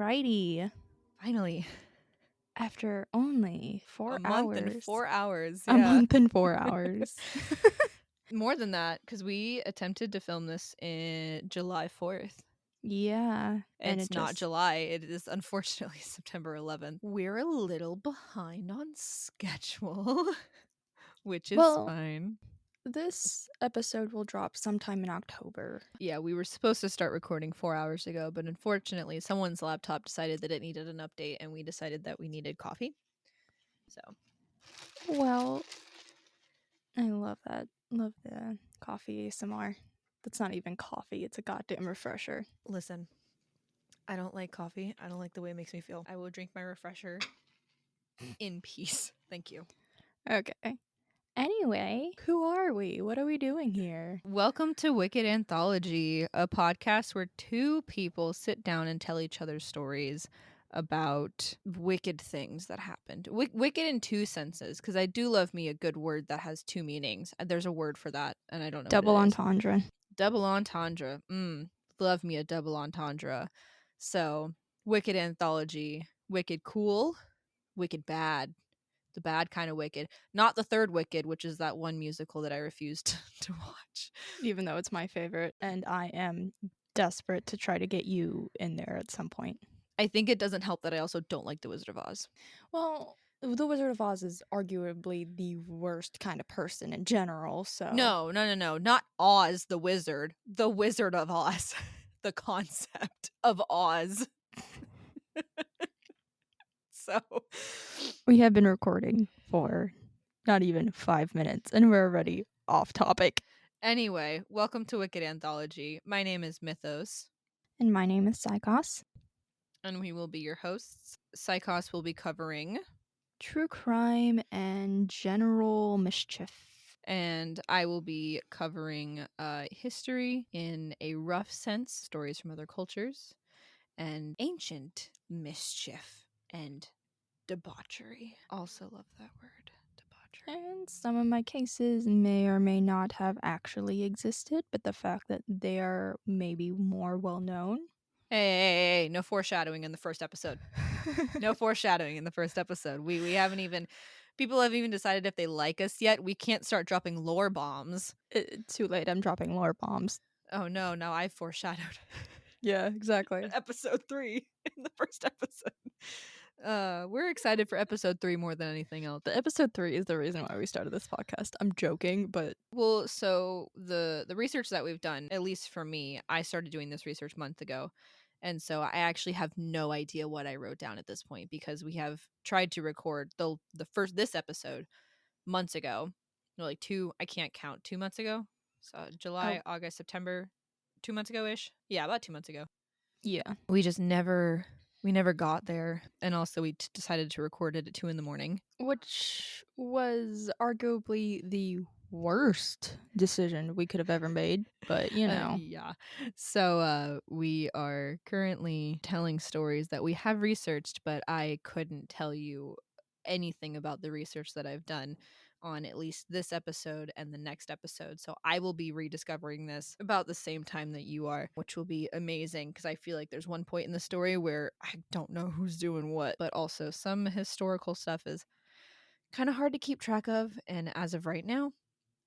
Alrighty. Finally. After only 4 A hours. month and 4 hours. A Yeah. month and 4 hours. More than that, because we attempted to film this in July 4th. Yeah. And It's not July. It is unfortunately September 11th. We're a little behind on schedule, which is fine. This episode will drop sometime in October. Yeah, we were supposed to start recording 4 hours ago, but unfortunately someone's laptop decided that it needed an update, and we decided that we needed coffee. So. Well, I love that. Love the coffee ASMR. That's not even coffee. It's a goddamn refresher. Listen, I don't like coffee. I don't like the way it makes me feel. I will drink my refresher in peace. Thank you. Okay. Anyway, who are we? What are we doing here? Welcome to Wicked Anthology, a podcast where two people sit down and tell each other stories about wicked things that happened. Wicked in two senses, because I do love me a good word that has two meanings. There's a word for that, and I don't know Double what it is. entendre. Double entendre. Love me a double entendre. So, Wicked Anthology, wicked cool, wicked bad. The bad kind of wicked, not the third Wicked, which is that one musical that I refused to watch, even though it's my favorite, and I am desperate to try to get you in there at some point. I think it doesn't help that I also don't like The Wizard of Oz. Well, the Wizard of Oz is arguably the worst kind of person in general, so No, not Oz the Wizard of Oz. The concept of Oz. So we have been recording for not even 5 minutes and we're already off topic. Anyway, welcome to Wicked Anthology. My name is Mythos. And my name is Psychos. And we will be your hosts. Psychos will be covering true crime and general mischief. And I will be covering history in a rough sense, stories from other cultures, and ancient mischief and debauchery. Also love that word, debauchery. And some of my cases may or may not have actually existed, but the fact that they are maybe more well known. Hey, no foreshadowing in the first episode. No foreshadowing in the first episode. We haven't even... People have even decided if they like us yet. We can't start dropping lore bombs. Too late. I'm dropping lore bombs. Oh no, now I've foreshadowed. Yeah, exactly. Episode 3 in the first episode. We're excited for episode 3 more than anything else. The episode 3 is the reason why we started this podcast. I'm joking, but well, so the research that we've done, at least for me, I started doing this research months ago. And so I actually have no idea what I wrote down at this point, because we have tried to record this episode months ago. Like I can't count, 2 months ago. So July, August, September, 2 months ago-ish. Yeah, about 2 months ago. Yeah. We just never got there. And also we decided to record it at 2 a.m, which was arguably the worst decision we could have ever made, but you know. Yeah. So we are currently telling stories that we have researched, but I couldn't tell you anything about the research that I've done on at least this episode and the next episode. So I will be rediscovering this about the same time that you are, which will be amazing, because I feel like there's one point in the story where I don't know who's doing what, but also some historical stuff is kind of hard to keep track of. And as of right now,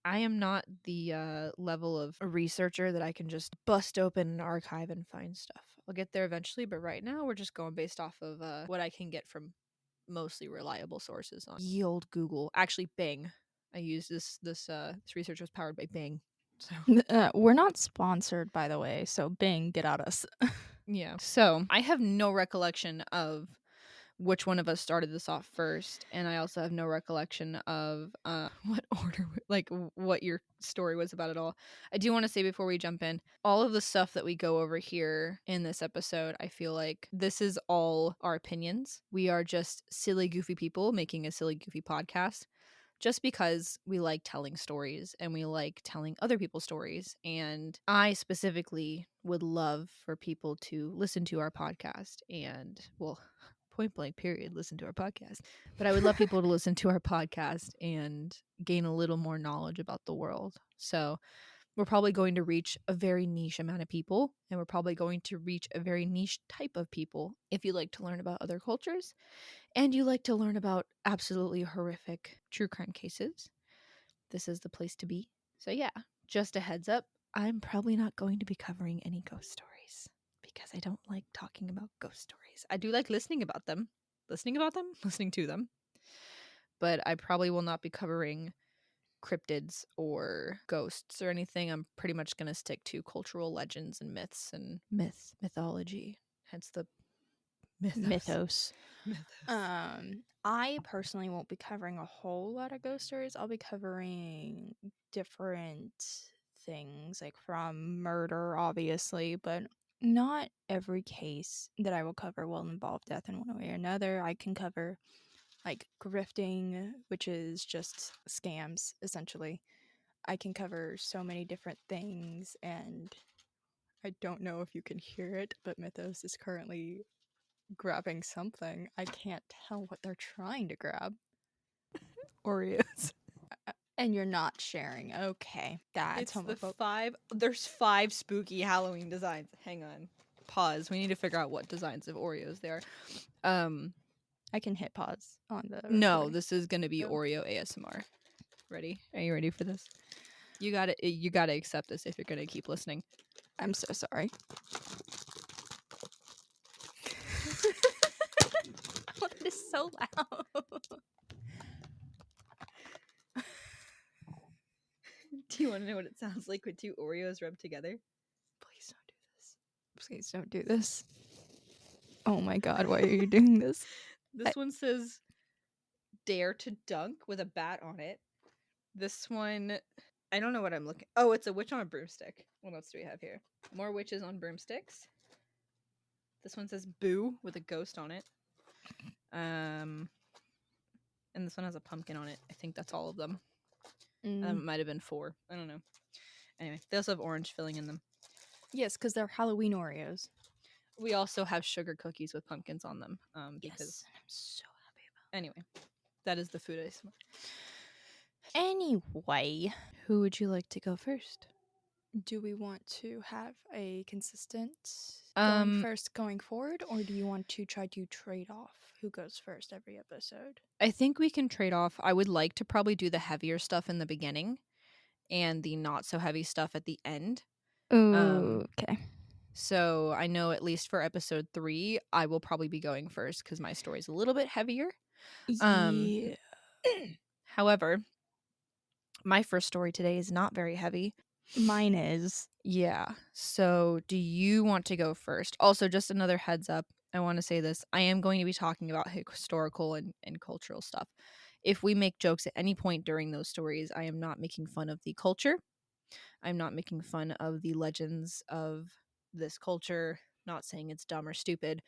I am not the level of a researcher that I can just bust open an archive and find stuff. I'll get there eventually, but right now we're just going based off of what I can get from mostly reliable sources on ye old Google. Actually, Bing. I used this research was powered by Bing. So we're not sponsored, by the way, so Bing, get at us. Yeah. So I have no recollection of which one of us started this off first, and I also have no recollection of what order, like what your story was about at all. I do want to say before we jump in, all of the stuff that we go over here in this episode, I feel like this is all our opinions. We are just silly, goofy people making a silly, goofy podcast, just because we like telling stories and we like telling other people's stories. And I specifically would love for people to listen to our podcast and, well, point blank period, listen to our podcast. But I would love people to listen to our podcast and gain a little more knowledge about the world. So we're probably going to reach a very niche amount of people, and we're probably going to reach a very niche type of people if you like to learn about other cultures and you like to learn about absolutely horrific true crime cases. This is the place to be. So yeah, just a heads up, I'm probably not going to be covering any ghost stories because I don't like talking about ghost stories. I do like listening to them, but I probably will not be covering cryptids or ghosts or anything. I'm pretty much going to stick to cultural legends and myths and mythology. Hence the Mythos. Mythos. I personally won't be covering a whole lot of ghost stories. I'll be covering different things, like from murder, obviously, but not every case that I will cover will involve death in one way or another. I can cover like grifting, which is just scams, essentially. I can cover so many different things, and I don't know if you can hear it, but Mythos is currently grabbing something. I can't tell what they're trying to grab. Oreos. And you're not sharing. Okay, that's It's the homophobic. there's 5 spooky Halloween designs. Hang on. Pause. We need to figure out what designs of Oreos they are. I can hit pause on the No, recording. this is going to be Oh. Oreo ASMR. Ready? Are you ready for this? You got to accept this if you're going to keep listening. I'm so sorry. Oh, that is so loud. Do you want to know what it sounds like with 2 Oreos rubbed together? Please don't do this. Please don't do this. Oh my god, why are you doing this? This one says dare to dunk with a bat on it. This one, I don't know what I'm looking. Oh, it's a witch on a broomstick. What else do we have here? More witches on broomsticks. This one says boo with a ghost on it. And this one has a pumpkin on it. I think that's all of them. It might have been 4. I don't know. Anyway, they also have orange filling in them. Yes, because they're Halloween Oreos. We also have sugar cookies with pumpkins on them. Because Yes, I'm so happy about. Anyway, that is the food I smell. Anyway, Who would you like to go first? do we want to have a consistent going first going forward, or do you want to try to trade off who goes first every episode? I think we can trade off. I would like to probably do the heavier stuff in the beginning and the not so heavy stuff at the end. Okay. So I know at least for episode 3, I will probably be going first because my story's a little bit heavier. Yeah. However, my first story today is not very heavy. Mine is. Yeah. So do you want to go first? Also, just another heads up. I want to say this. I am going to be talking about historical and cultural stuff. If we make jokes at any point during those stories, I am not making fun of the culture. I'm not making fun of the legends of this culture, not saying it's dumb or stupid.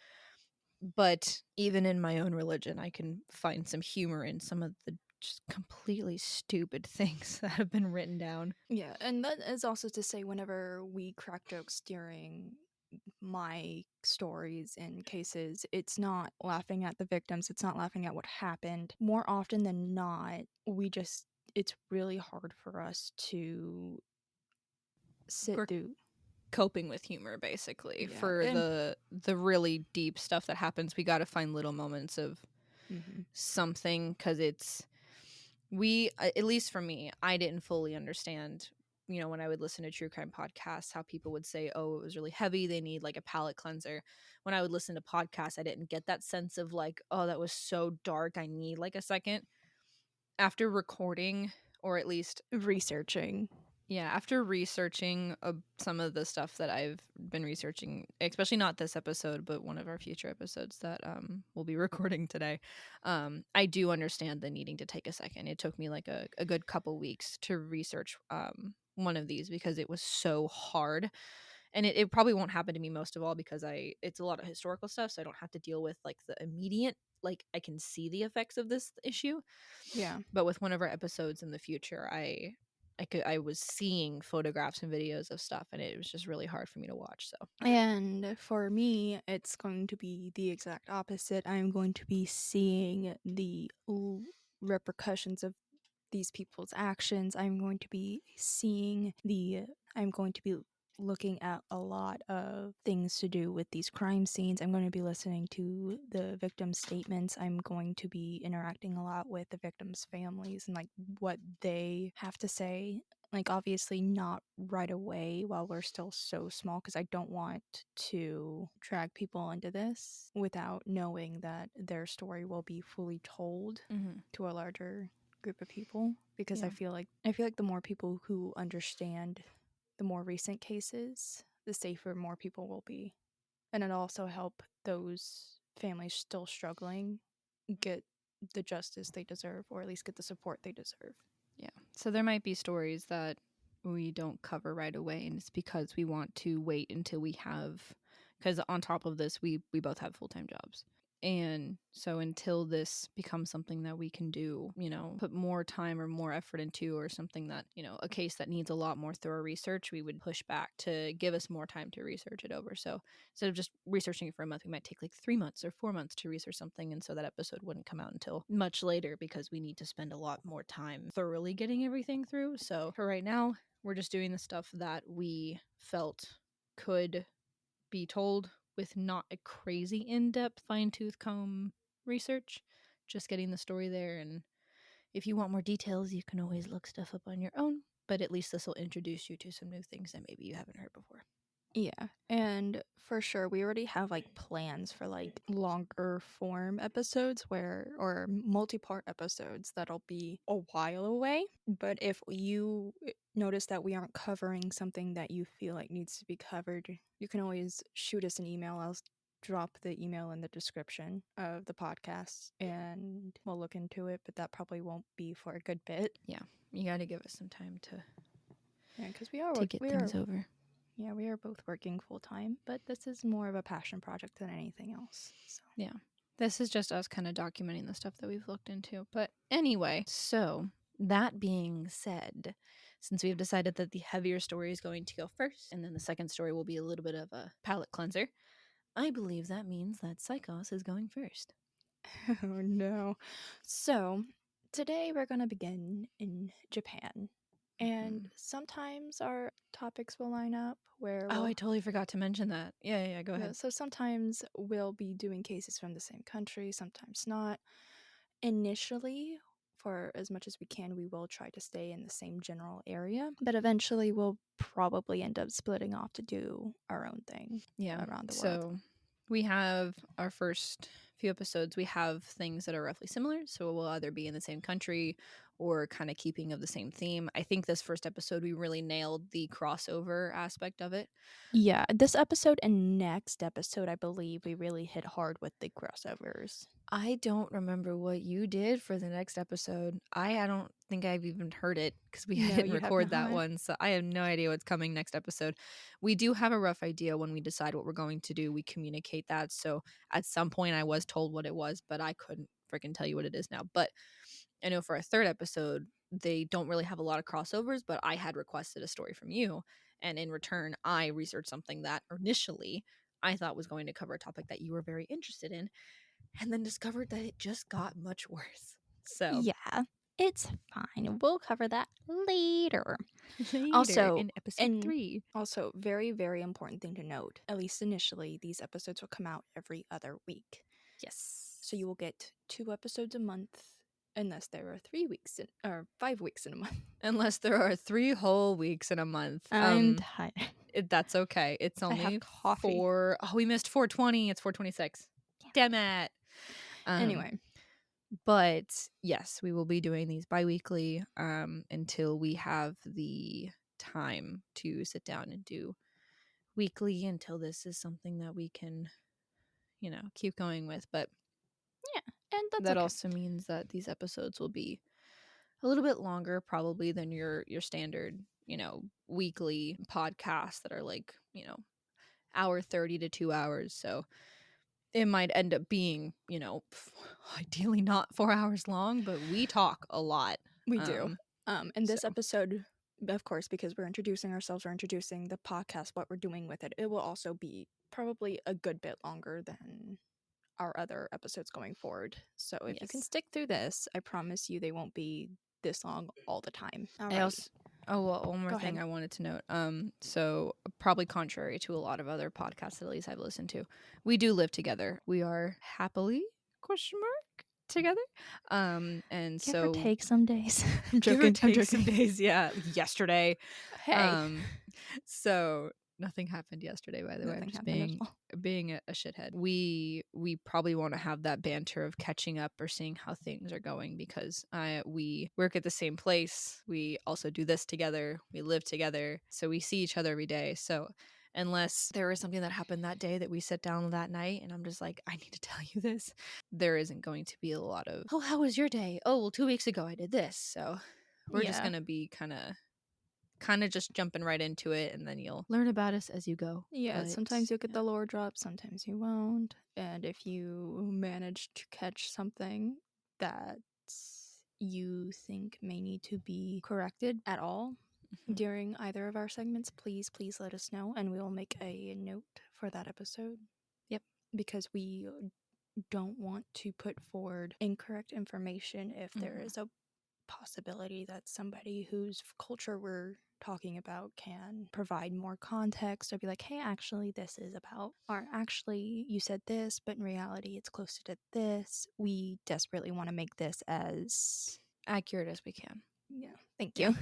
But even in my own religion, I can find some humor in some of the just completely stupid things that have been written down. Yeah, and that is also to say whenever we crack jokes during my stories and cases, it's not laughing at the victims, it's not laughing at what happened. More often than not, it's really hard for us to sit We're through coping with humor basically. Yeah, For and the really deep stuff that happens, we got to find little moments of something, because it's at least for me, I didn't fully understand, when I would listen to true crime podcasts, how people would say, oh, it was really heavy, they need like a palate cleanser. When I would listen to podcasts, I didn't get that sense of like, oh, that was so dark, I need like a second. After recording, or at least researching after researching some of the stuff that I've been researching, especially not this episode, but one of our future episodes that we'll be recording today, I do understand the needing to take a second. It took me like a good couple weeks to research one of these because it was so hard. And it probably won't happen to me most of all because it's a lot of historical stuff, so I don't have to deal with like the immediate, like I can see the effects of this issue. Yeah. But with one of our episodes in the future, I was seeing photographs and videos of stuff, and it was just really hard for me to watch. So, and for me, it's going to be the exact opposite. I'm going to be seeing the repercussions of these people's actions. I'm going to be looking at a lot of things to do with these crime scenes. I'm going to be listening to the victims' statements. I'm going to be interacting a lot with the victims' families and like what they have to say. Like, obviously not right away while we're still so small, because I don't want to drag people into this without knowing that their story will be fully told to a larger group of people, because Yeah. I feel like the more people who understand the more recent cases, the safer more people will be. And it'll also help those families still struggling get the justice they deserve, or at least get the support they deserve. Yeah. So there might be stories that we don't cover right away, and it's because we want to wait until we have, because on top of this, we both have full-time jobs. And so until this becomes something that we can do, put more time or more effort into, or something that, a case that needs a lot more thorough research, we would push back to give us more time to research it over. So instead of just researching it for a month, we might take like 3 months or 4 months to research something. And so that episode wouldn't come out until much later, because we need to spend a lot more time thoroughly getting everything through. So for right now, we're just doing the stuff that we felt could be told with not a crazy in-depth fine-tooth comb research, just getting the story there. And if you want more details, you can always look stuff up on your own, but at least this will introduce you to some new things that maybe you haven't heard before. Yeah, and for sure we already have like plans for like longer form episodes or multi-part episodes that'll be a while away. But if you notice that we aren't covering something that you feel like needs to be covered, you can always shoot us an email. I'll drop the email in the description of the podcast and we'll look into it, but that probably won't be for a good bit. Yeah, you got to give us some time to Because get things over. Yeah, we are both working full time, but this is more of a passion project than anything else. So Yeah, this is just us kind of documenting the stuff that we've looked into. But anyway, so that being said, since we've decided that the heavier story is going to go first, and then the second story will be a little bit of a palate cleanser, I believe that means that Psychos is going first. oh no. So today we're going to begin in Japan. And sometimes our topics will line up where I totally forgot to mention that. Yeah, go ahead. So sometimes we'll be doing cases from the same country, sometimes not. Initially, for as much as we can, we will try to stay in the same general area, but eventually we'll probably end up splitting off to do our own thing around the world. So we have our first few episodes, we have things that are roughly similar. So we'll either be in the same country or kind of keeping of the same theme. I think this first episode, we really nailed the crossover aspect of it. Yeah, this episode and next episode, I believe we really hit hard with the crossovers. I don't remember what you did for the next episode. I don't think I've even heard it because we didn't record that one. So I have no idea what's coming next episode. We do have a rough idea when we decide what we're going to do. We communicate that. So at some point I was told what it was, but I couldn't freaking tell you what it is now. But I know for our third episode, they don't really have a lot of crossovers, but I had requested a story from you. And in return, I researched something that initially I thought was going to cover a topic that you were very interested in, and then discovered that it just got much worse. So yeah, it's fine. We'll cover that later. Later in episode 3. Also, very, very important thing to note, at least initially, these episodes will come out every other week. Yes. So you will get 2 episodes a month, unless there are 3 weeks or 5 weeks in a month. Unless there are 3 whole weeks in a month. I'm tired. That's okay. It's only I have coffee. 4. Oh, we missed 420. It's 426. Damn it. Anyway. But yes, we will be doing these bi-weekly until we have the time to sit down and do weekly, until this is something that we can, keep going with. But yeah, and that also means that these episodes will be a little bit longer probably than your standard, weekly podcasts that are like, hour 30 to 2 hours. So it might end up being, ideally not 4 hours long, but we talk a lot. We do. And this episode, of course, because we're introducing ourselves, we're introducing the podcast, what we're doing with it, it will also be probably a good bit longer than our other episodes going forward. So if you can stick through this, I promise you they won't be this long all the time. I Alrighty. also well, one more Go thing ahead. I wanted to note. So probably contrary to a lot of other podcasts that at least I've listened to, we do live together. We are happily together. And Give so or take some days. I'm give or joking. I'm take some joking. days, yeah. Yesterday. Hey. So nothing happened yesterday, by the way. I'm Nothing just happened at all. being a shithead. We probably want to have that banter of catching up or seeing how things are going, because we work at the same place. We also do this together. We live together. So we see each other every day. So unless there is something that happened that day that we sit down that night and I'm just like, I need to tell you this, there isn't going to be a lot of, oh, how was your day? Oh, well, 2 weeks ago I did this. So we're just going to be kind of just jumping right into it, and then you'll learn about us as you go. Yeah, But sometimes you'll get the lore drop, sometimes you won't. And if you manage to catch something that you think may need to be corrected at all Mhm. during either of our segments, please let us know, and we will make a note for that episode. Yep. Because we don't want to put forward incorrect information if there is a possibility that somebody whose culture we're talking about can provide more context, or be like, hey, actually this is about, or actually you said this, but in reality it's closer to this. We desperately want to make this as accurate as we can. Thank Yeah. you.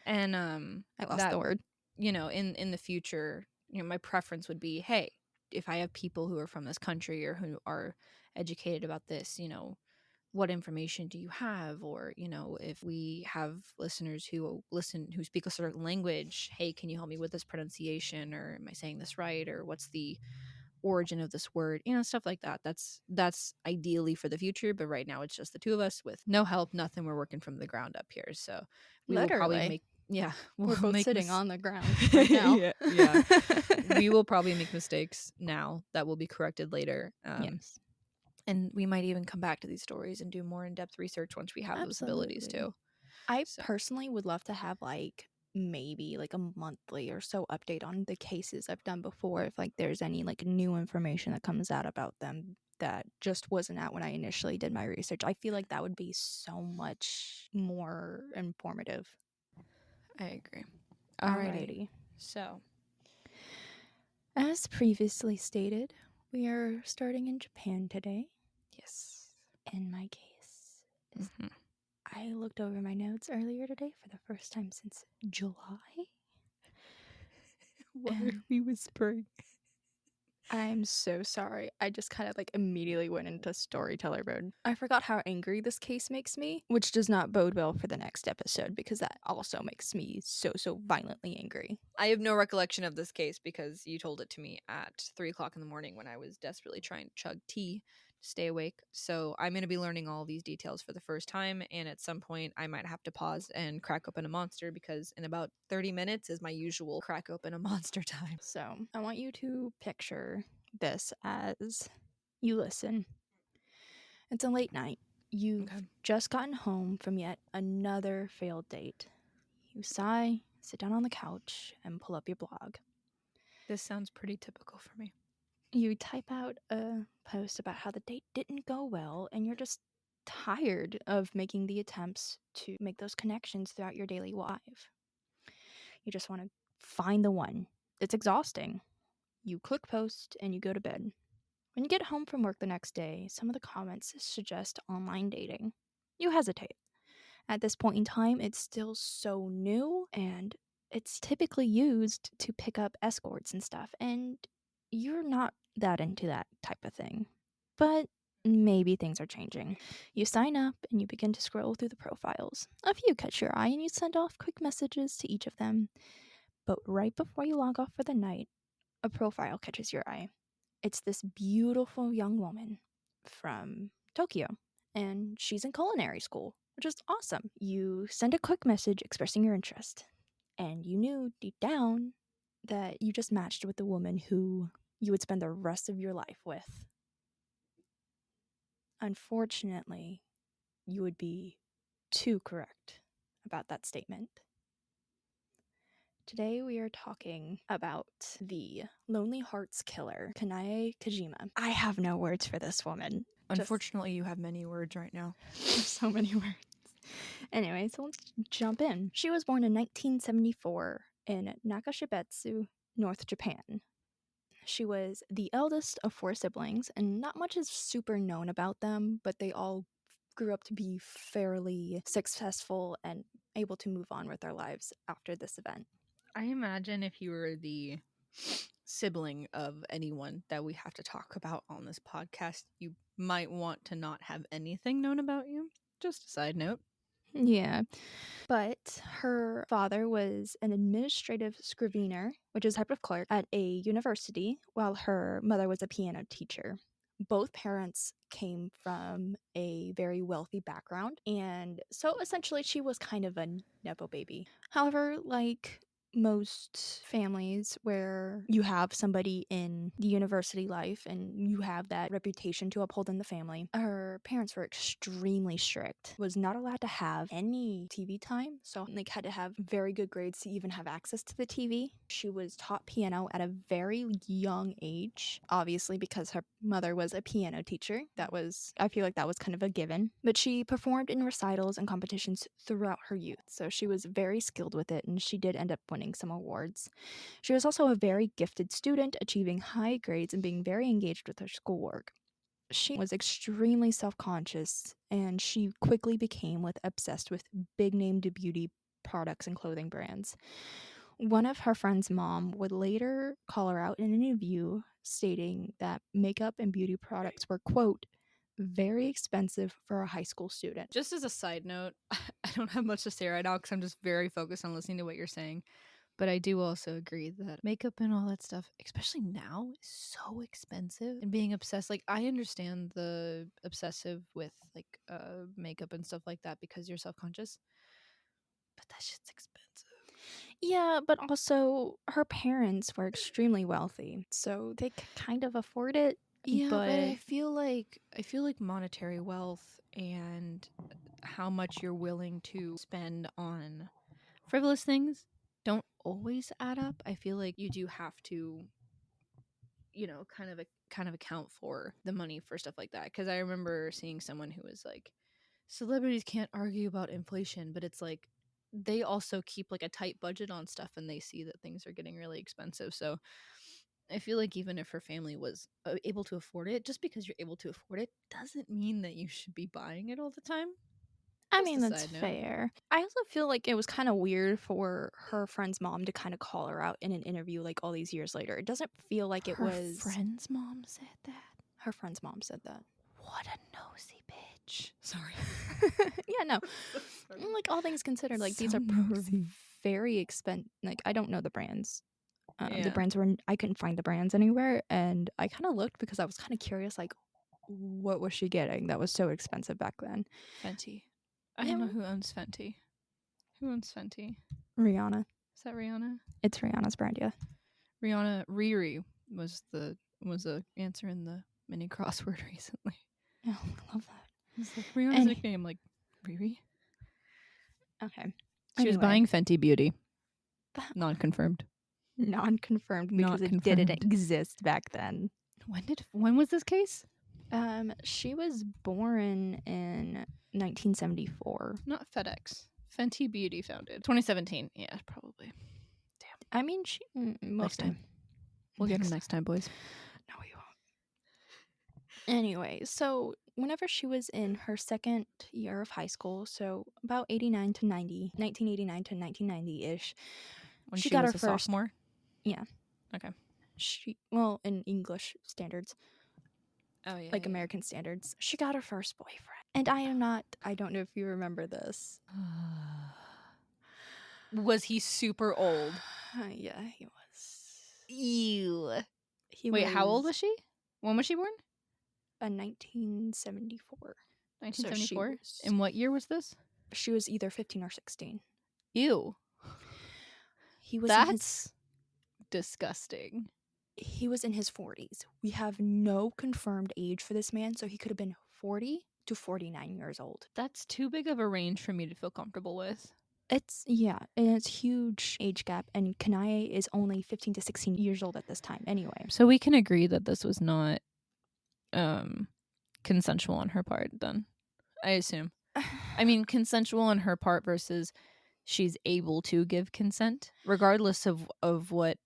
And I lost that, the word. in the future, my preference would be, hey, if I have people who are from this country or who are educated about this, what information do you have? Or, if we have listeners who speak a certain language, hey, can you help me with this pronunciation, or am I saying this right, or what's the origin of this word, stuff like that. That's ideally for the future, but right now it's just the two of us with no help, nothing. We're working from the ground up here, so we will probably Literally. we'll We're both make sitting on the ground right now. yeah. We will probably make mistakes now that will be corrected later. Yes. And we might even come back to these stories and do more in-depth research once we have those abilities Absolutely. too. I So personally would love to have maybe a monthly or so update on the cases I've done before, if there's any new information that comes out about them that just wasn't out when I initially did my research. I feel like that would be so much more informative. I agree. Alrighty. So As previously stated, we are starting in Japan today. yes. In my case, Mhm. I looked over my notes earlier today for the first time since July. Why are we whispering? I'm so sorry. I just kind of immediately went into storyteller mode. I forgot how angry this case makes me, which does not bode well for the next episode, because that also makes me so violently angry. I have no recollection of this case because you told it to me at 3:00 in the morning when I was desperately trying to chug tea to stay awake. So I'm going to be learning all these details for the first time, and at some point I might have to pause and crack open a monster, because in about 30 minutes is my usual crack open a monster time. So I want you to picture this as you listen. It's a late night. You've just gotten home from yet another failed date. You sigh, sit down on the couch, and pull up your blog. This sounds pretty typical for me. You type out a post about how the date didn't go well, and you're just tired of making the attempts to make those connections throughout your daily life. You just want to find the one. It's exhausting. You click post and you go to bed. When you get home from work the next day, some of the comments suggest online dating. You hesitate. At this point in time, it's still so new, and it's typically used to pick up escorts and stuff, and you're not that into that type of thing. But maybe things are changing. You sign up and you begin to scroll through the profiles. A few catch your eye and you send off quick messages to each of them. But right before you log off for the night, a profile catches your eye. It's this beautiful young woman from Tokyo, and she's in culinary school, which is awesome. You send a quick message expressing your interest, and you knew deep down that you just matched with the woman who you would spend the rest of your life with. Unfortunately, you would be too correct about that statement. Today we are talking about the Lonely Hearts killer, Kanae Kijima. I have no words for this woman. Unfortunately, you have many words right now. There's so many words. Anyway, so let's jump in. She was born in 1974 in Nakashibetsu, North Japan. She was the eldest of 4 siblings, and not much is super known about them, but they all grew up to be fairly successful and able to move on with their lives after this event. I imagine if you were the sibling of anyone that we have to talk about on this podcast, you might want to not have anything known about you. Just a side note. Yeah. But her father was an administrative scrivener, which is a type of clerk, at a university, while her mother was a piano teacher. Both parents came from a very wealthy background, and so essentially she was kind of a Nepo baby. However, like most families where you have somebody in the university life and you have that reputation to uphold in the family, her parents were extremely strict, was not allowed to have any TV time, so like had to have very good grades to even have access to the TV. She was taught piano at a very young age, obviously because her mother was a piano teacher. I feel like that was kind of a given, but she performed in recitals and competitions throughout her youth, so she was very skilled with it, and she did end up winning some awards. She was also a very gifted student, achieving high grades and being very engaged with her schoolwork. She was extremely self-conscious, and she quickly became obsessed with big-named beauty products and clothing brands. One of her friend's mom would later call her out in an interview, stating that makeup and beauty products were, quote, very expensive for a high school student. Just as a side note, I don't have much to say right now because I'm just very focused on listening to what you're saying. But I do also agree that makeup and all that stuff, especially now, is so expensive. And being obsessed, like I understand the obsessive with like makeup and stuff like that because you're self-conscious. But that shit's expensive. Yeah, but also her parents were extremely wealthy, so they could kind of afford it. Yeah, but but I feel like monetary wealth and how much you're willing to spend on frivolous things don't always add up. I feel like you do have to, kind of account for the money for stuff like that. Because I remember seeing someone who was like, celebrities can't argue about inflation, but it's like they also keep like a tight budget on stuff, and they see that things are getting really expensive. So I feel like even if her family was able to afford it, just because you're able to afford it doesn't mean that you should be buying it all the time. I Just mean, a that's side note. fair. I also feel like it was kind of weird for her friend's mom to kind of call her out in an interview like all these years later. It doesn't feel like it Her was. friend's mom said that. Her friend's mom said that. What a nosy bitch. Sorry. Yeah, no. So sorry. Like all things considered, like these So are nosy. very expensive. Like I don't know the brands. The Yeah. brands were I couldn't find the brands anywhere, and I kind of looked because I was kind of curious, like what was she getting that was so expensive back then? Fenty. I Yeah, don't know who owns Fenty. Who owns Fenty? Rihanna. Is that Rihanna? It's Rihanna's brand, yeah. Rihanna Riri was the answer in the mini crossword recently. Oh, I love that. It's like Rihanna's nickname, like Riri. Okay. She was buying Fenty Beauty. Non-confirmed. Non-confirmed because Not it didn't confirmed. exist back then. When was this case? She was born in 1974. Not FedEx. Fenty Beauty founded 2017. Yeah, probably. I mean, she Next time. We'll get him next time, boys. No, we won't. Anyway, so whenever she was in her second year of high school, so about 89 to 90, 1989 to 1990-ish, When she she got was her a first. sophomore? Yeah. Okay. In English standards. Oh, yeah. Like American standards. She got her first boyfriend. And I don't know if you remember this. Was he super old? Yeah, he was. Ew. Wait, how old was she? When was she born? 1974. 1974? And what year was this? She was either 15 or 16. Ew. He was That's disgusting. He was in his 40s. We have no confirmed age for this man, so he could have been 40 to 49 years old. That's too big of a range for me to feel comfortable with. It's huge age gap, and Kanae is only 15 to 16 years old at this time anyway. So we can agree that this was not consensual on her part then, I assume. I mean, consensual on her part versus she's able to give consent, regardless of what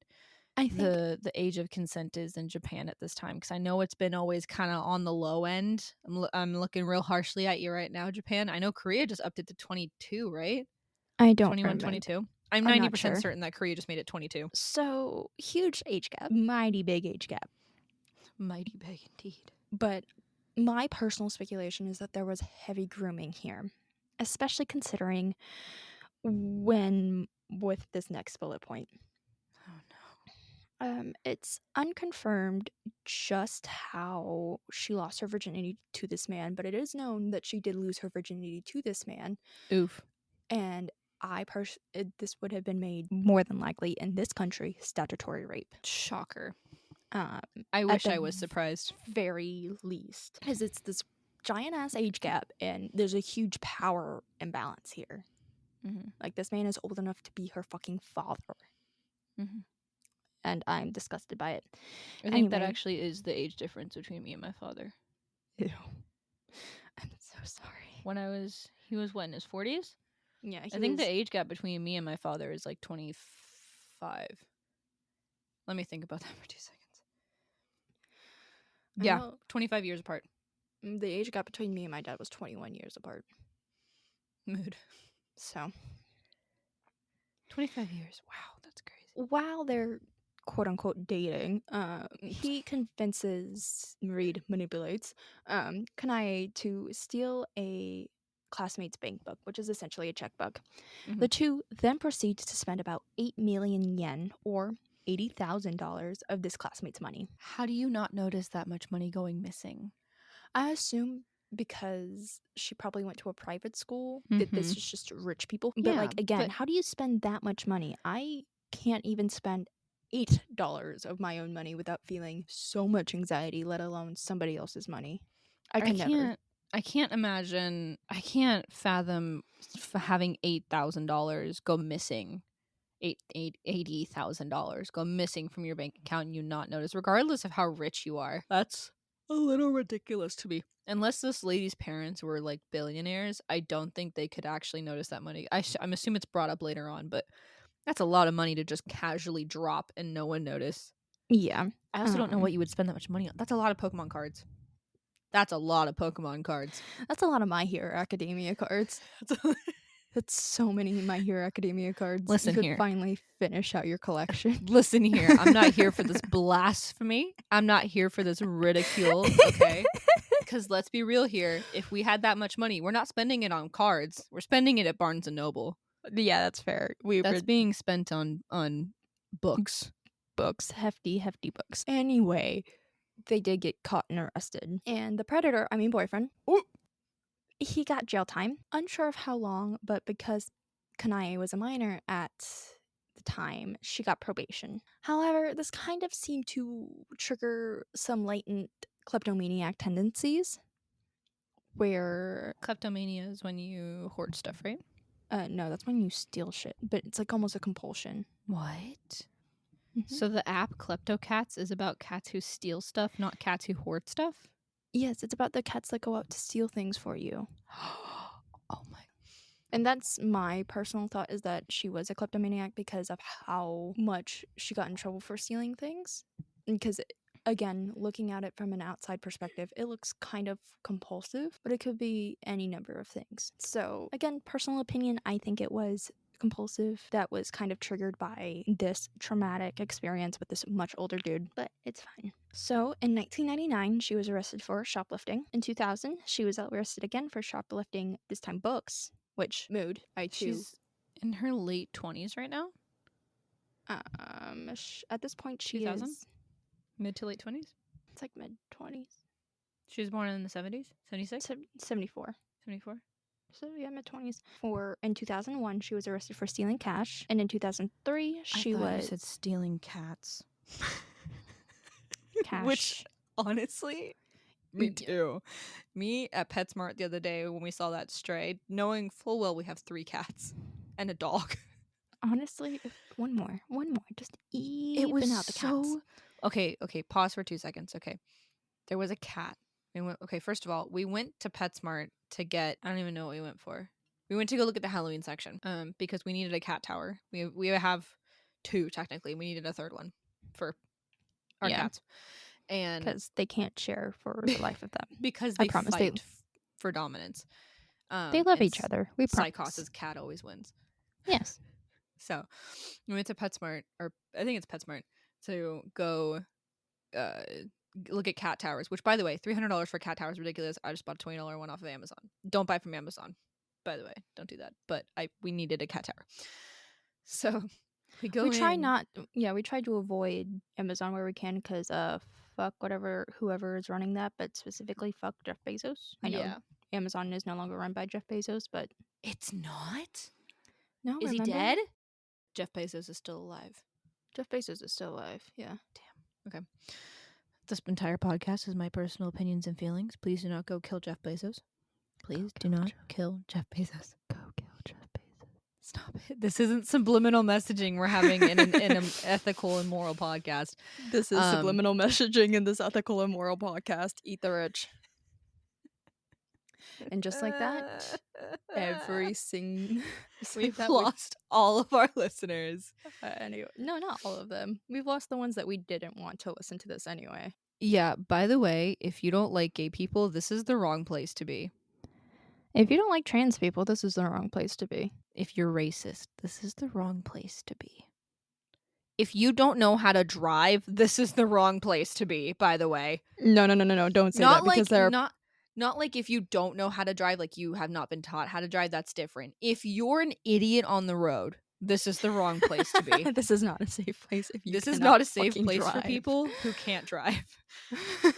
I think the age of consent is in Japan at this time. Because I know it's been always kind of on the low end. I'm looking real harshly at you right now, Japan. I know Korea just upped it to 22, right? I don't 21, remember. 22. I'm I'm not 90% sure. certain that Korea just made it 22. So huge age gap, mighty big age gap. Mighty big indeed. But my personal speculation is that there was heavy grooming here, especially considering when with this next bullet point. Oh no. It's unconfirmed just how she lost her virginity to this man, but it is known that she did lose her virginity to this man. Oof. And this would have been made more than likely in this country statutory rape. Shocker. Um, I at wish the I was surprised. very least, because it's this giant ass age gap, and there's a huge power imbalance here. Mm-hmm. Like, this man is old enough to be her fucking father. Mm-hmm. And I'm disgusted by it. I think that Anyway. actually is the age difference between me and my father. Ew. I'm so sorry. He was what, in his 40s? Yeah, I think the age gap between me and my father is like 25. Let me think about that for 2 seconds. Yeah, 25 years apart. The age gap between me and my dad was 21 years apart. Mood. So 25 years. Wow, that's crazy. while they're quote unquote dating, he manipulates Kanae to steal a classmate's bank book, which is essentially a checkbook. Mhm. The two then proceed to spend about 8 million yen, or $80,000 of this classmate's money. How do you not notice that much money going missing? I assume because she probably went to a private school that this is just rich people. But Yeah, like, again, but- how do you spend that much money? I can't even spend $8 of my own money without feeling so much anxiety, let alone somebody else's money. I can't imagine. I can't fathom having $8,000 go missing. $80,000 go missing from your bank account and you not notice, regardless of how rich you are. That's a little ridiculous to me. Unless this lady's parents were like billionaires, I don't think they could actually notice that money. I'm assuming it's brought up later on, but that's a lot of money to just casually drop and no one notice. Yeah. I also don't know what you would spend that much money on. That's a lot of Pokemon cards. That's a lot of Pokemon cards. That's a lot of My Hero Academia cards. That's so many My Hero Academia cards. Listen you could here. finally finish out your collection. Listen here. I'm not here for this blasphemy. I'm not here for this ridicule, okay? Because let's be real here. If we had that much money, we're not spending it on cards. We're spending it at Barnes & Noble. Yeah, that's fair. That's being spent on books. Books. Hefty books. Anyway, they did get caught and arrested. And the predator, boyfriend, he got jail time. Unsure of how long, but because Kanae was a minor at the time, she got probation. However, this kind of seemed to trigger some latent kleptomaniac tendencies, where... Kleptomania is when you hoard stuff, right? No, that's when you steal shit, but it's like almost a compulsion. What? So the app KleptoCats is about cats who steal stuff, not cats who hoard stuff? Yes, it's about the cats that go out to steal things for you. Oh my. And that's my personal thought, is that she was a kleptomaniac because of how much she got in trouble for stealing things. Because, again, looking at it from an outside perspective, it looks kind of compulsive, but it could be any number of things. So, again, personal opinion, I think it was compulsive that was kind of triggered by this traumatic experience with this much older dude, but it's fine. So in 1999 she was arrested for shoplifting. In 2000 she was arrested again for shoplifting, this time books, which mood I too. She's in her late 20s right now. At this point she 2000? is mid to late 20s. It's like mid 20s. She was born in the 70s. 76. 74. 74. So yeah, mid 20s. In 2001, she was arrested for stealing cash, and in 2003, she you said stealing cats. Cash. Which, honestly, me too. Me at PetSmart the other day when we saw that stray, knowing full well we have 3 cats and a dog. Honestly, one more, just even out the cats. Okay, pause for 2 seconds. Okay, there was a cat First of all, we went to PetSmart to get, I don't even know what we went for. We went to go look at the Halloween section because we needed a cat tower. We have 2 technically. We needed a 3rd one for our cats. And because they can't share for the life of them. because I they promise fight for dominance. they love and each other. We promise. Psychos's cat always wins. Yes. So we went to PetSmart, or I think it's PetSmart, to go look at cat towers. Which, by the way, $300 for cat towers is ridiculous. I just bought a $20 one off of Amazon. Don't buy from Amazon, by the way. Don't do that. But we needed a cat tower, so we go. We try not. Yeah, we try to avoid Amazon where we can because fuck whoever is running that, but specifically fuck Jeff Bezos. I know Amazon is no longer run by Jeff Bezos, but it's not. No, is remember? he dead? Jeff Bezos is still alive. Jeff Bezos is still alive. Yeah. Damn. Okay. This entire podcast is my personal opinions and feelings. Please do not go kill Jeff Bezos. Please do not kill Jeff Bezos. Go kill Jeff Bezos. Stop it. This isn't subliminal messaging we're having in an ethical and moral podcast. This is subliminal messaging in this ethical and moral podcast. Eat the rich. And just like that, we've lost all of our listeners. Anyway, no, not all of them. We've lost the ones that we didn't want to listen to this anyway. Yeah, by the way, if you don't like gay people, this is the wrong place to be. If you don't like trans people, this is the wrong place to be. If you're racist, this is the wrong place to be. If you don't know how to drive, this is the wrong place to be, by the way. No, don't say that because they're not like if you don't know how to drive, like you have not been taught how to drive, that's different. If you're an idiot on the road, this is the wrong place to be. This is not a safe place if you This is not a safe place for people who can't drive.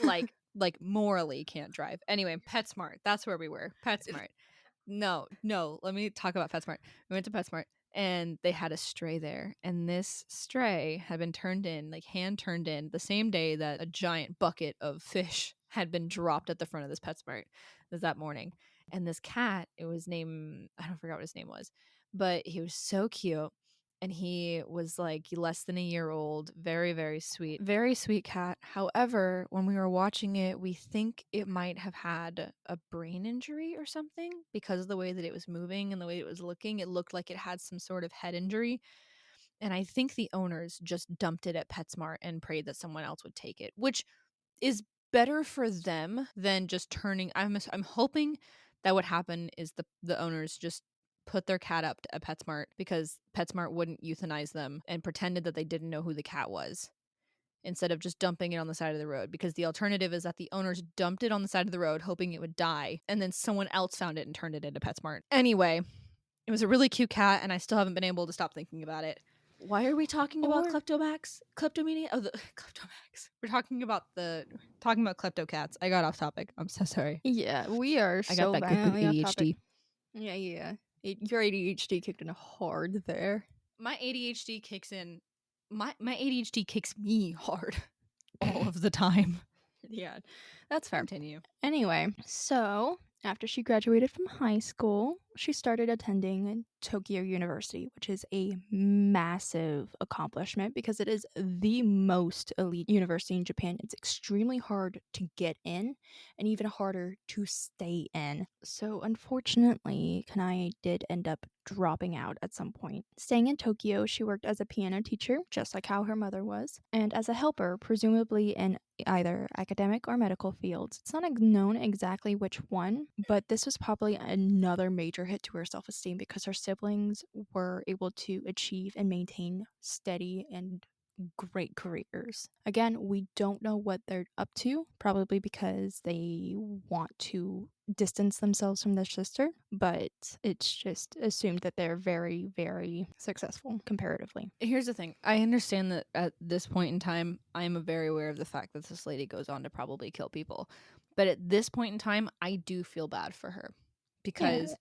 like morally can't drive. Anyway, PetSmart. That's where we were. PetSmart. No, let me talk about PetSmart. We went to PetSmart and they had a stray there, and this stray had been hand turned in the same day that a giant bucket of fish had been dropped at the front of this PetSmart that morning. And this cat, it was named, I don't forget what his name was, but he was so cute. And he was like less than a year old, very, very sweet cat. However, when we were watching it, we think it might have had a brain injury or something because of the way that it was moving and the way it was looking. It looked like it had some sort of head injury. And I think the owners just dumped it at PetSmart and prayed that someone else would take it, which is better for them than just turning. I'm hoping that what happened is the owners just put their cat up at PetSmart because PetSmart wouldn't euthanize them and pretended that they didn't know who the cat was instead of just dumping it on the side of the road, because the alternative is that the owners dumped it on the side of the road hoping it would die and then someone else found it and turned it into PetSmart. Anyway, it was a really cute cat and I still haven't been able to stop thinking about it. Why are we talking about kleptomania? Oh, the kleptomax. We're talking about klepto cats. I got off topic. I'm so sorry. Yeah, we are. I got that good ADHD. Yeah. Your ADHD kicked in hard there. My ADHD kicks in. My ADHD kicks me hard all of the time. Yeah, that's fair. Continue. Anyway, so after she graduated from high school, she started attending Tokyo University, which is a massive accomplishment because it is the most elite university in Japan. It's extremely hard to get in and even harder to stay in. So unfortunately, Kanae did end up dropping out at some point. Staying in Tokyo, she worked as a piano teacher, just like how her mother was, and as a helper, presumably in either academic or medical fields. It's not known exactly which one, but this was probably another major hit to her self-esteem because her siblings were able to achieve and maintain steady and great careers. Again, we don't know what they're up to, probably because they want to distance themselves from their sister, but it's just assumed that they're very, very successful comparatively. Here's the thing. I understand that at this point in time, I am very aware of the fact that this lady goes on to probably kill people. But at this point in time, I do feel bad for her because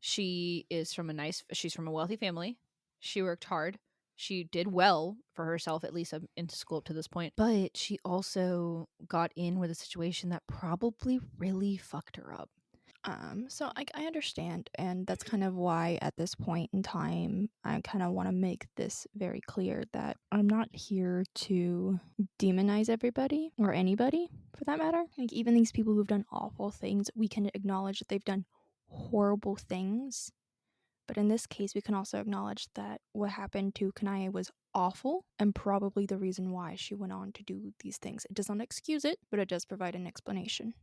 she's from a wealthy family. She worked hard. She did well for herself, at least into school up to this point. But she also got in with a situation that probably really fucked her up. So I understand, and that's kind of why at this point in time I kind of want to make this very clear that I'm not here to demonize everybody or anybody for that matter. Like even these people who've done awful things, we can acknowledge that they've done horrible things. But in this case, we can also acknowledge that what happened to Kanae was awful and probably the reason why she went on to do these things. It does not excuse it, but it does provide an explanation.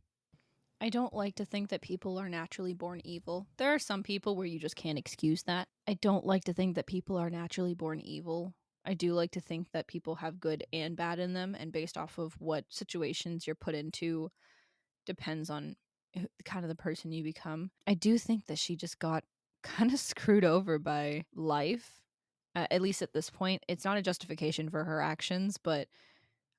I don't like to think that people are naturally born evil. There are some people where you just can't excuse that. I don't like to think that people are naturally born evil. I do like to think that people have good and bad in them, and based off of what situations you're put into depends on kind of the person you become. I do think that she just got kind of screwed over by life. At least at this point, it's not a justification for her actions, but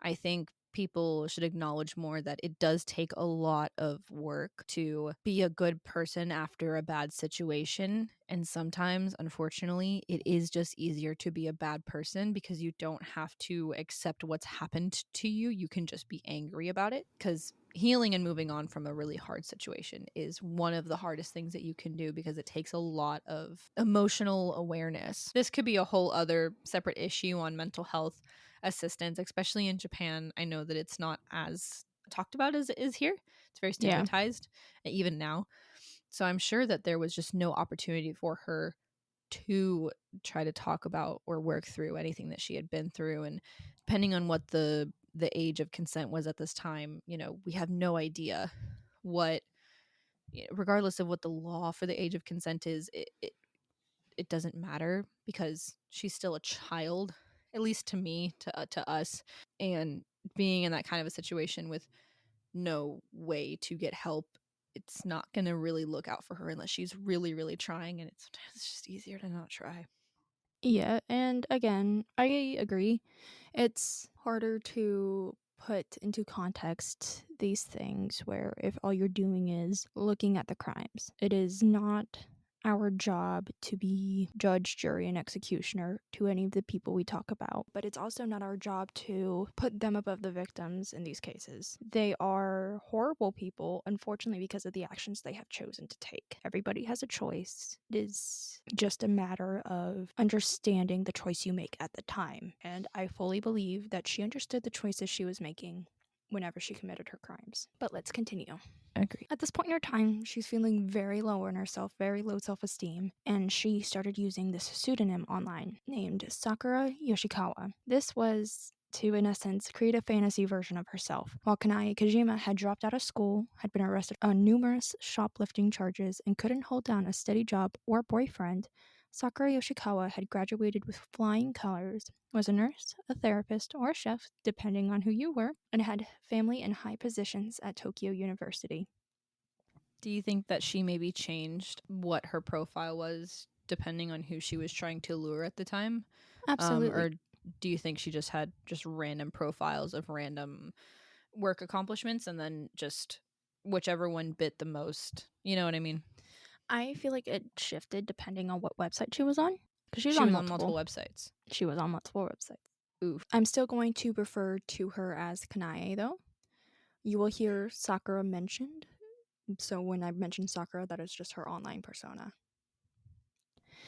I think people should acknowledge more that it does take a lot of work to be a good person after a bad situation. And sometimes, unfortunately, it is just easier to be a bad person because you don't have to accept what's happened to you. You can just be angry about it because healing and moving on from a really hard situation is one of the hardest things that you can do because it takes a lot of emotional awareness. This could be a whole other separate issue on mental health assistance, especially in Japan. I know that it's not as talked about as it is here. It's very Yeah. stigmatized, even now. So I'm sure that there was just no opportunity for her to try to talk about or work through anything that she had been through. And depending on what the age of consent was at this time, we have no idea what, regardless of what the law for the age of consent is, it doesn't matter because she's still a child, at least to me, to us. And being in that kind of a situation with no way to get help, it's not going to really look out for her unless she's really, really trying. And sometimes it's just easier to not try. Yeah, and again, I agree. It's harder to put into context these things where if all you're doing is looking at the crimes, it is not our job to be judge, jury, and executioner to any of the people we talk about, but it's also not our job to put them above the victims in these cases. They are horrible people, unfortunately, because of the actions they have chosen to take. Everybody has a choice. It is just a matter of understanding the choice you make at the time, and I fully believe that she understood the choices she was making whenever she committed her crimes. But let's continue. Agree. At this point in her time, she's feeling very low in herself, very low self-esteem, and she started using this pseudonym online named Sakura Yoshikawa. This was to, in essence, create a fantasy version of herself. While Kanae Kijima had dropped out of school, had been arrested on numerous shoplifting charges, and couldn't hold down a steady job or boyfriend, Sakura Yoshikawa had graduated with flying colors, was a nurse, a therapist, or a chef, depending on who you were, and had family in high positions at Tokyo University. Do you think that she maybe changed what her profile was depending on who she was trying to lure at the time? Absolutely. Or do you think she just had just random profiles of random work accomplishments and then just whichever one bit the most? You know what I mean? I feel like it shifted depending on what website she was on, because she was She on was on multiple. multiple websites. She was on multiple websites. Oof. I'm still going to refer to her as Kanae, though. You will hear Sakura mentioned. So when I mention Sakura, that is just her online persona.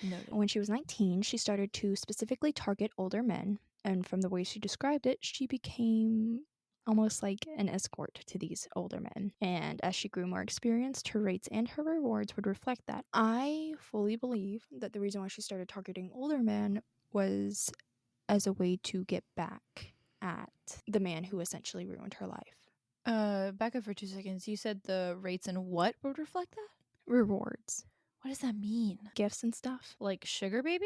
Noted. When she was 19, she started to specifically target older men, and from the way she described it, she became almost like an escort to these older men. And as she grew more experienced, her rates and her rewards would reflect that. I fully believe that the reason why she started targeting older men was as a way to get back at the man who essentially ruined her life. Back up for 2 seconds. You said the rates and what would reflect that? Rewards, What does that mean? gifts, and stuff. Like sugar baby?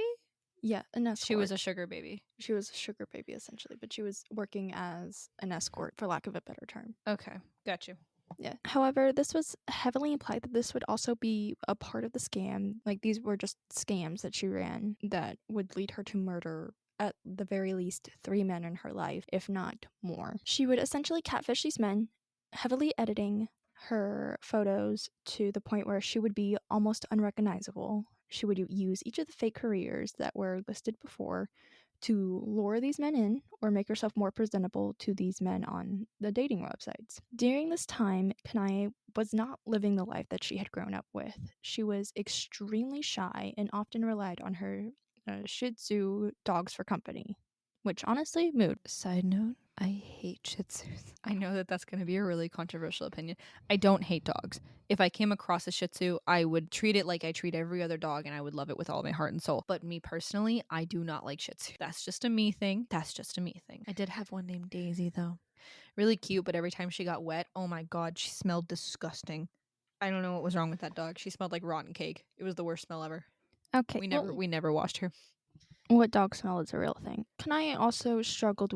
Yeah, an escort. She was a sugar baby. She was a sugar baby, essentially, but she was working as an escort, for lack of a better term. Okay, got you. Yeah. However, this was heavily implied that this would also be a part of the scam. Like, these were just scams that she ran that would lead her to murder at the very least 3 men in her life, if not more. She would essentially catfish these men, heavily editing her photos to the point where she would be almost unrecognizable. She would use each of the fake careers that were listed before to lure these men in or make herself more presentable to these men on the dating websites. During this time, Kanae was not living the life that she had grown up with. She was extremely shy and often relied on her Shih Tzu dogs for company, which honestly, mood. Side note, I hate Shih Tzus. I know that that's going to be a really controversial opinion. I don't hate dogs. If I came across a Shih Tzu, I would treat it like I treat every other dog and I would love it with all my heart and soul. But me personally, I do not like Shih Tzu. That's just a me thing. That's just a me thing. I did have one named Daisy though. Really cute, but every time she got wet, oh my god, she smelled disgusting. I don't know what was wrong with that dog. She smelled like rotten cake. It was the worst smell ever. Okay, We never washed her. what dog smell is a real thing. Kanae also struggled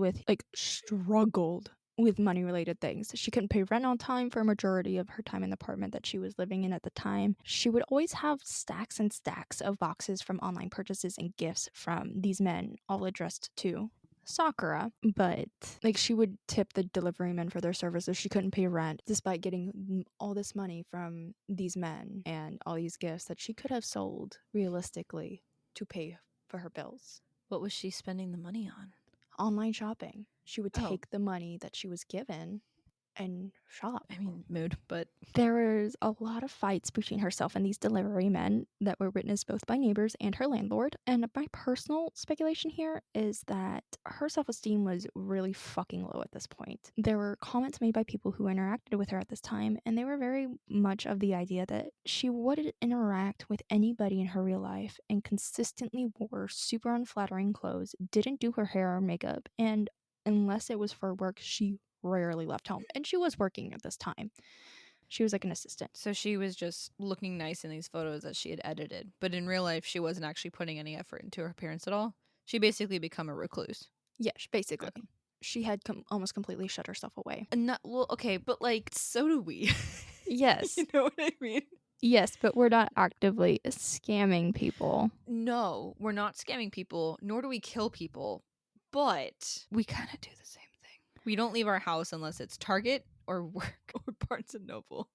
with money related things. She couldn't pay rent on time for a majority of her time in the apartment that she was living in at the time. She would always have stacks and stacks of boxes from online purchases and gifts from these men, all addressed to Sakura, but she would tip the delivery men for their services. She couldn't pay rent despite getting all this money from these men and all these gifts that she could have sold realistically to pay for her bills. What was she spending the money on? Online shopping. She would take the money that she was given and shop. I mean, mood, but there was a lot of fights between herself and these delivery men that were witnessed both by neighbors and her landlord. And my personal speculation here is that her self-esteem was really fucking low at this point. There were comments made by people who interacted with her at this time, and they were very much of the idea that she wouldn't interact with anybody in her real life and consistently wore super unflattering clothes, didn't do her hair or makeup, and unless it was for work, she rarely left home. And she was working at this time. She was like an assistant. So she was just looking nice in these photos that she had edited. But in real life, she wasn't actually putting any effort into her appearance at all. She basically become a recluse. Yes, basically. She had almost completely shut herself away. Okay, but so do we. Yes. You know what I mean? Yes, but we're not actively scamming people. No, we're not scamming people, nor do we kill people. But we kind of do the same thing. We don't leave our house unless it's Target or work or Barnes and Noble.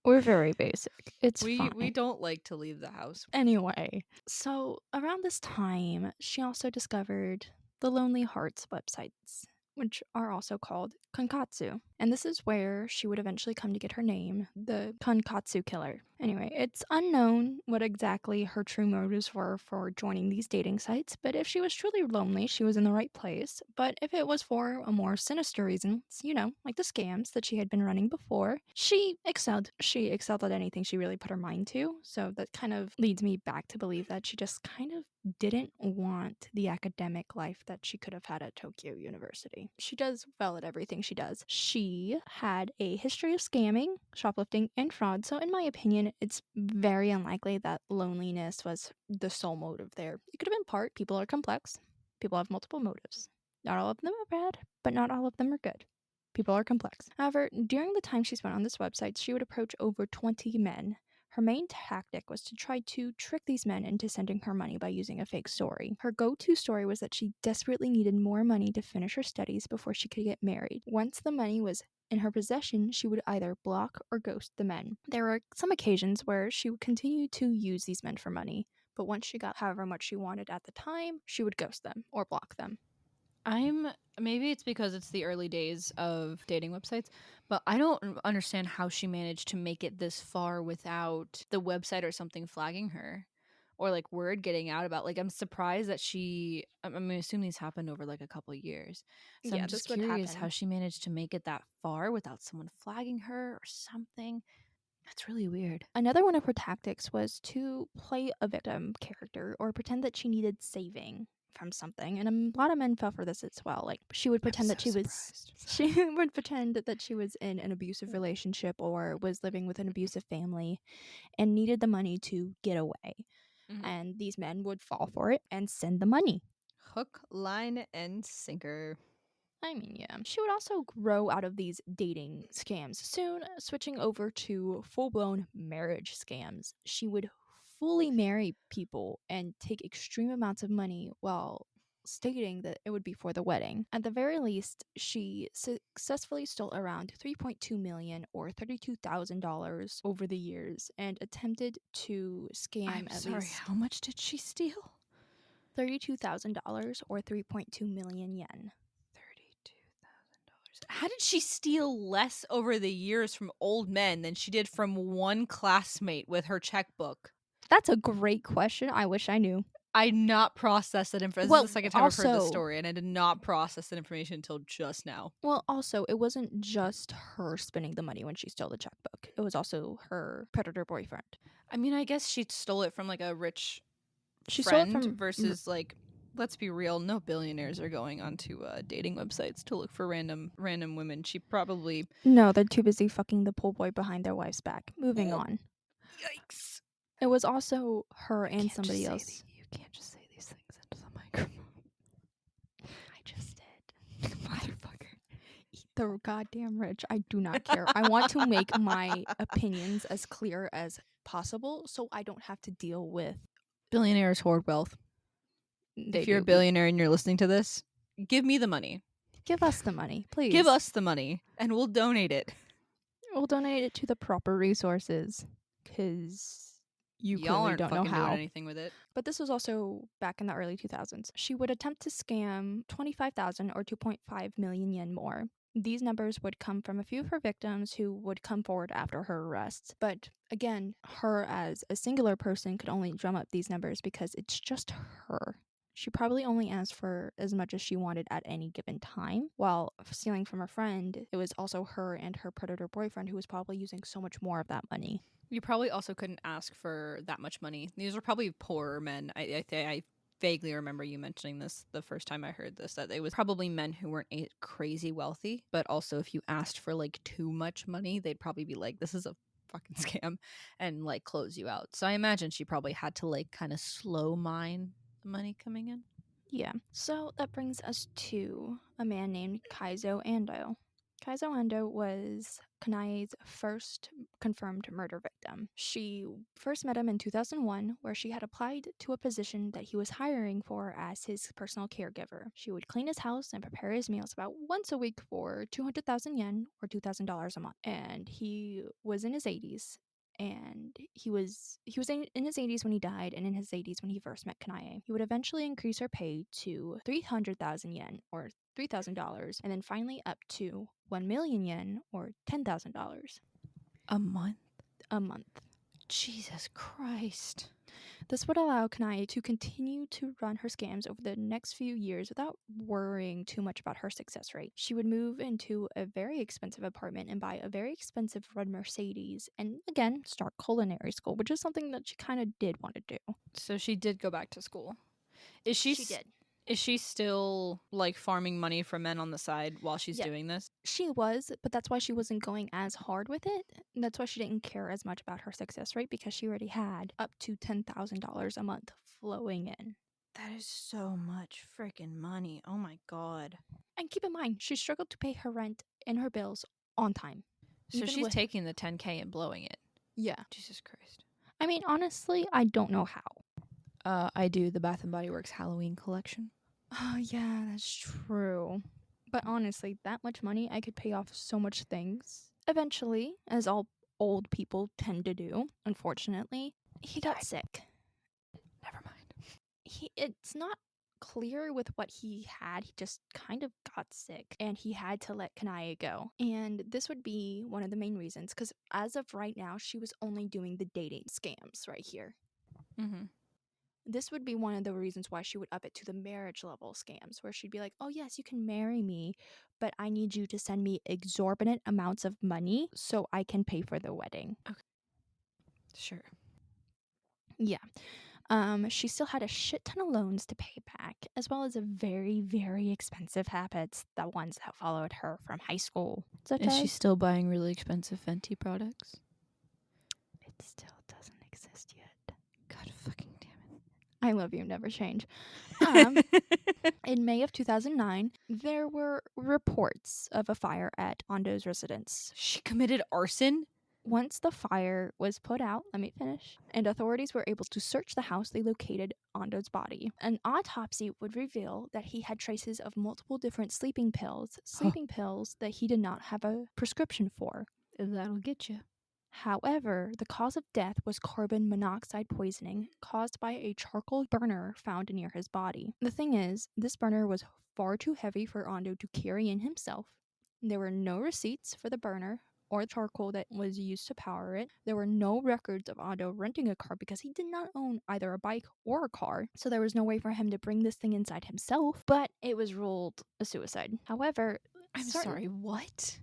We're very basic. It's fine. We don't like to leave the house. Anyway, so around this time, she also discovered the Lonely Hearts websites, which are also called Konkatsu. And this is where she would eventually come to get her name, the Konkatsu Killer. Anyway, it's unknown what exactly her true motives were for joining these dating sites, but if she was truly lonely, she was in the right place. But if it was for a more sinister reason, like the scams that she had been running before, she excelled. She excelled at anything she really put her mind to. So that kind of leads me back to believe that she just kind of didn't want the academic life that she could have had at Tokyo University. She does well at everything she does. She had a history of scamming, shoplifting, and fraud, so in my opinion, it's very unlikely that loneliness was the sole motive there. It could have been part. People are complex. People have multiple motives. Not all of them are bad, but not all of them are good. People are complex. However, during the time she spent on this website, she would approach over 20 men. Her main tactic was to try to trick these men into sending her money by using a fake story. Her go-to story was that she desperately needed more money to finish her studies before she could get married. Once the money was in her possession, she would either block or ghost the men. There were some occasions where she would continue to use these men for money, but once she got however much she wanted at the time, she would ghost them or block them. Maybe it's because it's the early days of dating websites, but I don't understand how she managed to make it this far without the website or something flagging her or word getting out about. I'm surprised that I'm gonna assume these happened over a couple of years. So Yeah, I'm just this would curious happen. how she managed to make it that far without someone flagging her or something. That's really weird. Another one of her tactics was to play a victim character or pretend that she needed saving from something, and a lot of men fell for this as well. She would pretend that she would pretend that she was in an abusive relationship or was living with an abusive family and needed the money to get away. And these men would fall for it and send the money. Hook, line, and sinker. I mean, yeah. She would also grow out of these dating scams, soon switching over to full-blown marriage scams. She would fully marry people and take extreme amounts of money while stating that it would be for the wedding. At the very least, she successfully stole around $3.2 million or $32,000 over the years and attempted to scam I'm sorry, how much did she steal? $32,000 or 3.2 million yen. $32,000. How did she steal less over the years from old men than she did from one classmate with her checkbook? That's a great question. I wish I knew. I did not process that information. Well, This is the second time I've heard this also- story, and I did not process that information until just now. Well, also, it wasn't just her spending the money when she stole the checkbook. It was also her predator boyfriend. I mean, I guess she stole it from like a rich She stole friend it from versus like, let's be real, no billionaires are going onto dating websites to look for random women. She probably No, they're too busy fucking the pool boy behind their wife's back. Moving on. Yikes. It was also her and Can't somebody just say else. You can't just say these things into the microphone. I just did. Motherfucker. Eat the goddamn rich. I do not care. I want to make my opinions as clear as possible so I don't have to deal with. Billionaires hoard wealth. They If you're a do. billionaire and you're listening to this, give me the money. Give us the money, please. Give us the money and we'll donate it. We'll donate it to the proper resources because you Y'all clearly aren't don't know fucking doing how. anything with it. But this was also back in the early 2000s. She would attempt to scam 25,000 or 2.5 million yen more. These numbers would come from a few of her victims who would come forward after her arrest. But again, her as a singular person could only drum up these numbers because it's just her. She probably only asked for as much as she wanted at any given time. While stealing from a friend, it was also her and her predator boyfriend who was probably using so much more of that money. You probably also couldn't ask for that much money. These were probably poorer men. I vaguely remember you mentioning this the first time I heard this, that it was probably men who weren't crazy wealthy, but also if you asked for like too much money, they'd probably be like, this is a fucking scam, and like close you out. So I imagine she probably had to like kind of slow mine the money coming in. Yeah. So that brings us to a man named Kaizo Ando. Kaizo Ando was Kanae's first confirmed murder victim. She first met him in 2001, where she had applied to a position that he was hiring for as his personal caregiver. She would clean his house and prepare his meals about once a week for 200,000 yen or $2,000 a month. And he was in his 80s. And he was in his 80s when he died, and in his 80s when he first met Kanae. He would eventually increase her pay to 300,000 yen or $3,000, and then finally up to 1 million yen or $10,000 A month? a month. Jesus Christ. This would allow Kanae to continue to run her scams over the next few years without worrying too much about her success rate. She would move into a very expensive apartment and buy a very expensive red Mercedes, and again, start culinary school, which is something that she kind of did want to do. So she did go back to school. Is she did. Is she still like farming money from men on the side while she's doing this? She was, but that's why she wasn't going as hard with it. That's why she didn't care as much about her success rate, because she already had up to $10,000 a month flowing in. That is so much freaking money. Oh my god. And keep in mind, she struggled to pay her rent and her bills on time. So Even she's with- taking the 10K and blowing it. Yeah. Jesus Christ. I mean, honestly, I don't know how. I do the Bath & Body Works Halloween collection. Oh, yeah, that's true. But honestly, that much money, I could pay off so much things. Eventually, as all old people tend to do, unfortunately, he got sick. Never mind. It's not clear with what he had. He just kind of got sick, and he had to let Kanae go. And this would be one of the main reasons, because as of right now, she was only doing the dating scams right here. Mm-hmm. This would be one of the reasons why she would up it to the marriage level scams, where she'd be like, oh yes, you can marry me, but I need you to send me exorbitant amounts of money so I can pay for the wedding. Okay. Sure. Yeah. She still had a shit ton of loans to pay back, as well as a very, very expensive habits, the ones that followed her from high school. Is she still buying really expensive Fenty products? It still doesn't exist yet. God fucking damn it. I love you, never change. In May of 2009, there were reports of a fire at Ando's residence. She committed arson? Once the fire was put out, let me finish, and authorities were able to search the house, they located Ando's body. An autopsy would reveal that he had traces of multiple different sleeping pills that he did not have a prescription for. That'll get you. However, the cause of death was carbon monoxide poisoning caused by a charcoal burner found near his body. The thing is, this burner was far too heavy for Ando to carry in himself. There were no receipts for the burner or the charcoal that was used to power it. There were no records of Ando renting a car because he did not own either a bike or a car, so there was no way for him to bring this thing inside himself, but it was ruled a suicide. However, I'm sorry, what?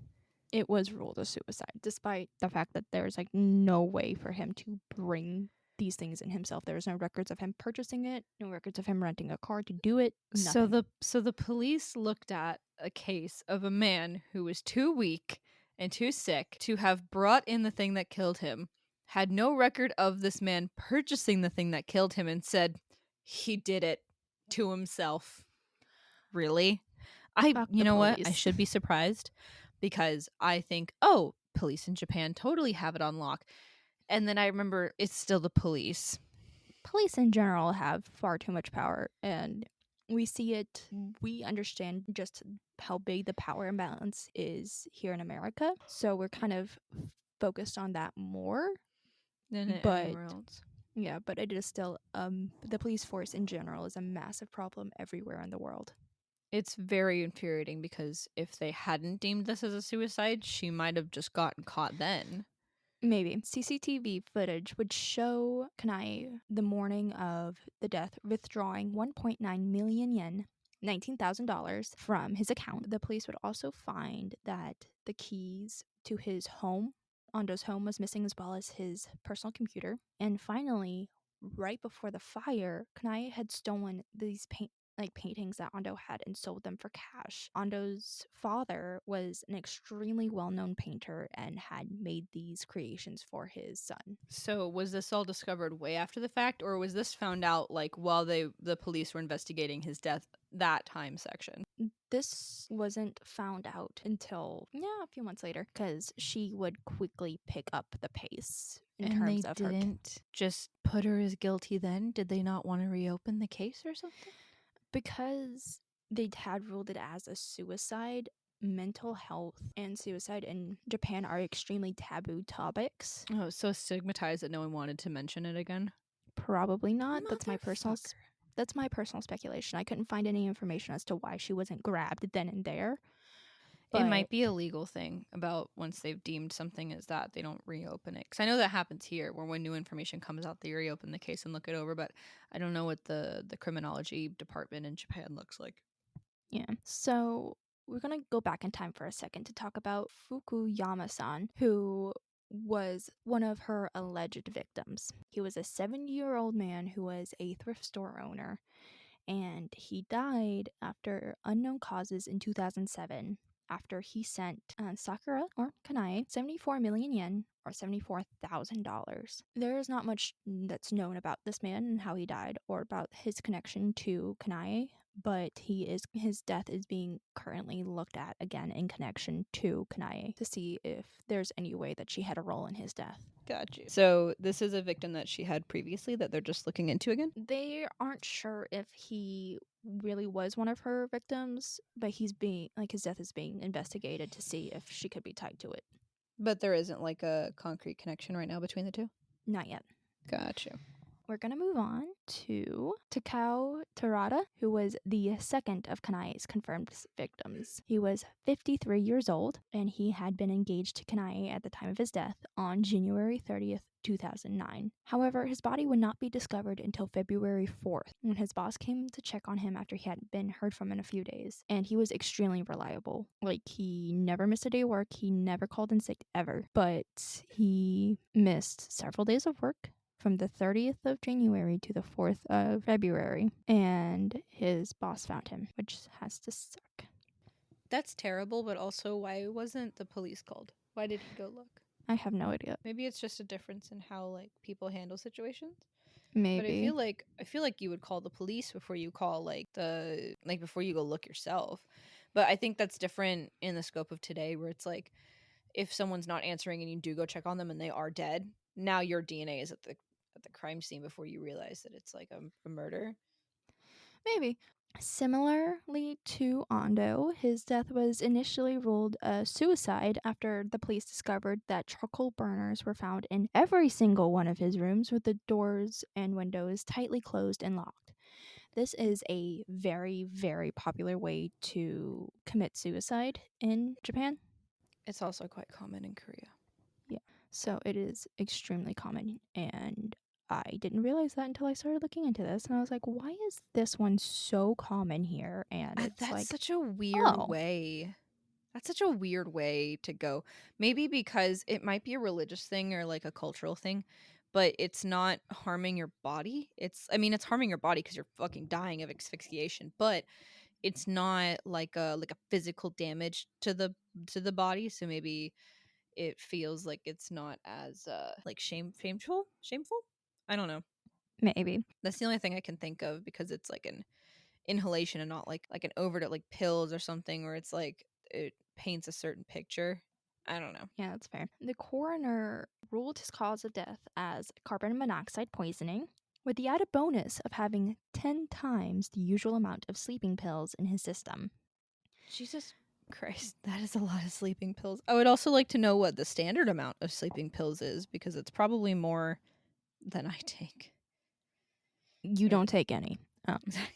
it was ruled a suicide, despite the fact that there's like no way for him to bring these things in himself. There's no records of him purchasing it, no records of him renting a car to do it, nothing. So the police looked at a case of a man who was too weak and too sick to have brought in the thing that killed him, had no record of this man purchasing the thing that killed him, and said he did it to himself. Really? Fuck You the know what? I police. should be surprised because I think, oh, police in Japan totally have it on lock. And then I remember it's still the police. Police in general have far too much power, and we see it, we understand just how big the power imbalance is here in America, so we're kind of focused on that more. Than But anywhere else. yeah, but it is still the police force in general is a massive problem everywhere in the world. It's very infuriating because if they hadn't deemed this as a suicide, she might have just gotten caught then. Maybe. CCTV footage would show Kanae the morning of the death withdrawing 1.9 million yen, $19,000 from his account. The police would also find that the keys to his home, Ando's home, was missing, as well as his personal computer. And finally, right before the fire, Kanae had stolen these paintings that Ando had and sold them for cash. Ando's father was an extremely well-known painter and had made these creations for his son. So was this all discovered way after the fact, or was this found out like while the police were investigating his death, that time section? This wasn't found out until a few months later, because she would quickly pick up the pace in And terms they of her. didn't just put her as guilty then? Did they not want to reopen the case or something? Because they had ruled it as a suicide. Mental health and suicide in Japan are extremely taboo topics. Oh, so stigmatized that no one wanted to mention it again? Probably not. That's my Motherfucker. personal speculation. I couldn't find any information as to why she wasn't grabbed then and there. It might But be a legal thing about once they've deemed something as that, they don't reopen it. Because I know that happens here, where when new information comes out, they reopen the case and look it over. But I don't know what the criminology department in Japan looks like. yeah. So we're going to go back in time for a second to talk about Fukuyama-san, who was one of her alleged victims. He was a 70-year-old man who was a thrift store owner, and he died after unknown causes in 2007 after he sent Sakura, or Kanae, 74 million yen, or $74,000. There is not much that's known about this man and how he died, or about his connection to Kanae, but his death is being currently looked at again in connection to Kanae to see if there's any way that she had a role in his death. Got you. So this is a victim that she had previously that they're just looking into again? They aren't sure if he really was one of her victims, but his death is being investigated to see if she could be tied to it. But there isn't like a concrete connection right now between the two? Not yet. Got you. We're going to move on to Takao Terada, who was the second of Kanae's confirmed victims. He was 53 years old, and he had been engaged to Kanae at the time of his death on January 30th, 2009. However, his body would not be discovered until February 4th, when his boss came to check on him after he hadn't been heard from in a few days. And he was extremely reliable. Like, he never missed a day of work, he never called in sick ever, but he missed several days of work from the 30th of January to the 4th of February, and his boss found him, which has to suck. That's terrible, but also why wasn't the police called? Why did he go look? I have no idea. Maybe it's just a difference in how like people handle situations. Maybe. But I feel like you would call the police before you call before you go look yourself. But I think that's different in the scope of today, where it's like if someone's not answering and you do go check on them and they are dead, now your DNA is at the crime scene before you realize that it's like a murder. Maybe. Similarly to Ando, his death was initially ruled a suicide after the police discovered that charcoal burners were found in every single one of his rooms with the doors and windows tightly closed and locked. This is a very, very popular way to commit suicide in Japan. It's also quite common in Korea. So it is extremely common. And I didn't realize that until I started looking into this. And I was like, why is this one so common here? And it's That's like, such a weird oh, way. That's such a weird way to go. Maybe because it might be a religious thing or like a cultural thing, but it's not harming your body. It's harming your body because you're fucking dying of asphyxiation, but it's not like a physical damage to the body. So maybe it feels like it's not as like shameful. I don't know. maybe. That's the only thing I can think of because it's like an inhalation and not like an overdose like pills or something where it's like it paints a certain picture. I don't know. Yeah, that's fair. The coroner ruled his cause of death as carbon monoxide poisoning, with the added bonus of having 10 times the usual amount of sleeping pills in his system. Jesus Christ, that is a lot of sleeping pills. I would also like to know what the standard amount of sleeping pills is because it's probably more than I take. You Or don't take any. Oh. exactly.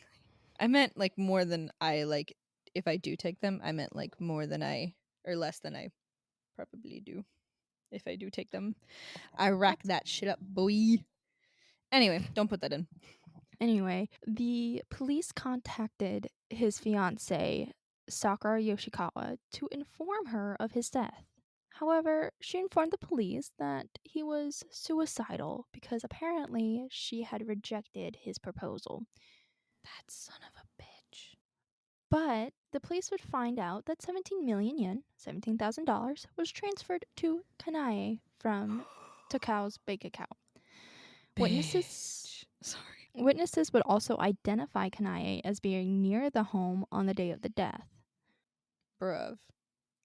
I meant like more than I like if I do take them, I meant like more than I or less than I probably do if I do take them. I rack that shit up, boy. Anyway, don't put that in. Anyway, the police contacted his fiancee, Sakura Yoshikawa, to inform her of his death. However, she informed the police that he was suicidal because apparently she had rejected his proposal. That son of a bitch. But the police would find out that 17 million yen, $17,000, was transferred to Kanae from Takao's bank account. Witnesses Bitch. Sorry. Witnesses would also identify Kanae as being near the home on the day of the death. Bruv.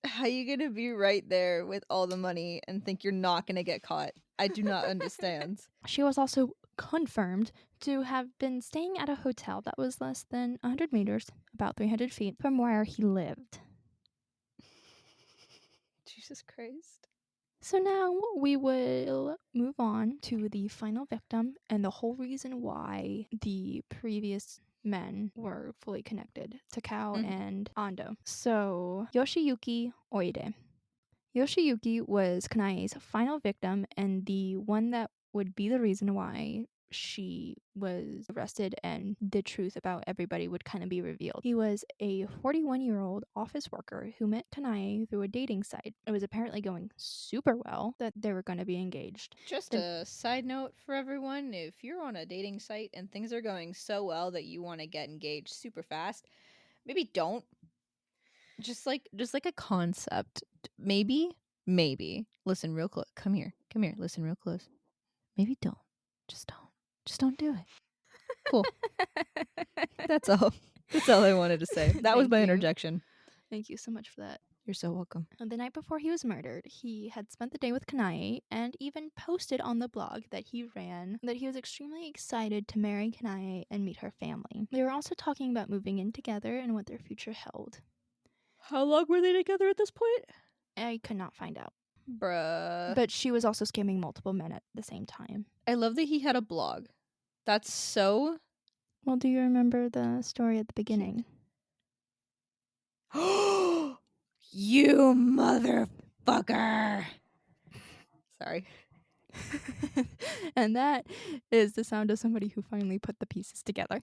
How you gonna be right there with all the money and think you're not gonna get caught? I do not understand. She was also confirmed to have been staying at a hotel that was less than 100 meters, about 300 feet, from where he lived. Jesus Christ. So now we will move on to the final victim and the whole reason why the previous men were fully connected, Takao Mhm. and Ando. So Yoshiyuki Oide. Yoshiyuki was Kanae's final victim and the one that would be the reason why she was arrested and the truth about everybody would kind of be revealed. He was a 41-year-old office worker who met Kanae through a dating site. It was apparently going super well that they were going to be engaged. Just The a side note for everyone, if you're on a dating site and things are going so well that you want to get engaged super fast, maybe don't. Just like a concept. Maybe, maybe. Listen real close. Come here. Listen real close. Maybe don't. Just don't. Just don't do it. Cool. That's all. That's all I wanted to say. That was Thank my you. interjection. Thank you so much for that. You're so welcome. The night before he was murdered, he had spent the day with Kanae and even posted on the blog that he ran that he was extremely excited to marry Kanae and meet her family. They were also talking about moving in together and what their future held. How long were they together at this point? I could not find out. Bruh. But she was also scamming multiple men at the same time. I love that he had a blog. That's so Well, do you remember the story at the beginning? you motherfucker. Sorry. And that is the sound of somebody who finally put the pieces together.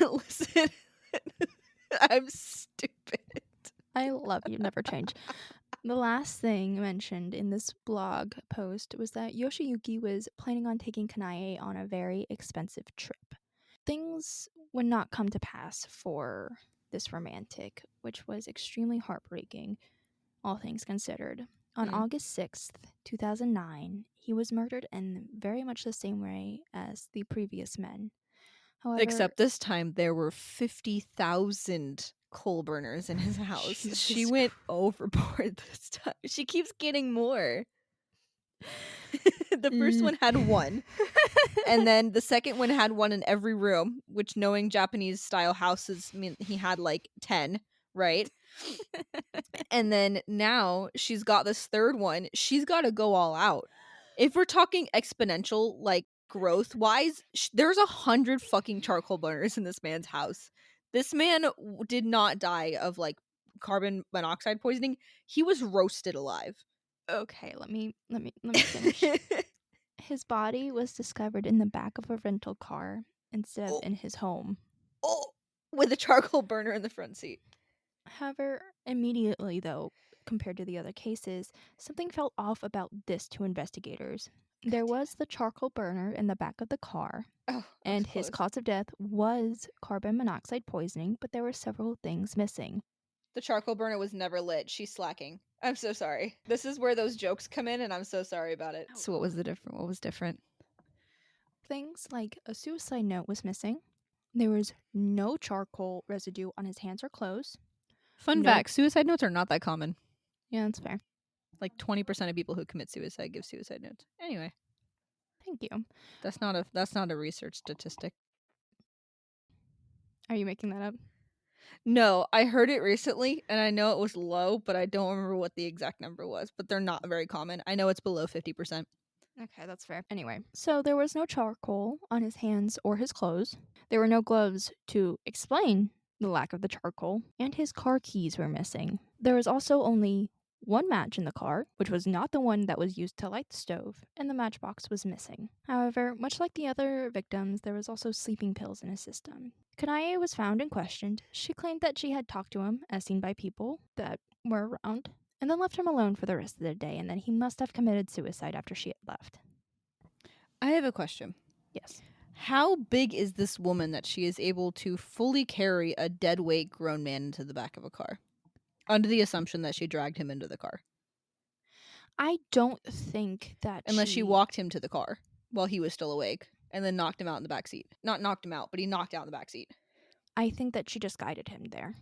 Listen. I'm stupid. I love you, never change. The last thing mentioned in this blog post was that Yoshiyuki was planning on taking Kanae on a very expensive trip. Things would not come to pass for this romantic, which was extremely heartbreaking, all things considered. On August 6th, 2009, he was murdered in very much the same way as the previous men. However, Except this time there were 50,000 coal burners in his house. Jesus She went overboard this time. She keeps getting more. The first one had one. And then the second one had one in every room, which, knowing Japanese style houses, mean he had like 10, right? And then now she's got this third one. She's got to go all out. If we're talking exponential, like growth wise, there's 100 fucking charcoal burners in this man's house. This man did not die of like carbon monoxide poisoning. He was roasted alive. Okay, let me finish. His body was discovered in the back of a rental car instead of Oh. in his home. Oh, with a charcoal burner in the front seat. However, immediately though, compared to the other cases, something felt off about this to investigators. There was the charcoal burner in the back of the car, Oh, and his close. cause of death was carbon monoxide poisoning, but there were several things missing. The charcoal burner was never lit. She's slacking. I'm so sorry. This is where those jokes come in, and I'm so sorry about it. So what was different? What was different? Things like a suicide note was missing. There was no charcoal residue on his hands or clothes. Fun No- fact, suicide notes are not that common. Yeah, that's fair. Like 20% of people who commit suicide give suicide notes. Anyway, Thank you. that's not a research statistic. Are you making that up? No, I heard it recently, and I know it was low, but I don't remember what the exact number was. But they're not very common. I know it's below 50%. Okay, that's fair. Anyway, so there was no charcoal on his hands or his clothes. There were no gloves to explain the lack of the charcoal, and his car keys were missing. There was also only one match in the car, which was not the one that was used to light the stove, and the matchbox was missing. However, much like the other victims, there was also sleeping pills in his system. Kanae was found and questioned. She claimed that she had talked to him, as seen by people that were around, and then left him alone for the rest of the day, and then he must have committed suicide after she had left. I have a question. Yes. How big is this woman that she is able to fully carry a dead weight grown man into the back of a car? Under the assumption that she dragged him into the car. I don't think that Unless she walked him to the car while he was still awake and then knocked him out in the back seat. Not knocked him out, but he knocked out in the back seat. I think that she just guided him there,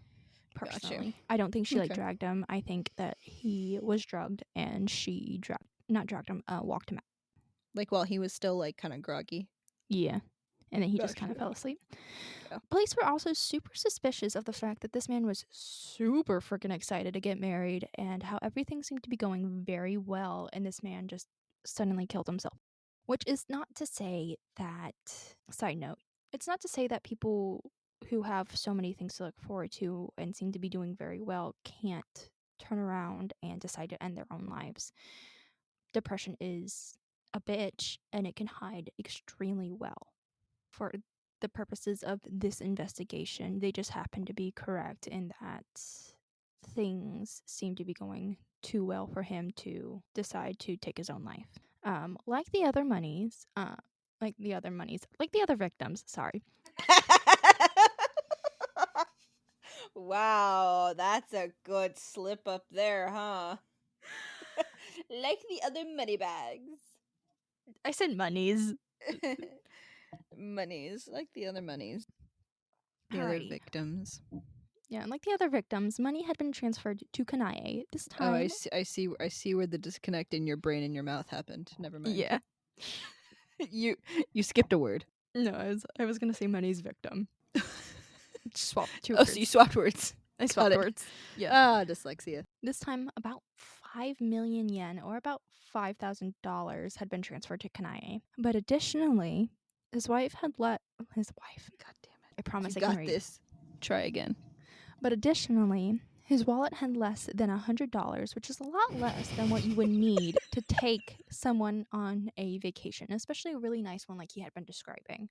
personally. Gotcha. I don't think she Okay. dragged him. I think that he was drugged and she walked him out. Like while he was still like kind of groggy. Yeah. And then he just kind of Gotcha. fell asleep. Yeah. Police were also super suspicious of the fact that this man was super freaking excited to get married and how everything seemed to be going very well, and this man just suddenly killed himself. Which is not to say that, side note, it's not to say that people who have so many things to look forward to and seem to be doing very well can't turn around and decide to end their own lives. Depression is a bitch, and it can hide extremely well. For the purposes of this investigation, they just happen to be correct in that things seem to be going too well for him to decide to take his own life. Like the other victims, sorry. Wow, that's a good slip up there, huh? Like the other money bags. I said monies. Monies, like the other monies. The other Alrighty. victims. Yeah, and like the other victims, money had been transferred to Kanae. This time, I see where the disconnect in your brain and your mouth happened. Never mind. yeah. you skipped a word. No, I was gonna say money's victim. Swap two Oh, words. so you swapped words. I swapped it. words. Yeah. Ah, dyslexia. This time, about 5 million yen, or about $5,000, had been transferred to Kanae. But additionally, his wife had let his wife. God damn it! I promise You I can got read. this. Try again. But additionally, his wallet had less than $100, which is a lot less than what you would need to take someone on a vacation, especially a really nice one like he had been describing.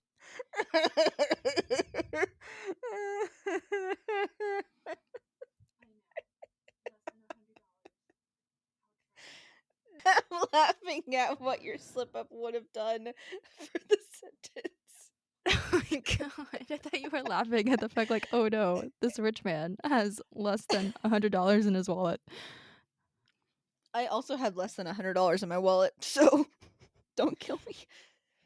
I'm laughing at what your slip up would have done for the sentence. Oh my god, I thought you were laughing at the fact like, oh no, this rich man has less than $100 in his wallet. I also had less than $100 in my wallet, so don't kill me.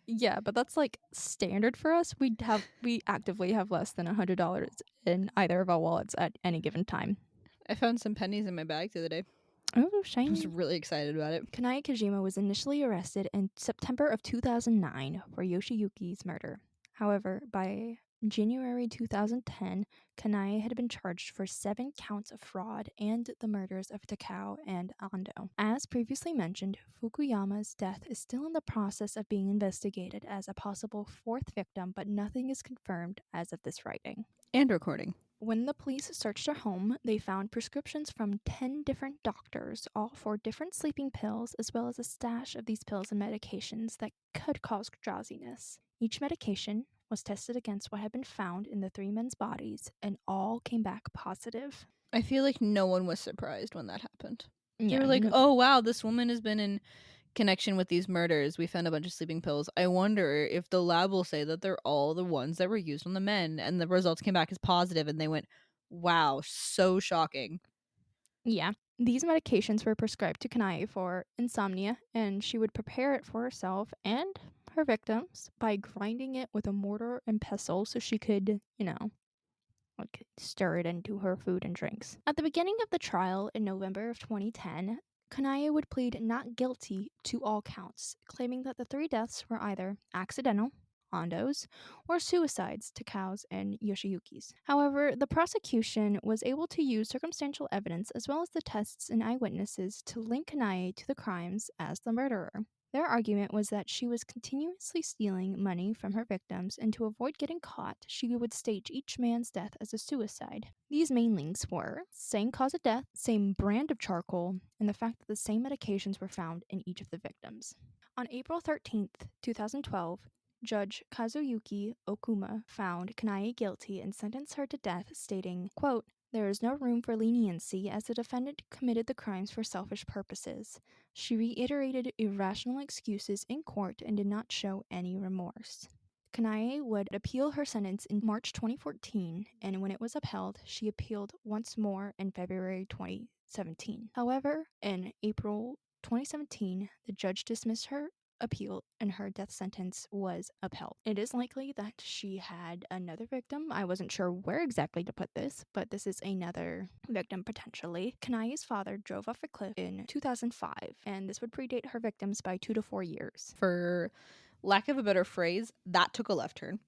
Yeah, but that's like standard for us. We actively have less than $100 in either of our wallets at any given time. I found some pennies in my bag the other day. Oh, I was shiny. really excited about it. Kanae Kijima was initially arrested in September of 2009 for Yoshiyuki's murder. However, by January 2010, Kanae had been charged for 7 counts of fraud and the murders of Takao and Ando. As previously mentioned, Fukuyama's death is still in the process of being investigated as a possible 4th victim, but nothing is confirmed as of this writing. And recording. When the police searched her home, they found prescriptions from 10 different doctors, all for different sleeping pills, as well as a stash of these pills and medications that could cause drowsiness. Each medication was tested against what had been found in the 3 men's bodies, and all came back positive. I feel like no one was surprised when that happened. They Yeah, were like, oh, wow, this woman has been in connection with these murders. We found a bunch of sleeping pills. I wonder if the lab will say that they're all the ones that were used on the men, and the results came back as positive, and they went, wow, so shocking. Yeah. These medications were prescribed to Kanae for insomnia, and she would prepare it for herself and her victims by grinding it with a mortar and pestle so she could, like stir it into her food and drinks. At the beginning of the trial in November of 2010, Kanae would plead not guilty to all counts, claiming that the 3 deaths were either accidental, Ando's, or suicides, Takao's and Yoshiyuki's. However, the prosecution was able to use circumstantial evidence as well as the tests and eyewitnesses to link Kanae to the crimes as the murderer. Their argument was that she was continuously stealing money from her victims, and to avoid getting caught, she would stage each man's death as a suicide. These main links were same cause of death, same brand of charcoal, and the fact that the same medications were found in each of the victims. On April 13th, 2012, Judge Kazuyuki Okuma found Kanae guilty and sentenced her to death, stating, quote, "There is no room for leniency as the defendant committed the crimes for selfish purposes. She reiterated irrational excuses in court and did not show any remorse." Kanae would appeal her sentence in March 2014, and when it was upheld, she appealed once more in February 2017. However, in April 2017, the judge dismissed her appeal and her death sentence was upheld. It is likely that she had another victim. I wasn't sure where exactly to put this, but this is another victim potentially. Kanae's father drove off a cliff in 2005, and this would predate her victims by 2 to 4 years. For lack of a better phrase, that took a left turn.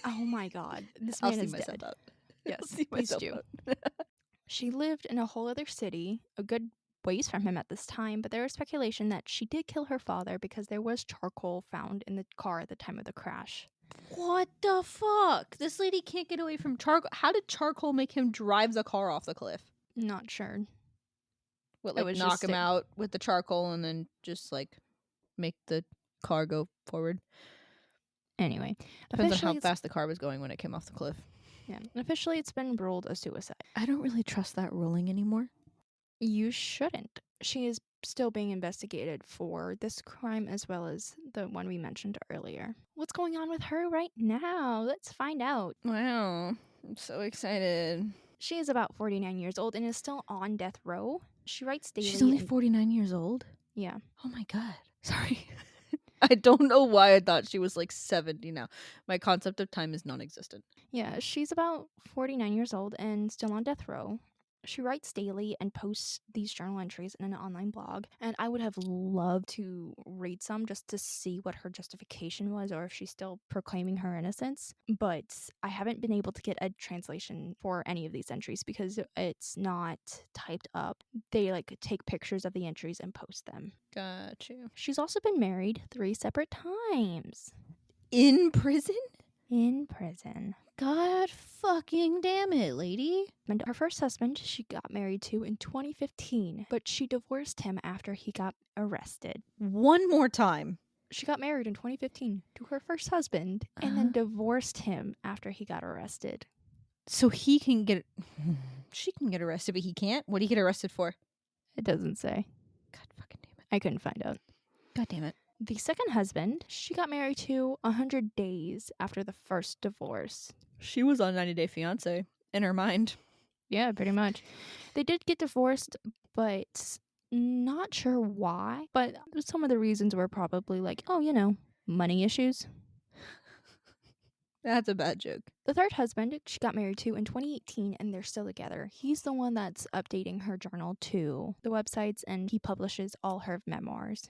Oh my god, this I'll man see is myself dead. out. Yes, I'll see please myself do. out. She lived in a whole other city, a good ways from him at this time, but there is speculation that she did kill her father because there was charcoal found in the car at the time of the crash. What the fuck? This lady can't get away from charcoal. How did charcoal make him drive the car off the cliff? Not sure. What, It like was knock just him out with the charcoal and then just like make the car go forward? anyway. Depends on how Officially, fast the car was going when it came off the cliff. officially it's been ruled a suicide. I don't really trust that ruling anymore. You shouldn't. She is still being investigated for this crime as well as the one we mentioned earlier. What's going on with her right now? Let's find out. Wow. I'm so excited. She is about 49 years old and is still on death row. She writes daily. She's only 49 years old? Yeah. Oh my god. Sorry. I don't know why I thought she was like 70 now. My concept of time is non-existent. Yeah, she's about 49 years old and still on death row. She writes daily and posts these journal entries in an online blog, and I would have loved to read some just to see what her justification was or if she's still proclaiming her innocence. But I haven't been able to get a translation for any of these entries because it's not typed up. They like take pictures of the entries and post them. Got you. She's also been married 3 separate times. In prison? In prison. God fucking damn it, lady. And her first husband she got married to in 2015, but she divorced him after he got arrested. One more time. She got married in 2015 to her first husband and then divorced him after he got arrested. So he can get... She can get arrested, but he can't? What did he get arrested for? It doesn't say. God fucking damn it. I couldn't find out. God damn it. The second husband she got married to 100 days after the first divorce. She was on 90 Day Fiancé in her mind. Yeah, pretty much. They did get divorced, but not sure why. But some of the reasons were probably like, money issues. That's a bad joke. The third husband she got married to in 2018, and they're still together. He's the one that's updating her journal to the websites, and he publishes all her memoirs.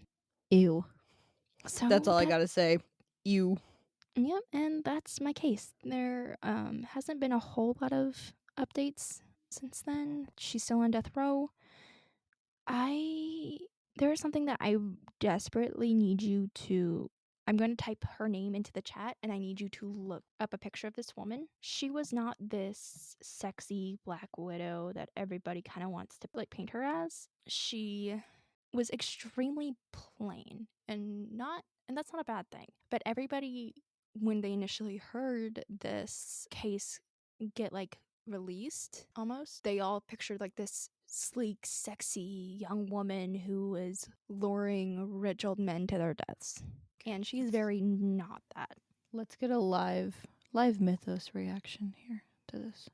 Ew. That's So all I that, gotta say. Ew. yep, and that's my case. There hasn't been a whole lot of updates since then. She's still on death row. I there is something that I desperately need you to. I'm going to type her name into the chat, and I need you to look up a picture of this woman. She was not this sexy Black Widow that everybody kind of wants to like paint her as. She was extremely plain, and that's not a bad thing. But everybody, when they initially heard this case get like released, almost, they all pictured like this sleek, sexy young woman who was luring rich old men to their deaths. And she's very not that. Let's get a live Mythos reaction here to this.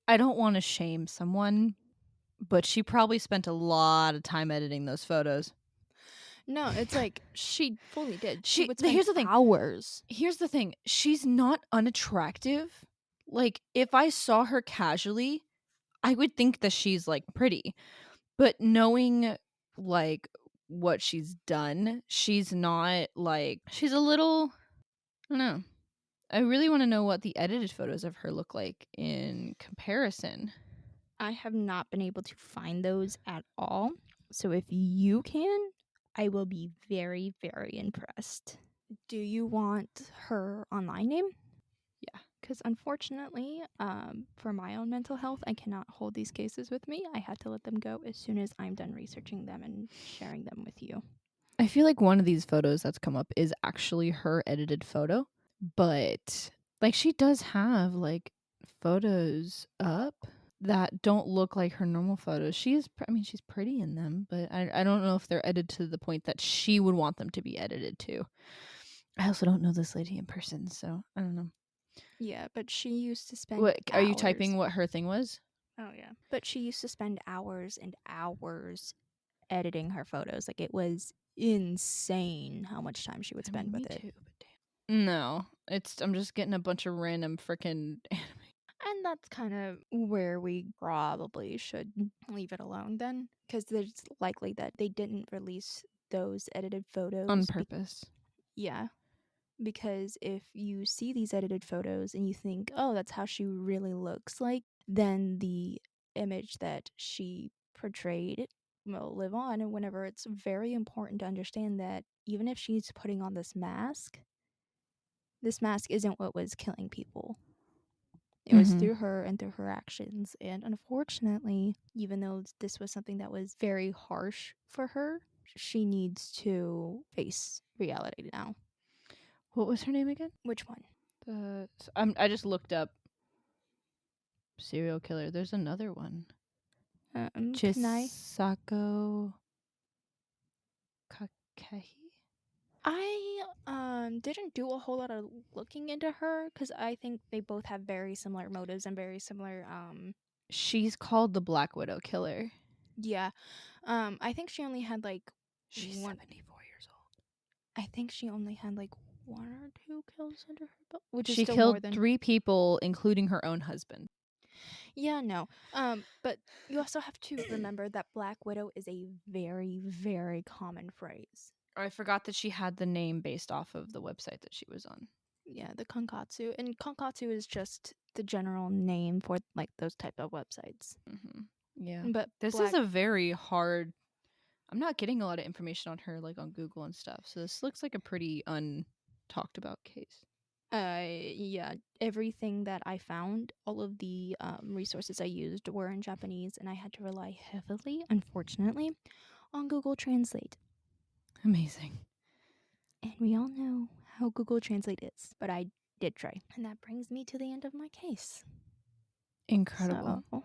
I don't want to shame someone, but she probably spent a lot of time editing those photos. No, it's like she fully did. She She would spend here's the thing. hours. Here's the thing. She's not unattractive. Like, if I saw her casually, I would think that she's like pretty. But knowing like what she's done, she's not like, she's a little, I don't know. I really want to know what the edited photos of her look like in comparison. I have not been able to find those at all. So if you can, I will be very, very impressed. Do you want her online name? Yeah. Because unfortunately, for my own mental health, I cannot hold these cases with me. I had to let them go as soon as I'm done researching them and sharing them with you. I feel like one of these photos that's come up is actually her edited photo, but like she does have like photos up that don't look like her normal photos. She's pretty in them, but I don't know if they're edited to the point that she would want them to be edited to. I also don't know this lady in person, so I don't know. Yeah, but she used to spend What are you hours. typing? What her thing was? Oh, yeah. But she used to spend hours and hours editing her photos. Like, it was insane how much time she would spend with Me it. too. But damn. No, I'm just getting a bunch of random freaking anime. And that's kind of where we probably should leave it alone then, because there's likely that they didn't release those edited photos On purpose. yeah, because if you see these edited photos and you think, oh, that's how she really looks like, then the image that she portrayed will live on. And whenever it's very important to understand that even if she's putting on this mask isn't what was killing people. It was through her and through her actions. And unfortunately, even though this was something that was very harsh for her, she needs to face reality now. What was her name again? Which one? I just looked up serial killer. There's another one. Kanae. Chisako Kakehi? I didn't do a whole lot of looking into her because I think they both have very similar motives and very similar She's called the Black Widow Killer. yeah. I think she only had like She's one 74 years old. I think she only had like one or two kills under her belt, which is She still more killed than 3 people, including her own husband. yeah, no. But you also have to remember that Black Widow is a very, very common phrase. I forgot that she had the name based off of the website that she was on. Yeah, the Konkatsu. And Konkatsu is just the general name for like those type of websites. Mm-hmm. Yeah. But This is a very hard. I'm not getting a lot of information on her like on Google and stuff. So this looks like a pretty untalked about case. yeah, everything that I found, all of the resources I used were in Japanese, and I had to rely heavily, unfortunately, on Google Translate. Amazing. And we all know how Google Translate is, but I did try. And that brings me to the end of my case. Incredible. So,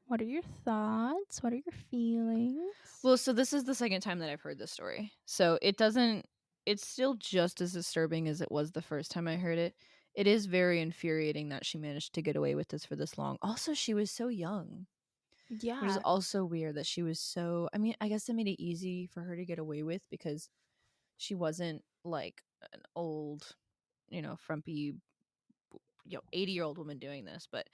what are your thoughts? What are your feelings? Well, so this is the second time that I've heard this story. So it's still just as disturbing as it was the first time I heard it. It is very infuriating that she managed to get away with this for this long. Also, she was so young. Which is Yeah. also weird that she was so, I mean, I guess it made it easy for her to get away with because she wasn't like an old, frumpy 80-year-old woman doing this, but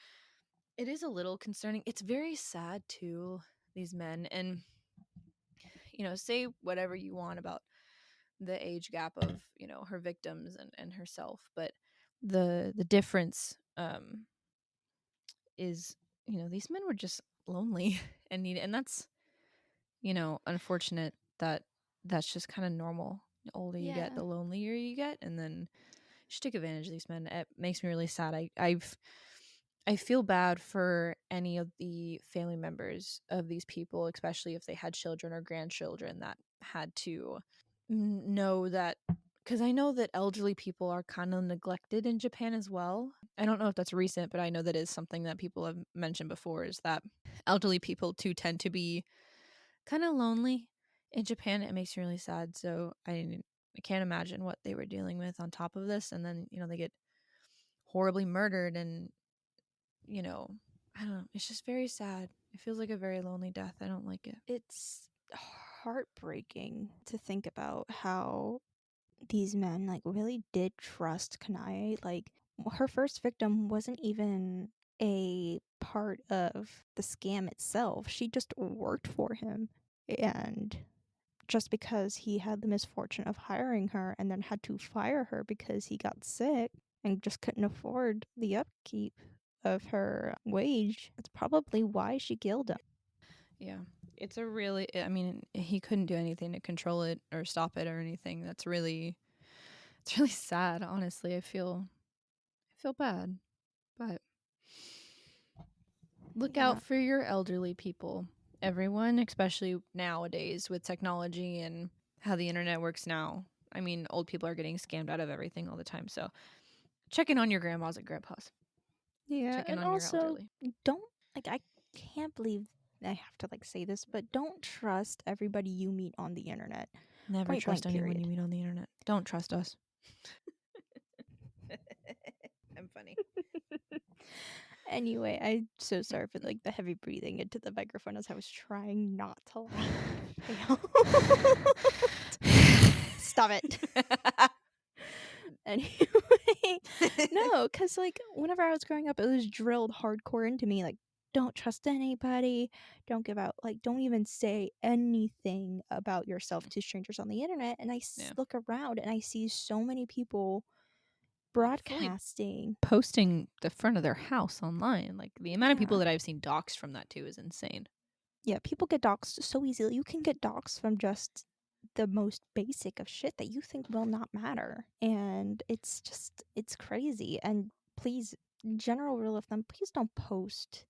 it is a little concerning. It's very sad too, these men. And say whatever you want about the age gap of her victims and herself, but the difference is these men were just lonely and that's unfortunate that that's just kind of normal. The older you get, Yeah. the lonelier you get, and then you should take advantage of these men. It makes me really sad. I feel bad for any of the family members of these people, especially if they had children or grandchildren that had to know that, because I know that elderly people are kind of neglected in Japan as well. I don't know if that's recent, but I know that is something that people have mentioned before, is that elderly people too tend to be kind of lonely in Japan. It makes me really sad. So I can't imagine what they were dealing with on top of this, and then they get horribly murdered, and I don't know. It's just very sad. It feels like a very lonely death. I don't like it. It's heartbreaking to think about how these men like really did trust Kanae. Like her first victim wasn't even a part of the scam itself. She just worked for him. And just because he had the misfortune of hiring her and then had to fire her because he got sick and just couldn't afford the upkeep of her wage, that's probably why she killed him. Yeah. It's a really, I mean, he couldn't do anything to control it or stop it or anything. It's really sad, honestly. I feel bad. But look Yeah. out for your elderly people. Everyone, especially nowadays with technology and how the internet works now. I mean, old people are getting scammed out of everything all the time. So check in on your grandmas and grandpas. Yeah, Check in and on your also elderly. don't I can't believe I have to say this, but don't trust everybody you meet on the internet. Never Point blank trust anyone period. you meet on the internet. Don't trust us. I'm funny. Anyway, I'm so sorry for the heavy breathing into the microphone as I was trying not to laugh. Failed. Stop it. Anyway, no, because whenever I was growing up, it was drilled hardcore into me don't trust anybody, don't give out don't even say anything about yourself to strangers on the internet. And I Yeah. look around and I see so many people Fully broadcasting. posting the front of their house online. Like the amount of people Yeah. that I've seen doxxed from that too is insane. Yeah, people get doxxed so easily. You can get doxxed from just the most basic of shit that you think will not matter. And it's crazy. And please, general rule of thumb, please don't post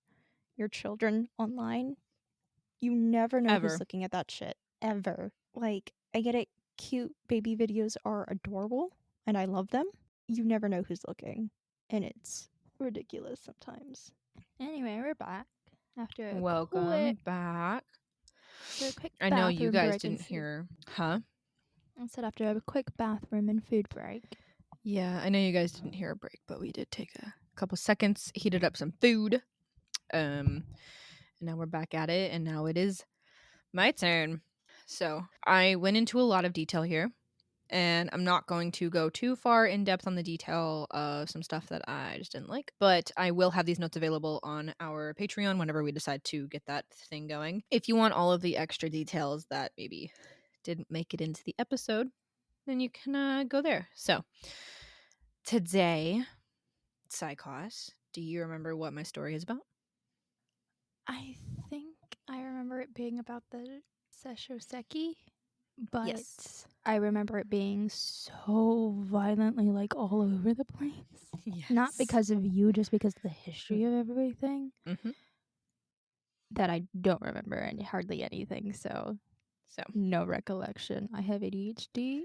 your children online. You never know who's Ever. looking at that shit. Ever. I get it. Cute baby videos are adorable and I love them. You never know who's looking. And it's ridiculous sometimes. Anyway, we're back after a quick Welcome back. I know you bathroom guys break and didn't food. hear, huh? I said after a quick bathroom and food break. Yeah, I know you guys didn't hear a break, but we did take a couple seconds, heated up some food. And now we're back at it, and now it is my turn. So I went into a lot of detail here, and I'm not going to go too far in depth on the detail of some stuff that I just didn't like, but I will have these notes available on our Patreon whenever we decide to get that thing going. If you want all of the extra details that maybe didn't make it into the episode, then you can go there. So today, Psychos, do you remember what my story is about? I think I remember it being about the Sessho-Seki, but Yes. I remember it being so violently all over the place. Not Yes. because of you, just because of the history of everything Mm-hmm. that I don't remember hardly anything. So So no recollection. I have ADHD.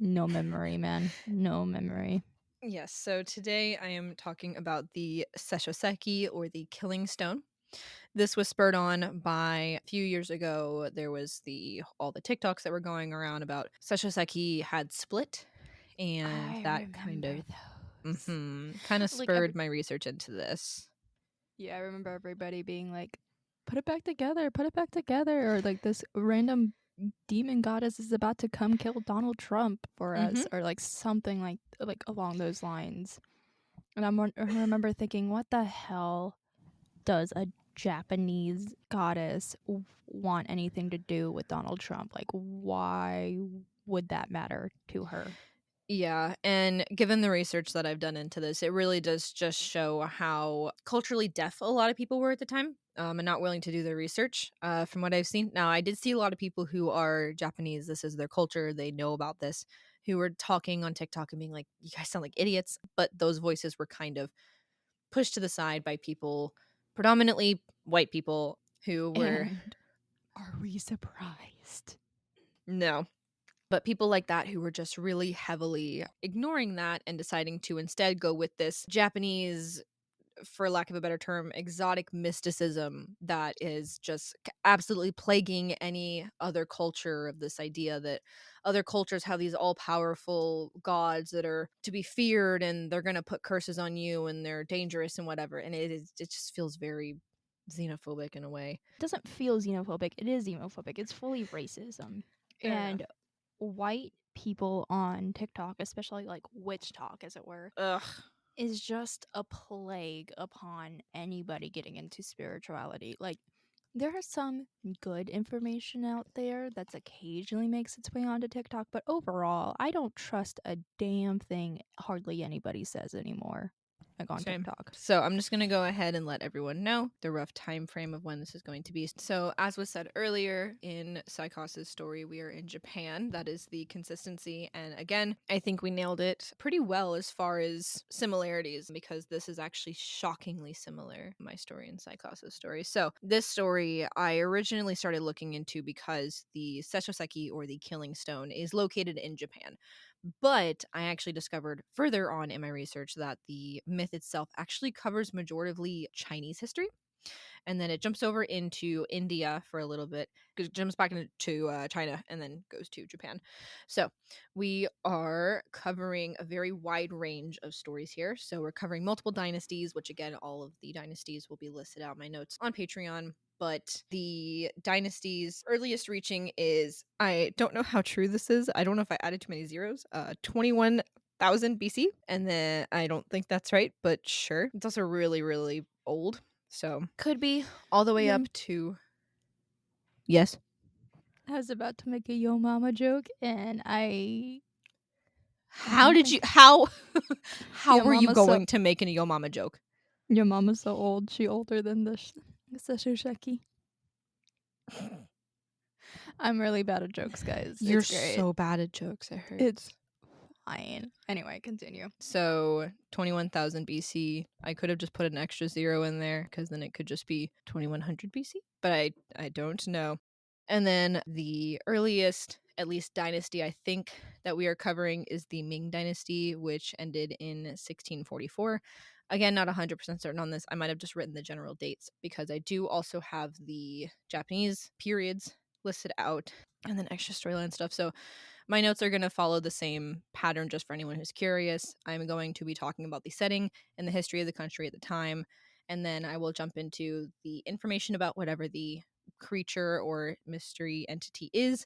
No memory, man. No memory. yes, so today I am talking about the Sessho-Seki, or the Killing Stone. This was spurred on by a few years ago. There was all the TikToks that were going around about Sessho-Seki had split, and I that kind remember of those. kind of Like every spurred my research into this. Yeah, I remember everybody being like, "Put it back together, put it back together," or this random demon goddess is about to come kill Donald Trump for Mm-hmm. us, or something like along those lines. And I remember thinking, what the hell does a Japanese goddess want anything to do with Donald Trump? Like, why would that matter to her? Yeah, and given the research that I've done into this, it really does just show how culturally deaf a lot of people were at the time, and not willing to do their research. From what I've seen, now I did see a lot of people who are Japanese. This is their culture; they know about this. Who were talking on TikTok and being like, "You guys sound like idiots," but those voices were kind of pushed to the side by people, predominantly white people, who were And are we surprised? no. But people like that who were just really heavily ignoring that and deciding to instead go with this Japanese, for lack of a better term, exotic mysticism that is just absolutely plaguing any other culture, of this idea that other cultures have these all-powerful gods that are to be feared and they're going to put curses on you and they're dangerous and whatever. And it just feels very xenophobic in a way. It doesn't feel xenophobic. It is xenophobic. It's fully racism. Fair enough. And white people on TikTok, especially like witch talk, as it were, Ugh. is just a plague upon anybody getting into spirituality. Like, there is some good information out there that's occasionally makes its way onto TikTok, but overall, I don't trust a damn thing hardly anybody says anymore, like on Same. TikTok. So I'm just going to go ahead and let everyone know the rough time frame of when this is going to be. So as was said earlier in Saikas's story, we are in Japan. That is the consistency. And again, I think we nailed it pretty well as far as similarities, because this is actually shockingly similar, my story and Saikas's story. So this story I originally started looking into because the Sessho-Seki, or the killing stone, is located in Japan. But I actually discovered further on in my research that the myth itself actually covers majoritively Chinese history. And then it jumps over into India for a little bit, because it jumps back into China and then goes to Japan. So we are covering a very wide range of stories here. So we're covering multiple dynasties, which again, all of the dynasties will be listed out in my notes on Patreon. But the dynasty's earliest reaching is, I don't know how true this is. I don't know if I added too many zeros. 21,000 BC. And then I don't think that's right, but sure. It's also really, really old. So could be all the way up to. Yes. I was about to make a yo mama joke, and I How don't did you think how your were you mama's so going to make an yo mama joke? your mama's so old. She older than the Sessho-Seki. I'm really bad at jokes, guys. You're It's great. so bad at jokes, it hurts. It's fine. Anyway, continue. So 21,000 BC. I could have just put an extra zero in there, because then it could just be 2100 BC. But I don't know. And then the earliest, at least dynasty I think that we are covering, is the Ming Dynasty, which ended in 1644. Again, not 100% certain on this. I might have just written the general dates, because I do also have the Japanese periods listed out and then extra storyline stuff. So my notes are going to follow the same pattern, just for anyone who's curious. I'm going to be talking about the setting and the history of the country at the time, and then I will jump into the information about whatever the creature or mystery entity is,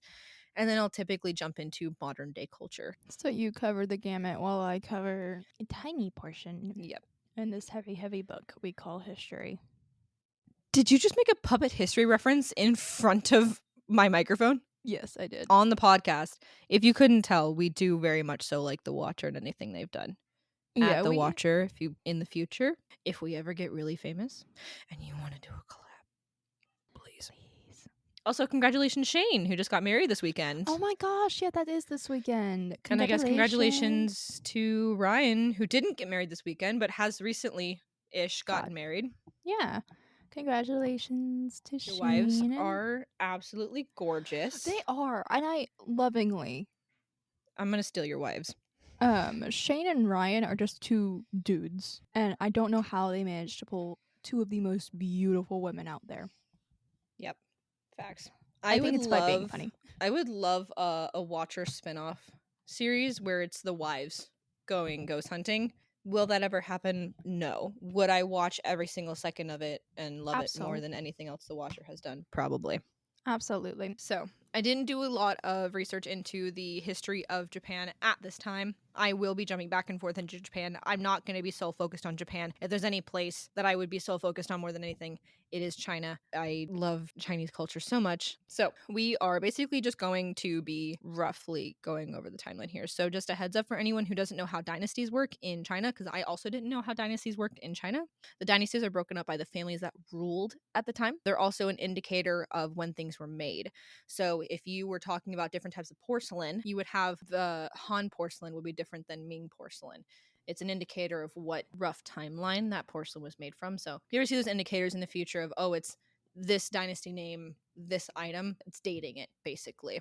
and then I'll typically jump into modern day culture. So you cover the gamut while I cover a tiny portion Yep. in this heavy, heavy book we call history. Did you just make a puppet history reference in front of my microphone? Yes, I did. On the podcast. If you couldn't tell, we do very much so like The Watcher and anything they've done. Yeah, At The Watcher, if you in the future, if we ever get really famous and you want to do a collab, please. Also, congratulations, Shane, who just got married this weekend. Oh my gosh, yeah, that is this weekend. And I guess congratulations to Ryan, who didn't get married this weekend, but has recently-ish gotten married. Yeah. Congratulations to Your Shane. wives are absolutely gorgeous. They are, and I lovingly. I'm going to steal your wives. Shane and Ryan are just two dudes, and I don't know how they managed to pull two of the most beautiful women out there. Yep. Facts. I think it's by being funny. I would love a Watcher spinoff series where it's the wives going ghost hunting. Will that ever happen? No. Would I watch every single second of it and love it more than anything else the Watcher has done? Probably. Absolutely. So I didn't do a lot of research into the history of Japan at this time. I will be jumping back and forth into Japan. I'm not going to be so focused on Japan. If there's any place that I would be so focused on more than anything, it is China. I love Chinese culture so much. So we are basically just going to be roughly going over the timeline here. So just a heads up for anyone who doesn't know how dynasties work in China, because I also didn't know how dynasties worked in China. The dynasties are broken up by the families that ruled at the time. They're also an indicator of when things were made. So if you were talking about different types of porcelain, you would have the Han porcelain would be different than Ming porcelain. It's an indicator of what rough timeline that porcelain was made from. So if you ever see those indicators in the future of, oh, it's this dynasty name, this item, it's dating it, basically.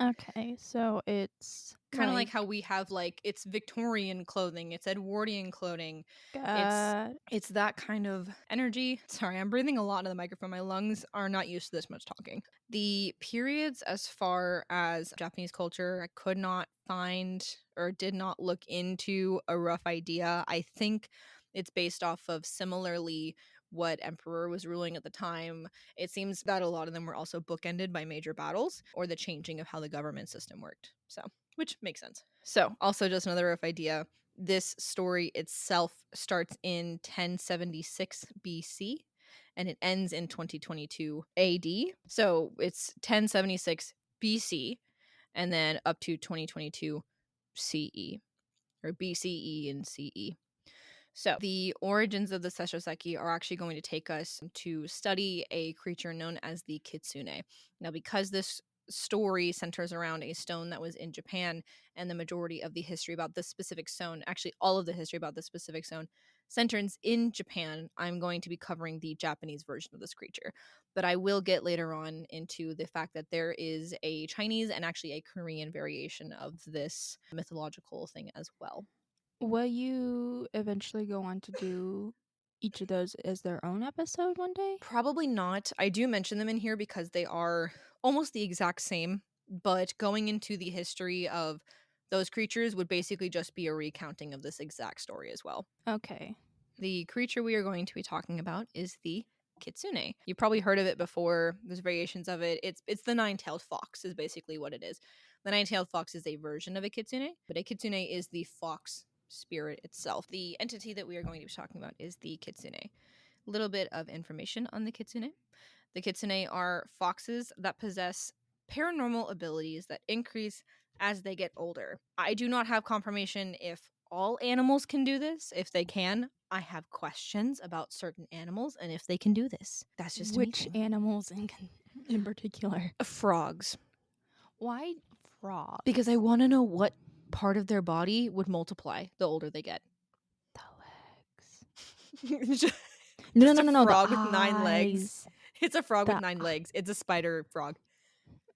Okay, so it's Kind of like how we have, like, it's Victorian clothing, it's Edwardian clothing. It's that kind of energy. Sorry, I'm breathing a lot into the microphone. My lungs are not used to this much talking. The periods, as far as Japanese culture, I could not find or did not look into a rough idea. I think it's based off of similarly what emperor was ruling at the time. It seems that a lot of them were also bookended by major battles or the changing of how the government system worked. So, which makes sense. So, also just another rough idea. This story itself starts in 1076 BC and it ends in 2022 AD. So, it's 1076 BC and then up to 2022 CE, or BCE and CE. So, the origins of the Sessho-Seki are actually going to take us to study a creature known as the Kitsune. Now, because this story centers around a stone that was in Japan, and the majority of the history about this specific stone, actually all of the history about this specific stone, centers in Japan, I'm going to be covering the Japanese version of this creature. But I will get later on into the fact that there is a Chinese and actually a Korean variation of this mythological thing as well. Will you eventually go on to do each of those as their own episode one day? Probably not. I do mention them in here because they are almost the exact same, but going into the history of those creatures would basically just be a recounting of this exact story as well. Okay. The creature we are going to be talking about is the Kitsune. You've probably heard of it before. There's variations of it. It's the nine-tailed fox is basically what it is. The nine-tailed fox is a version of a kitsune, but a kitsune is the fox spirit itself. The entity that we are going to be talking about is the kitsune. Little bit of information on the kitsune. The kitsune are foxes that possess paranormal abilities that increase as they get older. I do not have confirmation if all animals can do this. If they can, I have questions about certain animals and if they can do this. That's just Which me thing. animals in particular? Frogs. Why frogs? Because I want to know what part of their body would multiply the older they get. The legs. Just No, a the frog with 9 legs. eyes. It's a frog with The 9 legs. It's a spider frog.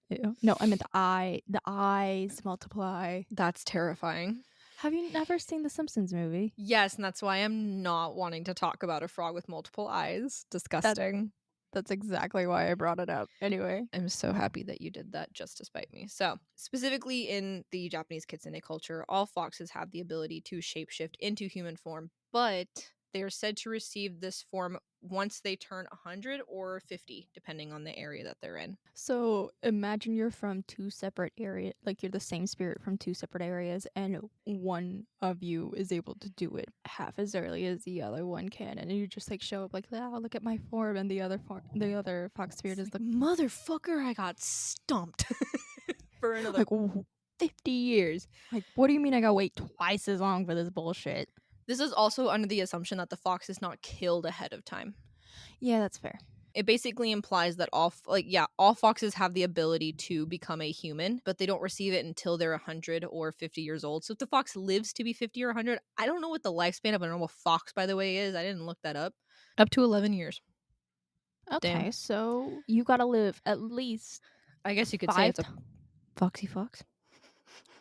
Ew. No, I meant the eye. The eyes multiply. That's terrifying. Have you never seen the Simpsons movie? Yes, and that's why I'm not wanting to talk about a frog with multiple eyes. Disgusting. That's exactly why I brought it up. Anyway. I'm so happy that you did that just to spite me. So, specifically in the Japanese kitsune culture, all foxes have the ability to shapeshift into human form, but they are said to receive this form once they turn 100 or 50, depending on the area that they're in. So imagine you're from two separate areas, like you're the same spirit from two separate areas, and one of you is able to do it half as early as the other one can, and you just like show up like, "Oh, look at my form," and the other fox spirit is like, motherfucker, I got stumped for another like 50 years. Like, what do you mean I gotta wait twice as long for this bullshit? This is also under the assumption that the fox is not killed ahead of time. Yeah, that's fair. It basically implies that all foxes have the ability to become a human, but they don't receive it until they're 100 or 50 years old. So if the fox lives to be 50 or 100, I don't know what the lifespan of a normal fox, by the way, is. I didn't look that up. Up to 11 years. Okay, Damn. so you gotta live at least. I guess you could say it's a foxy fox.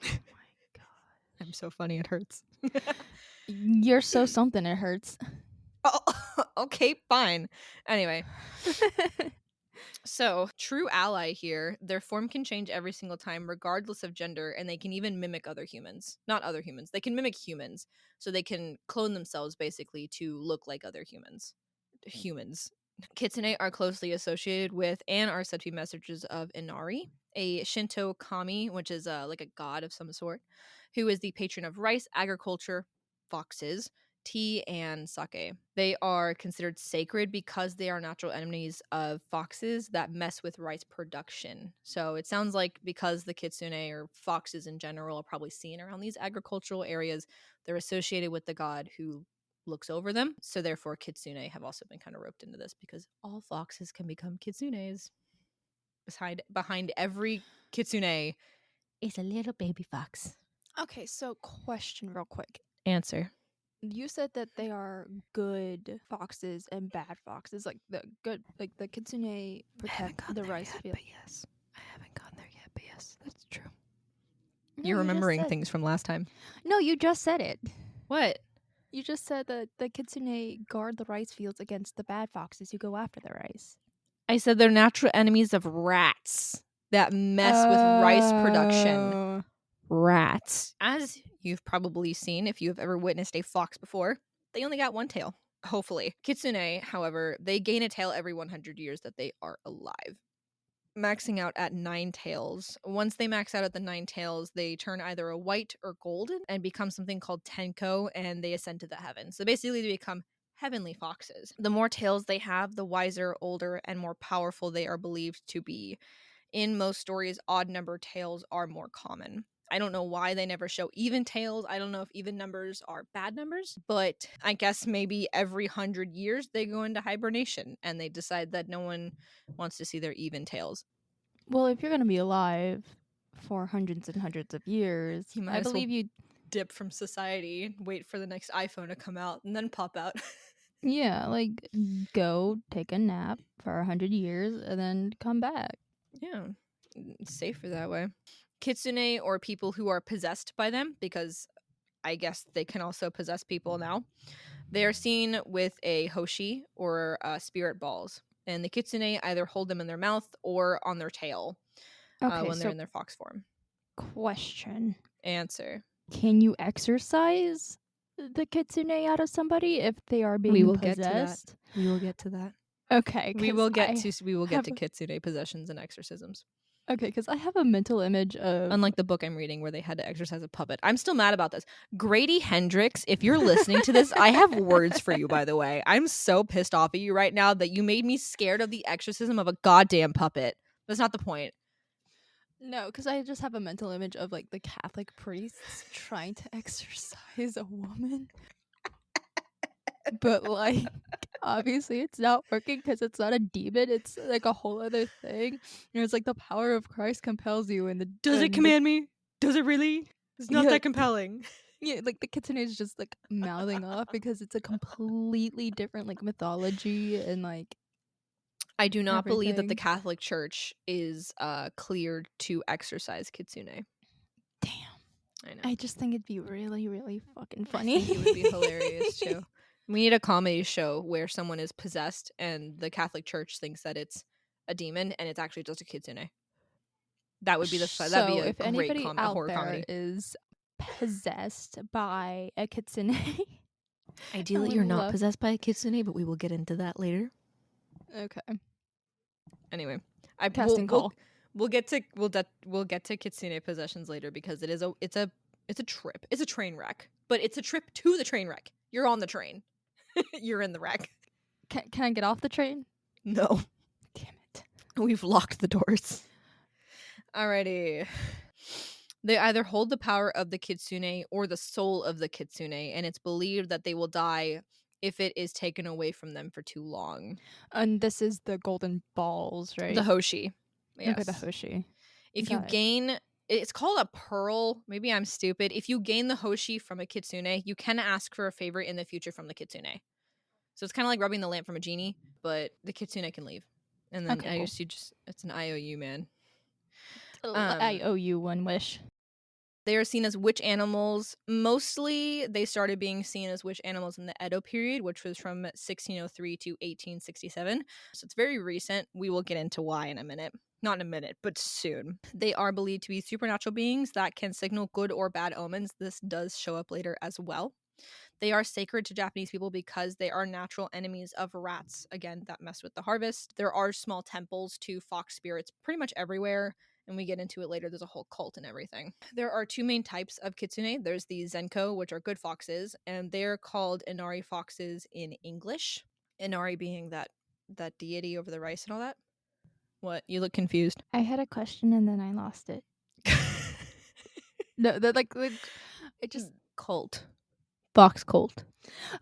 Oh my god. I'm so funny, it hurts. You're so something, it hurts. Oh, okay, fine. Anyway. So, true ally here, their form can change every single time, regardless of gender, and they can even mimic other humans. Not other humans, they can mimic humans. So, they can clone themselves basically to look like other humans. Kitsune are closely associated with and are said to be messengers of Inari, a Shinto kami, which is like a god of some sort, who is the patron of rice, agriculture, foxes, tea, and sake. They are considered sacred because they are natural enemies of foxes that mess with rice production. So it sounds like because the kitsune or foxes in general are probably seen around these agricultural areas, they're associated with the god who looks over them. So therefore kitsune have also been kind of roped into this because all foxes can become kitsunes. Behind every kitsune is a little baby fox. Okay, so question real quick. Answer. You said that they are good foxes and bad foxes. Like the good, like the kitsune protect the rice field. Yes. I haven't gotten there yet, but yes, that's true. No, You're you just remembering said- things from last time. No, you just said it. What? You just said that the kitsune guard the rice fields against the bad foxes who go after the rice. I said they're natural enemies of rats that mess with rice production. Oh. Rats. As you've probably seen if you have ever witnessed a fox before, they only got one tail. Hopefully. Kitsune, however, they gain a tail every 100 years that they are alive, maxing out at 9 tails. Once they max out at the 9 tails, they turn either a white or golden and become something called tenko, and they ascend to the heavens. So basically, they become heavenly foxes. The more tails they have, the wiser, older, and more powerful they are believed to be. In most stories, odd number tails are more common. I don't know why they never show even tails. I don't know if even numbers are bad numbers, but I guess maybe every 100 years they go into hibernation and they decide that no one wants to see their even tails. Well, if you're gonna be alive for hundreds and hundreds of years, You might I as well believe you. dip from society, wait for the next iPhone to come out, and then pop out. Yeah, like go take a nap for 100 years and then come back. Yeah, it's safer that way. Kitsune, or people who are possessed by them, because I guess they can also possess people now. They are seen with a hoshi or spirit balls, and the kitsune either hold them in their mouth or on their tail Okay, when they're so in their fox form. question. Answer. Can you exorcise the kitsune out of somebody if they are being We will possessed? get to that. We will get to that. Okay, We will get to have- kitsune possessions and exorcisms. Okay, because I have a mental image of Unlike the book I'm reading where they had to exorcise a puppet. I'm still mad about this. Grady Hendrix, if you're listening to this, I have words for you, by the way. I'm so pissed off at you right now that you made me scared of the exorcism of a goddamn puppet. That's not the point. No, because I just have a mental image of like the Catholic priests trying to exorcise a woman. But like obviously it's not working because it's not a demon, it's like a whole other thing. And it's like the power of Christ compels you and the Does it and command me? Does it really? It's not Yeah. that compelling. yeah, like the kitsune is just like mouthing off because it's a completely different like mythology and like I do not believe that the everything. Catholic Church is cleared to exorcise kitsune. Damn. I know. I just think it'd be really, really fucking I funny. think it would be hilarious too. We need a comedy show where someone is possessed and the Catholic Church thinks that it's a demon and it's actually just a kitsune. That would be that'd be So a if great anybody out horror there comedy. is possessed by a kitsune, Ideally, would you're not love- possessed by a kitsune, but we will get into that later. okay, Anyway, casting call. We'll get to kitsune possessions later because it's a trip. It's a train wreck, but it's a trip to the train wreck. You're on the train. You're in the wreck. Can I get off the train? No, Damn it. we've locked the doors. Alrighty. They either hold the power of the kitsune or the soul of the kitsune, and it's believed that they will die if it is taken away from them for too long. And this is the golden balls, right? The hoshi. Yes. Okay, the hoshi. If you Got it. gain, it's called a pearl. Maybe I'm stupid. If you gain the hoshi from a kitsune, you can ask for a favor in the future from the kitsune. So it's kind of like rubbing the lamp from a genie, but the kitsune can leave. And then Okay, I cool. used to it's an IOU, man. I owe you one wish. They are seen as witch animals. Mostly, they started being seen as witch animals in the Edo period, which was from 1603 to 1867. So it's very recent. We will get into why in a minute. Not in a minute, but soon. They are believed to be supernatural beings that can signal good or bad omens. This does show up later as well. They are sacred to Japanese people because they are natural enemies of rats, again, that mess with the harvest. There are small temples to fox spirits pretty much everywhere, and we get into it later. There's a whole cult and everything. There are two main types of kitsune. There's the zenko, which are good foxes, and they're called inari foxes in English. Inari being that deity over the rice and all that. What? You look confused. I had a question and then I lost it. No, they're like it just cult. Fox cult.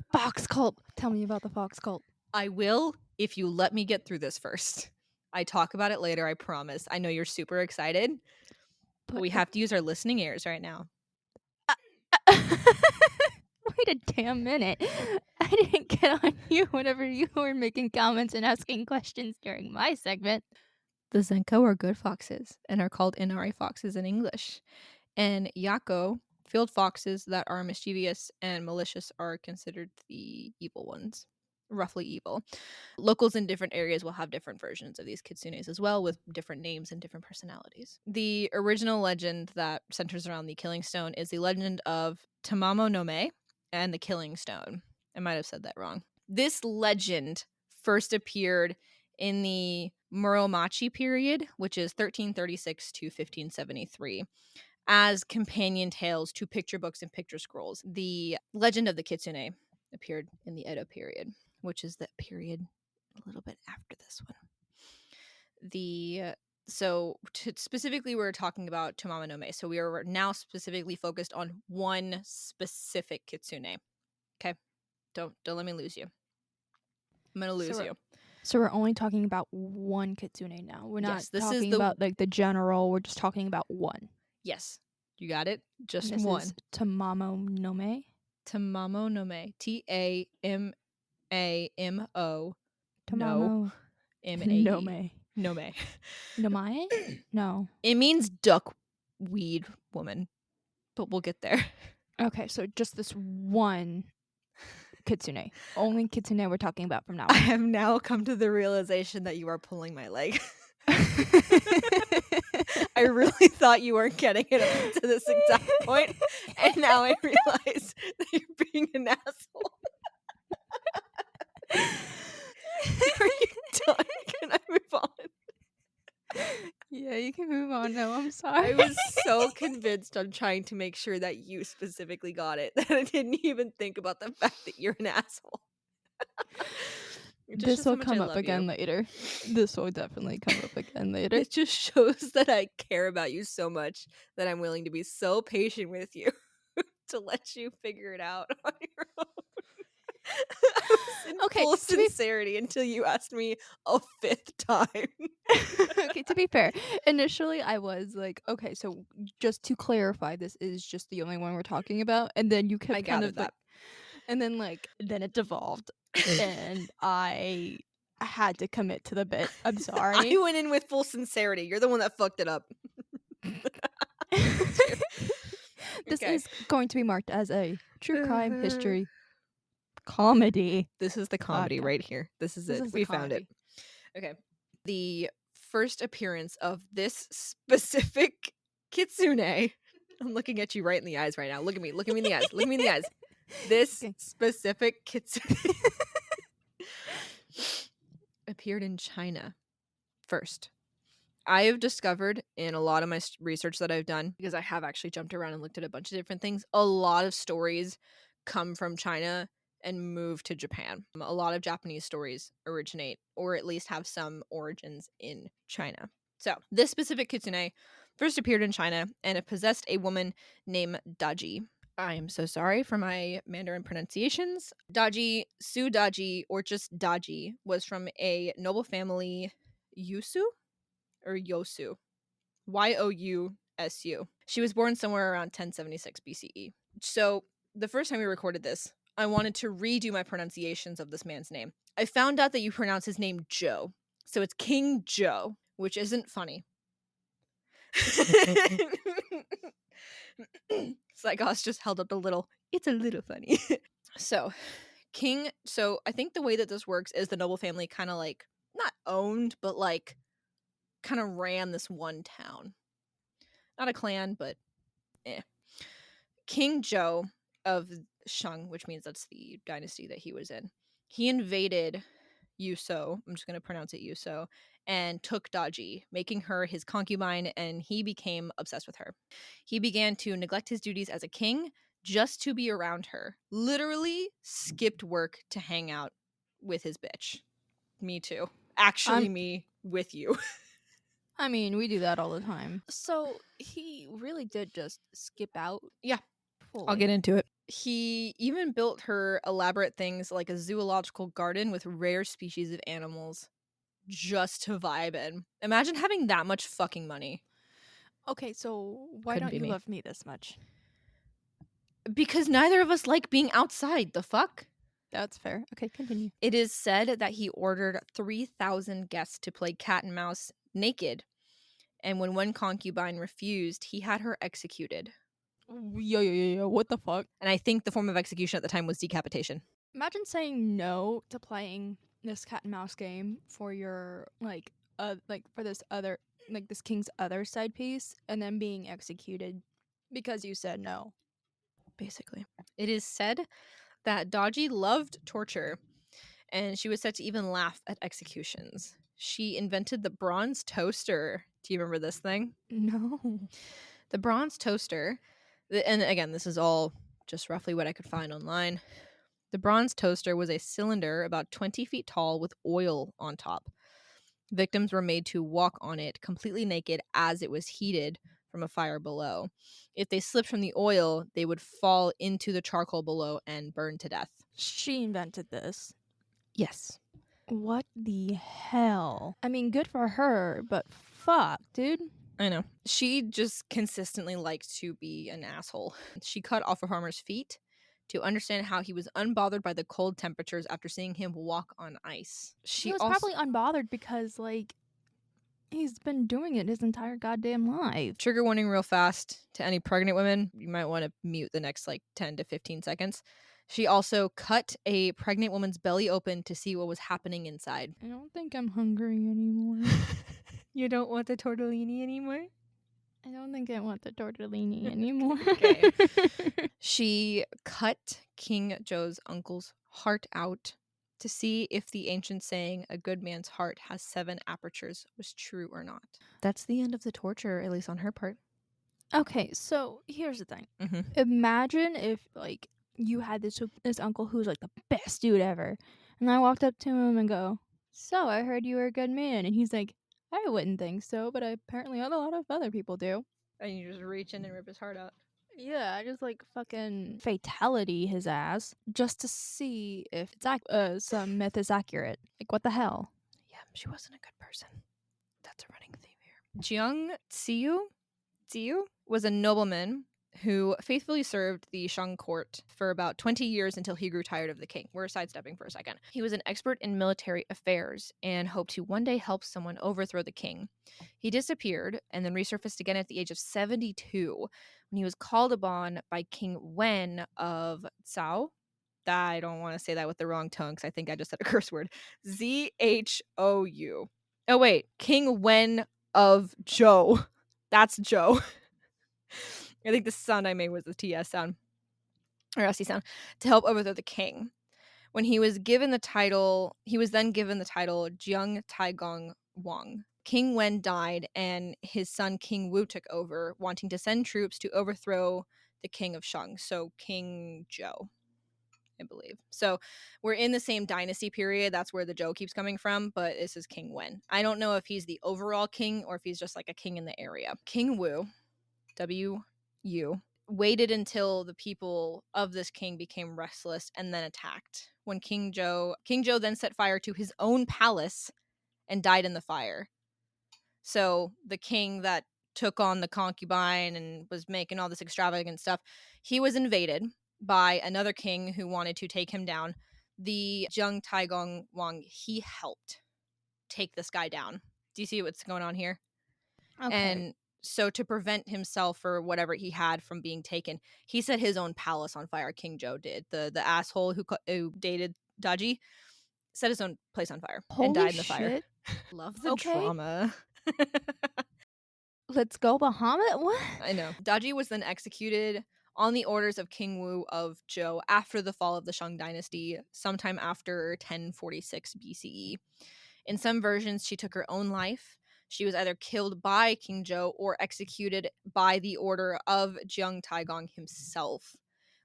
Fox cult. Tell me about the fox cult. I will if you let me get through this first. I talk about it later, I promise. I know you're super excited, but we have to use our listening ears right now. Wait a damn minute. I didn't get on you whenever you were making comments and asking questions during my segment. The zenko are good foxes and are called inari foxes in English. And yako, field foxes that are mischievous and malicious, are considered the evil ones. Roughly evil. Locals in different areas will have different versions of these kitsunes as well, with different names and different personalities. The original legend that centers around the killing stone is the legend of Tamamo no Me and the killing stone. I might have said that wrong. This legend first appeared in the Muromachi period, which is 1336 to 1573. As companion tales to picture books and picture scrolls. The legend of the kitsune appeared in the Edo period, which is that period a little bit after this one. Specifically, we're talking about Tamamo no Me. So we are now specifically focused on one specific kitsune. Okay, don't let me lose you. I'm gonna lose you. So we're only talking about one kitsune now. We're not talking about like the general. We're just talking about one. Yes, you got it. Just this one. Is Tamamo no Me. Tamamo no Me. Tamamo. Tamamo. M-A-E. No Me. No Me. No Mae? No. It means duckweed woman, but we'll get there. Okay, so just this one kitsune. Only kitsune we're talking about from now on. I have now come to the realization that you are pulling my leg. I really thought you weren't getting it up to this exact point, and now I realize that you're being an asshole. Are you done? Can I move on? Yeah, you can move on now. I'm sorry. I was so convinced on trying to make sure that you specifically got it that I didn't even think about the fact that you're an asshole. This will come up again later. This will definitely come up again later. It just shows that I care about you so much that I'm willing to be so patient with you to let you figure it out on your own. I was in full sincerity until you asked me a fifth time. Okay, to be fair, initially I was like, okay, so just to clarify, this is just the only one we're talking about, and then you kept kind of that. And then then it devolved, and I had to commit to the bit. I'm sorry. I went in with full sincerity. You're the one that fucked it up. This is going to be marked as a true crime history comedy. This is the comedy right here. This is it. We found it. Okay. The first appearance of this specific kitsune. I'm looking at you right in the eyes right now. Look at me. Look at me in the eyes. Look at me in the eyes. This specific kitsune appeared in China first. I have discovered in a lot of my research that I've done, because I have actually jumped around and looked at a bunch of different things, a lot of stories come from China and move to Japan. A lot of Japanese stories originate, or at least have some origins in China. So this specific kitsune first appeared in China, and it possessed a woman named Daji. I am so sorry for my Mandarin pronunciations. Daji, Su Daji, or just Daji, was from a noble family, Yosu? Or Yosu. Yousu. She was born somewhere around 1076 BCE. So the first time we recorded this, I wanted to redo my pronunciations of this man's name. I found out that you pronounce his name Joe. So it's King Joe, which isn't funny. Psychos just held up a little. It's a little funny. So I think the way that this works is the noble family kind of like, not owned, but like kind of ran this one town. Not a clan, but King Joe of Shang, which means that's the dynasty that he was in. He invaded Yuso, I'm just going to pronounce it Yuso, and took Daji, making her his concubine, and he became obsessed with her. He began to neglect his duties as a king just to be around her. Literally skipped work to hang out with his bitch. Me too. Actually, me with you. I mean, we do that all the time. So he really did just skip out. Yeah. Fully. I'll get into it. He even built her elaborate things like a zoological garden with rare species of animals just to vibe in. Imagine having that much fucking money. Okay, so why Couldn't don't be you me. love me this much? Because neither of us like being outside. The fuck? That's fair. Okay, continue. It is said that he ordered 3,000 guests to play cat and mouse naked. And when one concubine refused, he had her executed. Yo, what the fuck? And I think the form of execution at the time was decapitation. Imagine saying no to playing this cat and mouse game for your for this other this king's other side piece and then being executed because you said no. Basically. It is said that Daji loved torture, and she was said to even laugh at executions. She invented the bronze toaster. Do you remember this thing? No. The bronze toaster, and again, this is all just roughly what I could find online. The bronze toaster was a cylinder about 20 feet tall with oil on top. Victims were made to walk on it completely naked as it was heated from a fire below. If they slipped from the oil, they would fall into the charcoal below and burn to death. She invented this. Yes. What the hell? I mean, good for her, but fuck, dude. I know. She just consistently liked to be an asshole. She cut off a farmer's feet to understand how he was unbothered by the cold temperatures after seeing him walk on ice. He was probably unbothered because, he's been doing it his entire goddamn life. Trigger warning real fast to any pregnant women. You might want to mute the next 10 to 15 seconds. She also cut a pregnant woman's belly open to see what was happening inside. I don't think I'm hungry anymore. You don't want the tortellini anymore? I don't think I want the tortellini anymore. Okay. She cut King Joe's uncle's heart out to see if the ancient saying, a good man's heart has 7 apertures, was true or not. That's the end of the torture, at least on her part. Okay, so here's the thing. Mm-hmm. Imagine if, you had this uncle who's, the best dude ever. And I walked up to him and go, so I heard you were a good man. And he's like, I wouldn't think so, but apparently a lot of other people do. And you just reach in and rip his heart out. Yeah, I just fucking fatality his ass just to see if some myth is accurate. What the hell? Yeah, she wasn't a good person. That's a running theme here. Jiang Ziyu was a nobleman who faithfully served the Shang court for about 20 years until he grew tired of the king. We're sidestepping for a second. He was an expert in military affairs and hoped to one day help someone overthrow the king. He disappeared and then resurfaced again at the age of 72 when he was called upon by King Wen of Cao. I don't want to say that with the wrong tongue because I think I just said a curse word. Zhou. Oh, wait. King Wen of Zhou. That's Zhou. I think the sound I made was the TS sound, or SC sound, to help overthrow the king. When he was given the title, Jiang Taigong Wang. King Wen died, and his son King Wu took over, wanting to send troops to overthrow the king of Shang, so King Zhou, I believe. So we're in the same dynasty period. That's where the Zhou keeps coming from, but this is King Wen. I don't know if he's the overall king or if he's just a king in the area. King Wu, W-U, waited until the people of this king became restless and then attacked. When King Zhou then set fire to his own palace and died in the fire. So the king that took on the concubine and was making all this extravagant stuff, he was invaded by another king who wanted to take him down. The Jiang Taigong Wang, he helped take this guy down. Do you see what's going on here? Okay. And so to prevent himself or whatever he had from being taken, he set his own palace on fire. King Zhou did. The asshole who dated Daji set his own place on fire and died in the fire. Love the drama. Let's go Bahamut? What? I know. Daji was then executed on the orders of King Wu of Zhou after the fall of the Shang dynasty, sometime after 1046 BCE. In some versions, she took her own life. She was either killed by King Zhou or executed by the order of Jiang Taigong himself.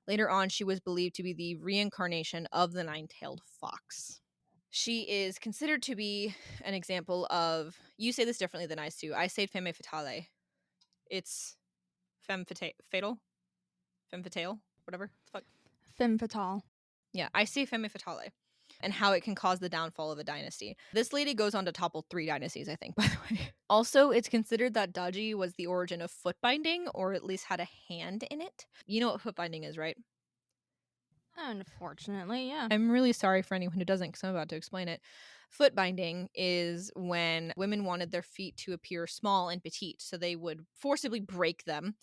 Later on, she was believed to be the reincarnation of the nine-tailed fox. She is considered to be an example of, you say this differently than I do. I say femme fatale. It's fatal? Femme fatale? Whatever the fuck. Femme fatale. Yeah, I say femme fatale. And how it can cause the downfall of a dynasty. This lady goes on to topple 3 dynasties, I think, by the way. Also, it's considered that Daji was the origin of foot binding, or at least had a hand in it. You know what foot binding is, right? Unfortunately, yeah. I'm really sorry for anyone who doesn't, because I'm about to explain it. Foot binding is when women wanted their feet to appear small and petite, so they would forcibly break them,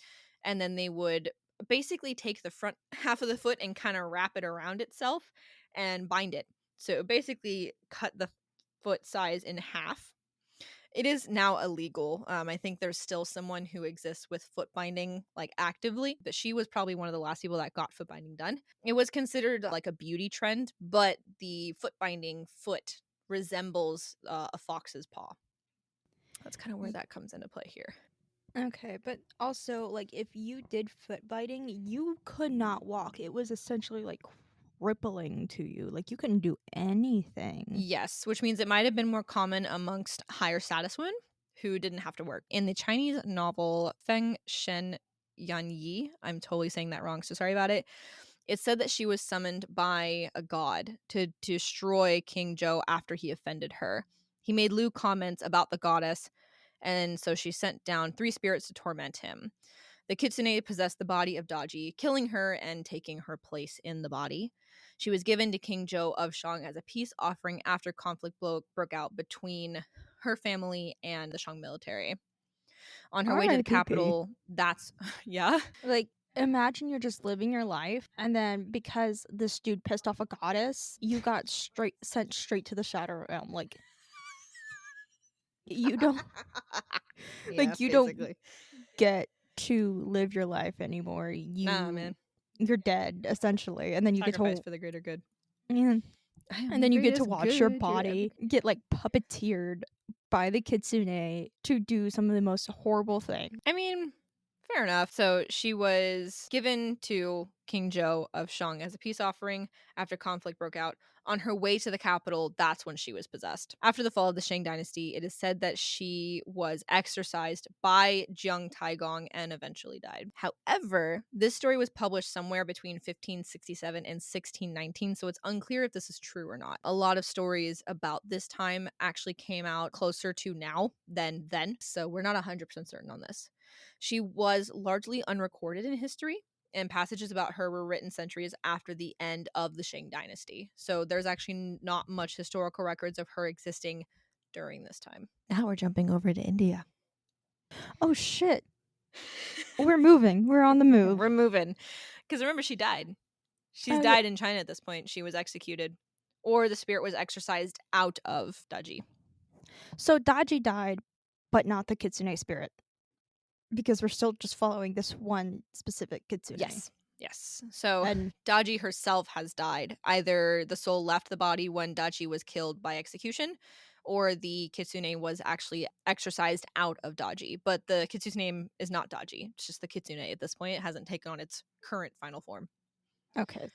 and then they would basically take the front half of the foot and kind of wrap it around itself and bind it. So basically cut the foot size in half. It is now illegal. I think there's still someone who exists with foot binding like actively, but she was probably one of the last people that got foot binding done. It was considered like a beauty trend, but the foot binding foot resembles a fox's paw. That's kind of where that comes into play here. Okay, but also, like, if you did foot biting, you could not walk. It was essentially like crippling to you. Like, you couldn't do anything. Yes, which means it might have been more common amongst higher status women who didn't have to work. In the Chinese novel Feng Shen Yan Yi, I'm totally saying that wrong, so sorry about it. It said that she was summoned by a god to destroy King Zhou after he offended her. He made lewd comments about the goddess, and so she sent down 3 spirits to torment him. The Kitsune possessed the body of Daji, killing her and taking her place in the body. She was given to King Zhou of Shang as a peace offering after conflict broke out between her family and the Shang military. On her way to the R.I.P.P.. capital, that's yeah. Like, imagine you're just living your life, and then because this dude pissed off a goddess, you got sent straight to the Shadow Realm. Like, you don't Yeah, like you basically. don't get to live your life anymore. Nah, man. You're dead essentially, and then you Sacrifice get to for the greater good. yeah, I am and the then you get to greatest watch your good body get like puppeteered by the Kitsune to do some of the most horrible things. I mean, fair enough. So she was given to King Zhou of Shang as a peace offering after conflict broke out. On her way to the capital, that's when she was possessed. After the fall of the Shang dynasty, it is said that she was exorcised by Jiang Taigong and eventually died. However, this story was published somewhere between 1567 and 1619, so it's unclear if this is true or not. A lot of stories about this time actually came out closer to now than then, so we're not 100% certain on this. She was largely unrecorded in history, and passages about her were written centuries after the end of the Shang dynasty. So there's actually not much historical records of her existing during this time. Now we're jumping over to India. Oh shit. We're moving. We're on the move. We're moving. Because remember, she died. She's Oh, died in China at this point. She was executed. Or the spirit was exorcised out of Daji. So Daji died, but not the Kitsune spirit. Because we're still just following this one specific Kitsune. Yes. So And Daji herself has died. Either the soul left the body when Daji was killed by execution, or the Kitsune was actually exorcised out of Daji. But the Kitsune's name is not Daji. It's just the Kitsune at this point. It hasn't taken on its current final form. okay.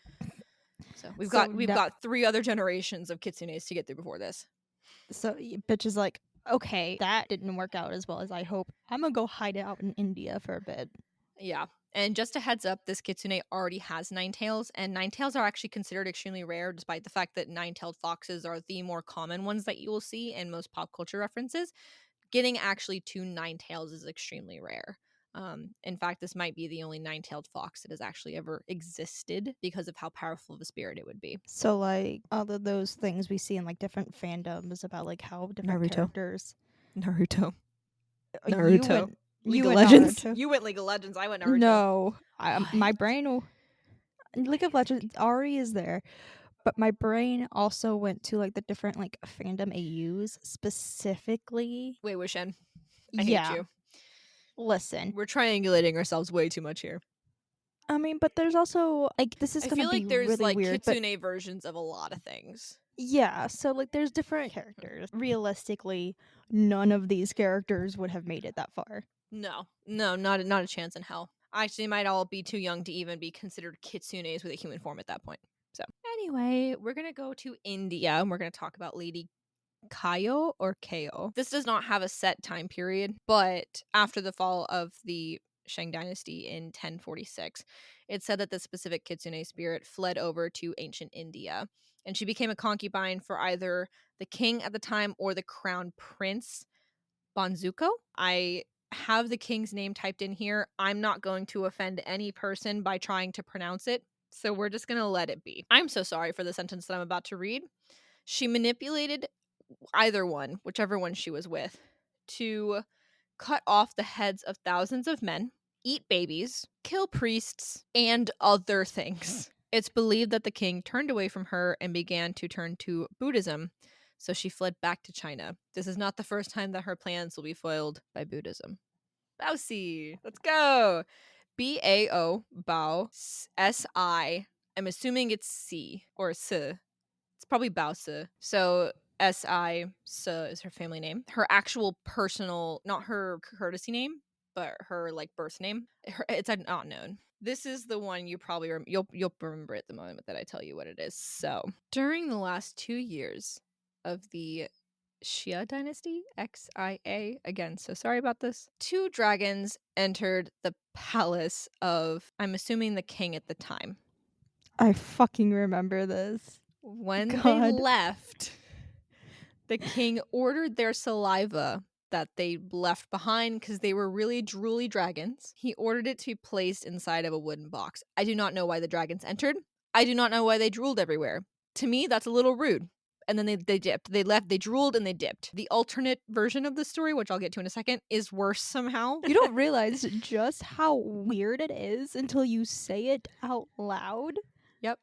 So we've got 3 other generations of Kitsunes to get through before this. So bitch is like, okay, that didn't work out as well as I hope. I'm gonna go hide out in India for a bit. Yeah. And just a heads up, this Kitsune already has 9 tails, and 9 tails are actually considered extremely rare, despite the fact that 9-tailed foxes are the more common ones that you will see in most pop culture references. Getting actually to 9 tails is extremely rare. In fact, this might be the only 9-tailed fox that has actually ever existed because of how powerful of a spirit it would be. So like all of those things we see in like different fandoms about like how different Naruto. characters. Naruto. You League of went Legends. Naruto. You went League of Legends. I went Naruto. No, my brain will. League of Legends. Ari is there, but my brain also went to like the different like fandom AUs specifically. Wait, Wishen. I Yeah. hate you. Listen, We're triangulating ourselves way too much here. I mean, but there's also, like, this is I gonna feel be like there's really like weird, but Kitsune versions of a lot of things. yeah, so, like, there's different characters. Realistically, none of these characters would have made it that far. No, not a chance in hell. Actually, they might all be too young to even be considered kitsunes with a human form at that point. So, anyway, we're gonna go to India and we're gonna talk about Lady Kayo or Ko. This does not have a set time period, but after the fall of the Shang dynasty in 1046, it said that the specific kitsune spirit fled over to ancient India, and she became a concubine for either the king at the time or the crown prince, Bonzuko. I have the king's name typed in here. I'm not going to offend any person by trying to pronounce it, so we're just going to let it be. I'm so sorry for the sentence that I'm about to read. She manipulated either one, whichever one she was with, to cut off the heads of thousands of men, eat babies, kill priests, and other things. It's believed that the king turned away from her and began to turn to Buddhism, so she fled back to China. This is not the first time that her plans will be foiled by Buddhism. Baosi, let's go. Bao, Bao, Si. I'm assuming it's C or S. It's probably Baosi. So Si, Se is her family name. Her actual personal, not her courtesy name, but her like birth name. It's not known. This is the one you probably you'll remember at the moment that I tell you what it is. So during the last 2 years of the Xia dynasty, XIA, again, so sorry about this. 2 dragons entered the palace of, I'm assuming, the king at the time. I fucking remember this. When they God. left, the king ordered their saliva that they left behind because they were really drooly dragons. He ordered it to be placed inside of a wooden box. I do not know why the dragons entered. I do not know why they drooled everywhere. To me, that's a little rude. And then they dipped. They left, they drooled, and they dipped. The alternate version of the story, which I'll get to in a second, is worse somehow. You don't realize just how weird it is until you say it out loud. Yep.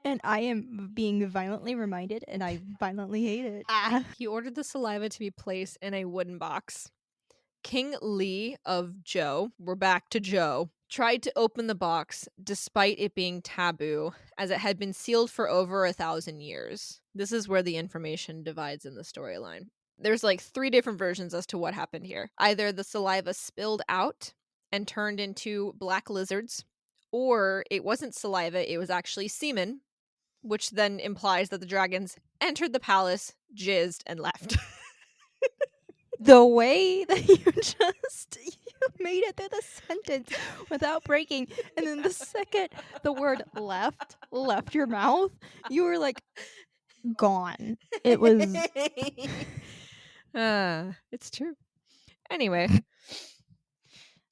And I am being violently reminded, and I violently hate it. Ah. He ordered the saliva to be placed in a wooden box. King Li of Zhou, we're back to Zhou, tried to open the box despite it being taboo, as it had been sealed for over 1,000 years. This is where the information divides in the storyline. There's like 3 different versions as to what happened here. Either the saliva spilled out and turned into black lizards, or it wasn't saliva, it was actually semen, which then implies that the dragons entered the palace, jizzed, and left. The way that you made it through the sentence without breaking, and then the second the word left your mouth, you were like gone. It was It's true. Anyway,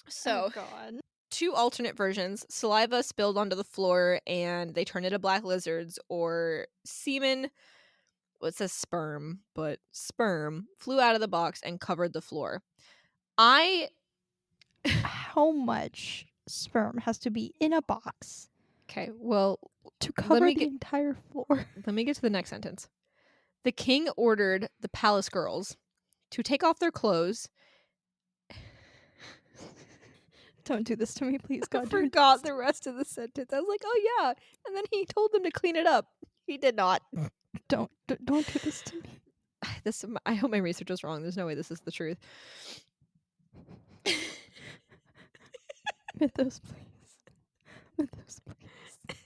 so God. 2 alternate versions: saliva spilled onto the floor and they turned into black lizards, or semen, well, it says sperm, but sperm flew out of the box and covered the floor. How much sperm has to be in a box Okay, well, to cover me the get- entire floor? let me get to the next sentence. The king ordered the palace girls to take off their clothes. Don't do this to me, please, God. I Don't do forgot this the rest of the sentence. I was like, oh yeah. And then he told them to clean it up. He did not. don't do this to me. I hope my research was wrong. There's no way this is the truth. Mythos, please. Mythos, please.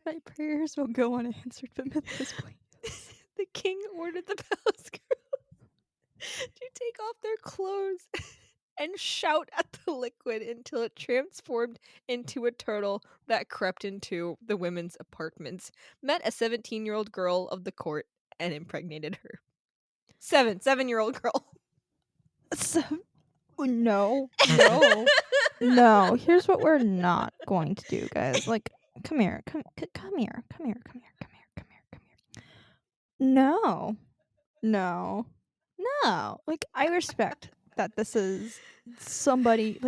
My prayers will go unanswered, but Mythos, please. The king ordered the palace girls to take off their clothes and shout at the liquid until it transformed into a turtle that crept into the women's apartments, met a 17-year-old girl of the court, and impregnated her. 7-year-old girl. So, no. No. Here's what we're not going to do, guys. Like, come here. Come here. No. Like, I respect that this is somebody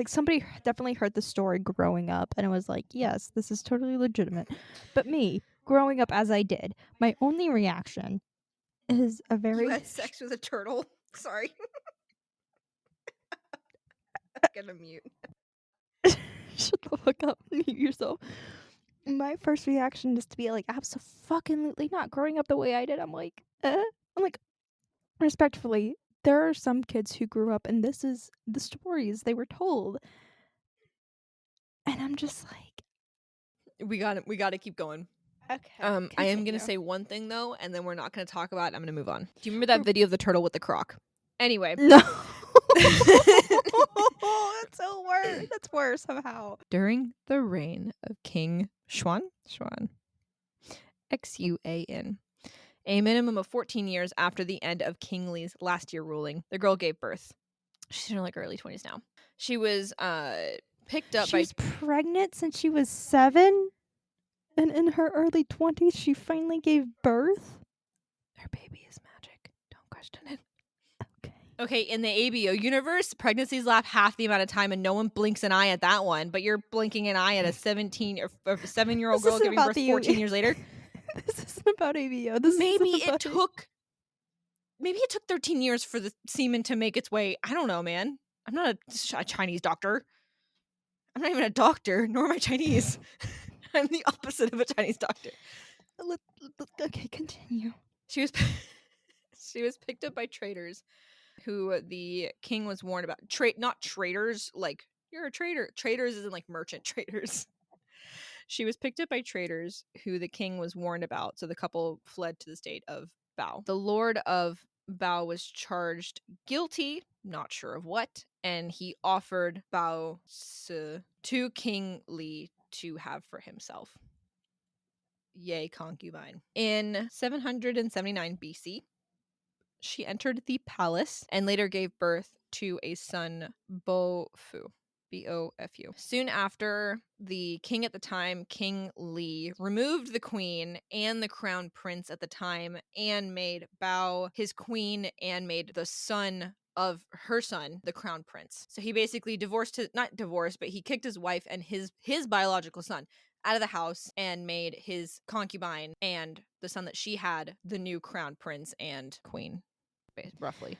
definitely heard the story growing up and it was like, yes, this is totally legitimate. But me, growing up as I did, my only reaction is a very You had sex with a turtle. Sorry. I'm gonna mute. Shut the fuck up. Mute yourself. My first reaction is to be like, absolutely not. Growing up the way I did, I'm like, I'm like, respectfully, there are some kids who grew up and this is the stories they were told. And I'm just like, We got to keep going. okay. I am gonna say one thing though, and then we're not gonna talk about it. I'm gonna move on. Do you remember that video of the turtle with the croc? Anyway. No. That's so worse. That's worse somehow. During the reign of King Xuan, Xuan, a minimum of 14 years after the end of King Li's last year ruling, the girl gave birth. She's in her like early 20s now. She was picked up She by was pregnant since she was 7, and in her early 20s, she finally gave birth. Her baby is magic. Don't question it. Okay. Okay, in the ABO universe, pregnancies last half the amount of time and no one blinks an eye at that one, but you're blinking an eye at a 17 or 7-year-old girl giving birth 14 years later. This isn't about ABO. Maybe it took 13 years for the semen to make its way. I don't know, man. I'm not a Chinese doctor. I'm not even a doctor, nor am I Chinese. I'm the opposite of a Chinese doctor. Okay, continue. She was picked up by traders who the king was warned about. Not traders like you're a trader. Traders isn't like merchant traders. She was picked up by traders who the king was warned about, so the couple fled to the state of Bao. The lord of Bao was charged guilty, not sure of what, and he offered Bao to King Li to have for himself. Yay, concubine. In 779 BC, she entered the palace and later gave birth to a son, Bofu. Bofu. Soon after, the king at the time, King Li, removed the queen and the crown prince at the time and made Bao his queen and made the son of her son the crown prince. So he basically he kicked his wife and his biological son out of the house and made his concubine and the son that she had the new crown prince and queen, roughly.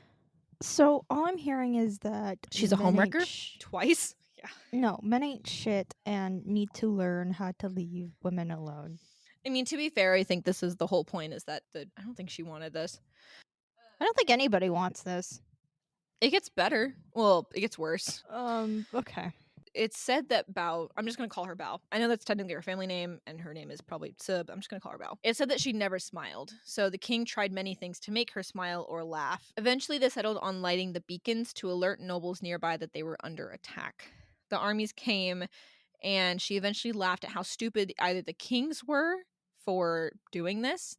So all I'm hearing is that She's a homewrecker twice. Yeah. No, men ain't shit and need to learn how to leave women alone. I mean, to be fair, I think this is the whole point, is that I don't think she wanted this. I don't think anybody wants this. It gets better. Well, it gets worse. Okay. It's said that Bao, I'm just going to call her Bao. I know that's technically her family name, and her name is probably Sub. I'm just going to call her Bao. It said that she never smiled, so the king tried many things to make her smile or laugh. Eventually, they settled on lighting the beacons to alert nobles nearby that they were under attack. The armies came, and she eventually laughed at how stupid either the kings were for doing this,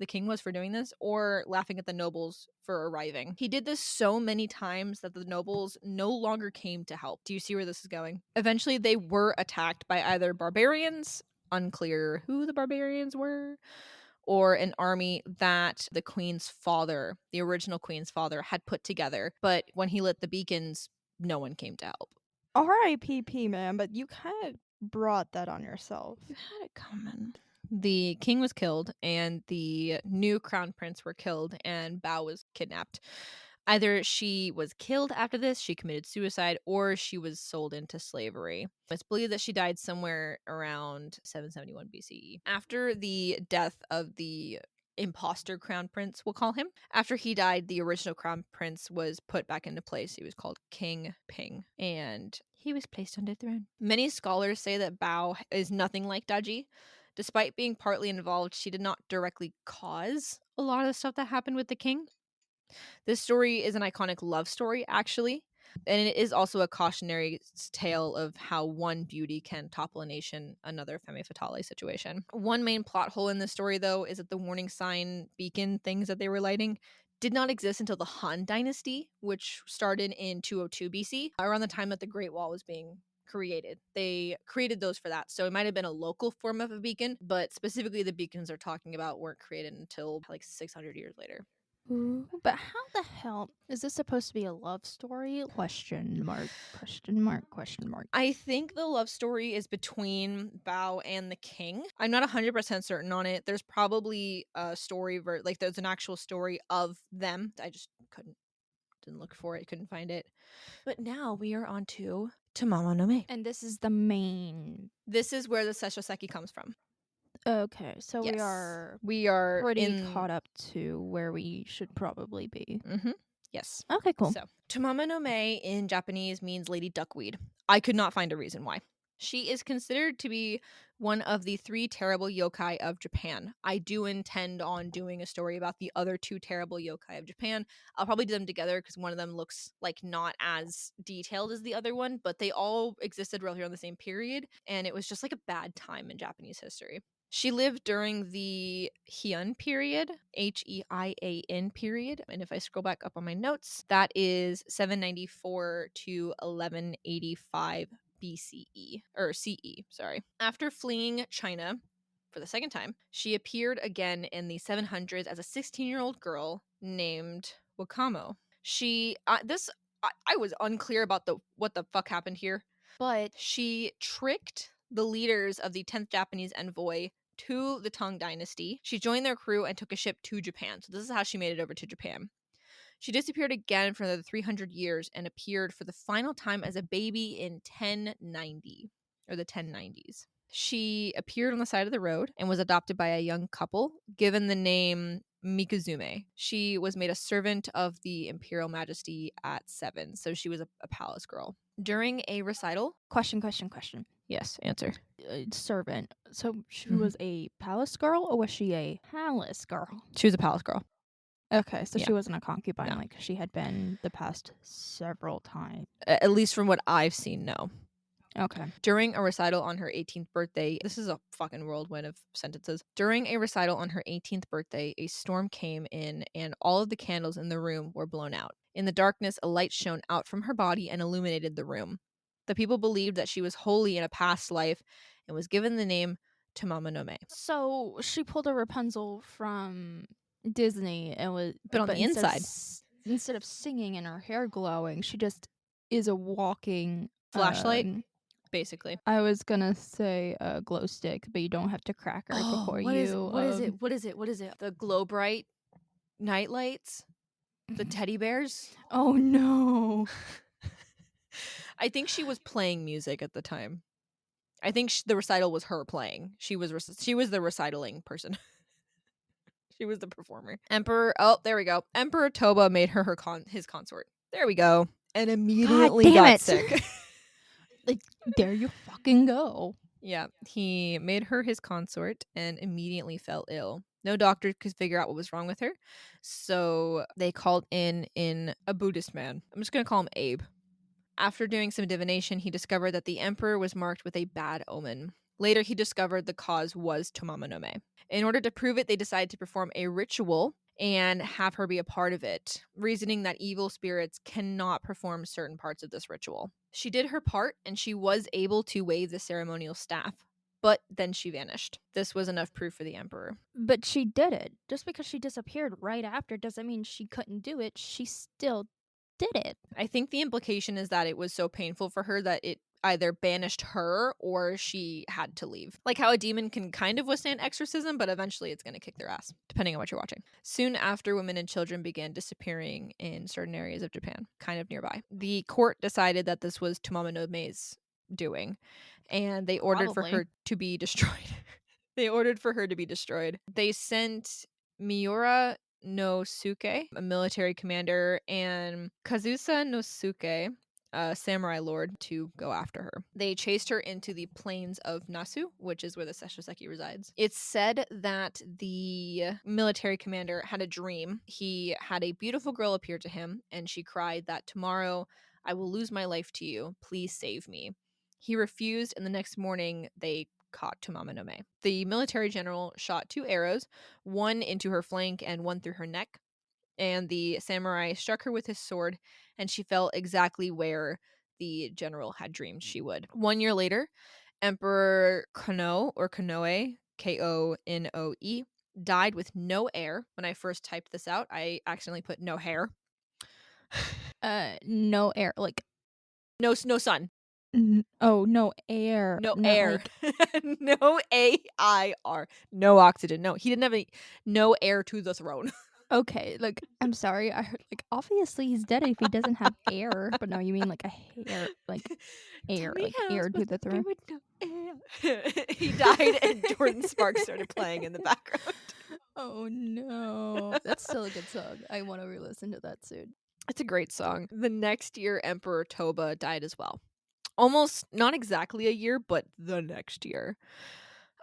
or laughing at the nobles for arriving. He did this so many times that the nobles no longer came to help. Do you see where this is going? Eventually, they were attacked by either barbarians, unclear who the barbarians were, or an army that the queen's father, the original queen's father, had put together. But when he lit the beacons, no one came to help. R.I.P.P. man, but you kind of brought that on yourself. You had it coming. The king was killed, and the new crown prince were killed, and Bao was kidnapped. Either she was killed after this, she committed suicide, or she was sold into slavery. It's believed that she died somewhere around 771 BCE. After the death of the imposter crown prince, we'll call him. After he died, the original crown prince was put back into place. He was called King Ping, and he was placed on the throne. Many scholars say that Bao is nothing like Daji. Despite being partly involved, she did not directly cause a lot of the stuff that happened with the king. This story is an iconic love story, actually, and it is also a cautionary tale of how one beauty can topple a nation, another femme fatale situation. One main plot hole in this story, though, is that the warning sign beacon things that they were lighting did not exist until the Han Dynasty, which started in 202 BC, around the time that the Great Wall was being created. They created those for that. So it might have been a local form of a beacon, but specifically the beacons they're talking about weren't created until like 600 years later. Ooh, but how the hell is this supposed to be a love story? Question mark, question mark, question mark. I think the love story is between Bao and the king. I'm not 100% certain on it. There's probably a story, there's an actual story of them. I just didn't look for it, couldn't find it. But now we are on to Tomomonome. And this is the main. This is where the Sessho-Seki comes from. Okay, so Yes. we are pretty in caught up to where we should probably be. Mm-hmm. Yes. Okay, cool. So, Tomomonome in Japanese means lady duckweed. I could not find a reason why. She is considered to be one of the 3 terrible yokai of Japan. I do intend on doing a story about the other 2 terrible yokai of Japan. I'll probably do them together because one of them looks like not as detailed as the other one, but they all existed roughly around the same period, and it was just like a bad time in Japanese history. She lived during the Heian period, Heian period. And if I scroll back up on my notes, that is 794 to 1185 BCE, or CE, sorry. After fleeing China for the second time, she appeared again in the 700s as a 16-year-old girl named Wakamo. I was unclear about what the fuck happened here, but she tricked the leaders of the 10th Japanese envoy to the Tang Dynasty. She joined their crew and took a ship to Japan. So this is how she made it over to Japan. She disappeared again for another 300 years and appeared for the final time as a baby in 1090, or the 1090s. She appeared on the side of the road and was adopted by a young couple, given the name Mikuzume. She was made a servant of the Imperial Majesty at 7, so she was a palace girl. During a recital... Question. Yes, answer. Servant. So she was a palace girl, or was she a palace girl? She was a palace girl. Okay, so Yeah. she wasn't a concubine No. like she had been the past several times. At least from what I've seen, no. Okay. During a recital on her 18th birthday, this is a fucking whirlwind of sentences. During a recital on her 18th birthday, a storm came in and all of the candles in the room were blown out. In the darkness, a light shone out from her body and illuminated the room. The people believed that she was holy in a past life and was given the name Tomomonome. So she pulled a Rapunzel from Disney and was, But on the inside, instead of singing and her hair glowing, she just is a walking flashlight, basically. I was gonna say a glow stick, but you don't have to crack her before What is it? The glow bright night lights? The teddy bears? Oh no. I think she was playing music at the time. I think the recital was her playing. She was the recitaling person. She was the performer. There we go. Emperor Toba made her his consort. There we go. And immediately got sick. Like, there you fucking go. Yeah, he made her his consort and immediately fell ill. No doctor could figure out what was wrong with her, so they called in a Buddhist man. I'm just going to call him Abe. After doing some divination, he discovered that the emperor was marked with a bad omen. Later, he discovered the cause was Tomomonome. In order to prove it, they decided to perform a ritual and have her be a part of it, reasoning that evil spirits cannot perform certain parts of this ritual. She did her part, and she was able to wave the ceremonial staff, but then she vanished. This was enough proof for the emperor. But she did it. Just because she disappeared right after doesn't mean she couldn't do it. She still did it. I think the implication is that it was so painful for her that it either banished her or she had to leave. Like how a demon can kind of withstand exorcism, but eventually it's going to kick their ass, depending on what you're watching. Soon after, women and children began disappearing in certain areas of Japan, kind of nearby. The court decided that this was Tomomonome's doing, and they ordered for her to be destroyed. They sent Miura no Suke, a military commander, and Kazusa no Suke, a samurai lord, to go after her. They chased her into the plains of Nasu, which is where the Sessho-Seki resides. It's said that the military commander had a dream. He had a beautiful girl appear to him, and she cried that tomorrow I will lose my life to you. Please save me. He refused, and the next morning they caught Tomomonome. The military general shot 2 arrows, one into her flank and one through her neck, and the samurai struck her with his sword, and she fell exactly where the general had dreamed she would. 1 year later, Emperor Kanoe, Konoe, died with no heir. When I first typed this out, I accidentally put no hair. No air, like no son. No air. No air. Like... no AIR. No oxygen. No, he didn't have no heir to the throne. Okay, like, I'm sorry, I heard, like, obviously he's dead if he doesn't have air, but no, you mean like a hair, like Tiny house air to must the be throne. with no air. He died and Jordan Sparks started playing in the background. Oh no. That's still a good song. I wanna re-listen to that soon. It's a great song. The next year, Emperor Toba died as well. Almost not exactly a year, but the next year.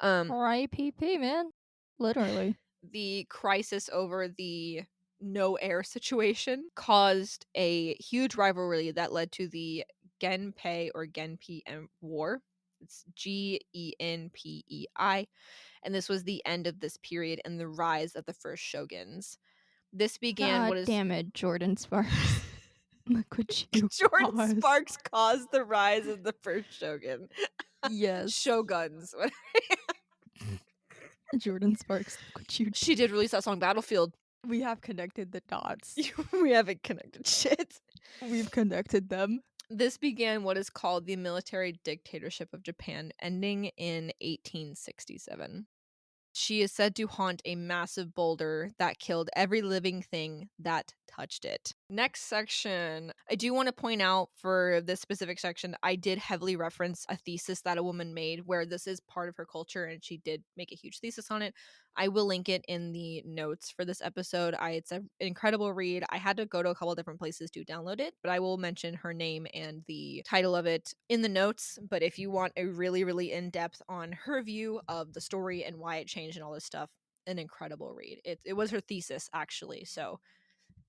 R.I.P.P., man. Literally. The crisis over the no air situation caused a huge rivalry that led to the Genpei or Genpei War. It's Genpei, and this was the end of this period and the rise of the first shoguns. This began God what is damn it, Jordan Sparks. Look what you Jordan caused. Sparks caused the rise of the first shogun. Yes. Shoguns. Jordan Sparks, look what you She did release that song Battlefield. We have connected the dots. We haven't connected shit. We've connected them. This began what is called the military dictatorship of Japan, ending in 1867. She is said to haunt a massive boulder that killed every living thing that touched it. Next section. I do want to point out for this specific section, I did heavily reference a thesis that a woman made where this is part of her culture and she did make a huge thesis on it. I will link it in the notes for this episode. It's an incredible read. I had to go to a couple different places to download it, but I will mention her name and the title of it in the notes. But if you want a really, really in-depth on her view of the story and why it changed and all this stuff, an incredible read. It was her thesis, actually. So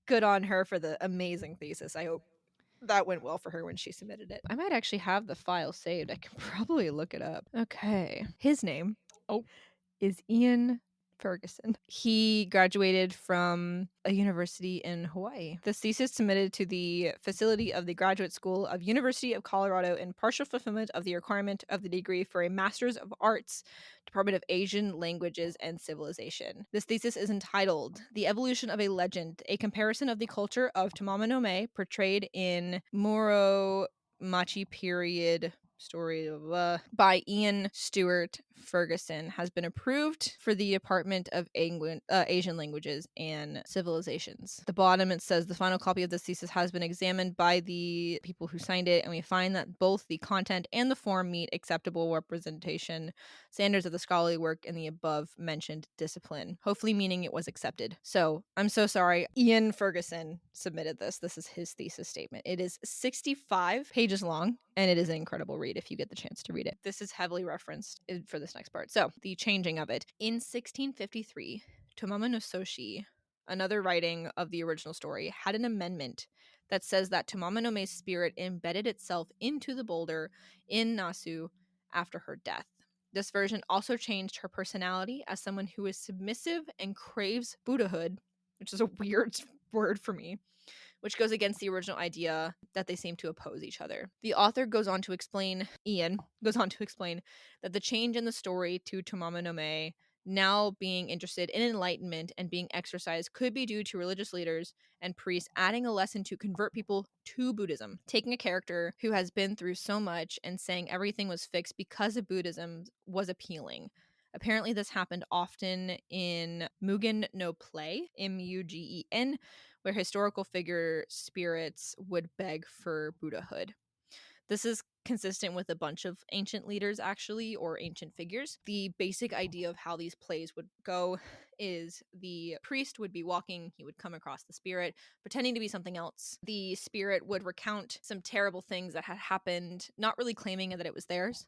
good on her for the amazing thesis. I hope that went well for her when she submitted it. I might actually have the file saved. I can probably look it up. Okay. His name is Ian Ferguson. He graduated from a university in Hawaii. This thesis submitted to the facility of the Graduate School of University of Colorado in partial fulfillment of the requirement of the degree for a Master's of Arts, Department of Asian Languages and Civilization. This thesis is entitled The Evolution of a Legend, a comparison of the culture of Tamama no Mae portrayed in Muromachi period story by Ian Stewart Ferguson has been approved for the Department of Asian Languages and Civilizations. The bottom it says the final copy of this thesis has been examined by the people who signed it, and we find that both the content and the form meet acceptable representation standards of the scholarly work in the above mentioned discipline, hopefully meaning it was accepted. So I'm so sorry. Ian Ferguson submitted this. This is his thesis statement. It is 65 pages long, and it is an incredible read if you get the chance to read it. This is heavily referenced for this next part. So the changing of it. In 1653, Tomama no Soshi, another writing of the original story, had an amendment that says that Tomama no Mae's spirit embedded itself into the boulder in Nasu after her death. This version also changed her personality as someone who is submissive and craves Buddhahood, which is a weird word for me, which goes against the original idea that they seem to oppose each other. The author goes on to explain, Ian goes on to explain, that the change in the story to Tomama no Mae now being interested in enlightenment and being exercised could be due to religious leaders and priests adding a lesson to convert people to Buddhism. Taking a character who has been through so much and saying everything was fixed because of Buddhism was appealing. Apparently, this happened often in Mugen no Play, Mugen, where historical figure spirits would beg for Buddhahood. This is consistent with a bunch of ancient leaders, actually, or ancient figures. The basic idea of how these plays would go is the priest would be walking, he would come across the spirit, pretending to be something else. The spirit would recount some terrible things that had happened, not really claiming that it was theirs.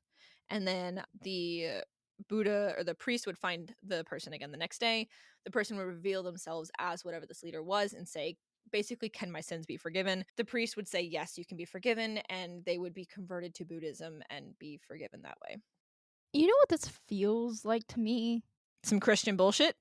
And then the Buddha or the priest would find the person again the next day. The person would reveal themselves as whatever this leader was and say, basically, can my sins be forgiven? The priest would say, yes, you can be forgiven, and they would be converted to Buddhism and be forgiven that way. You know what this feels like to me? Some Christian bullshit?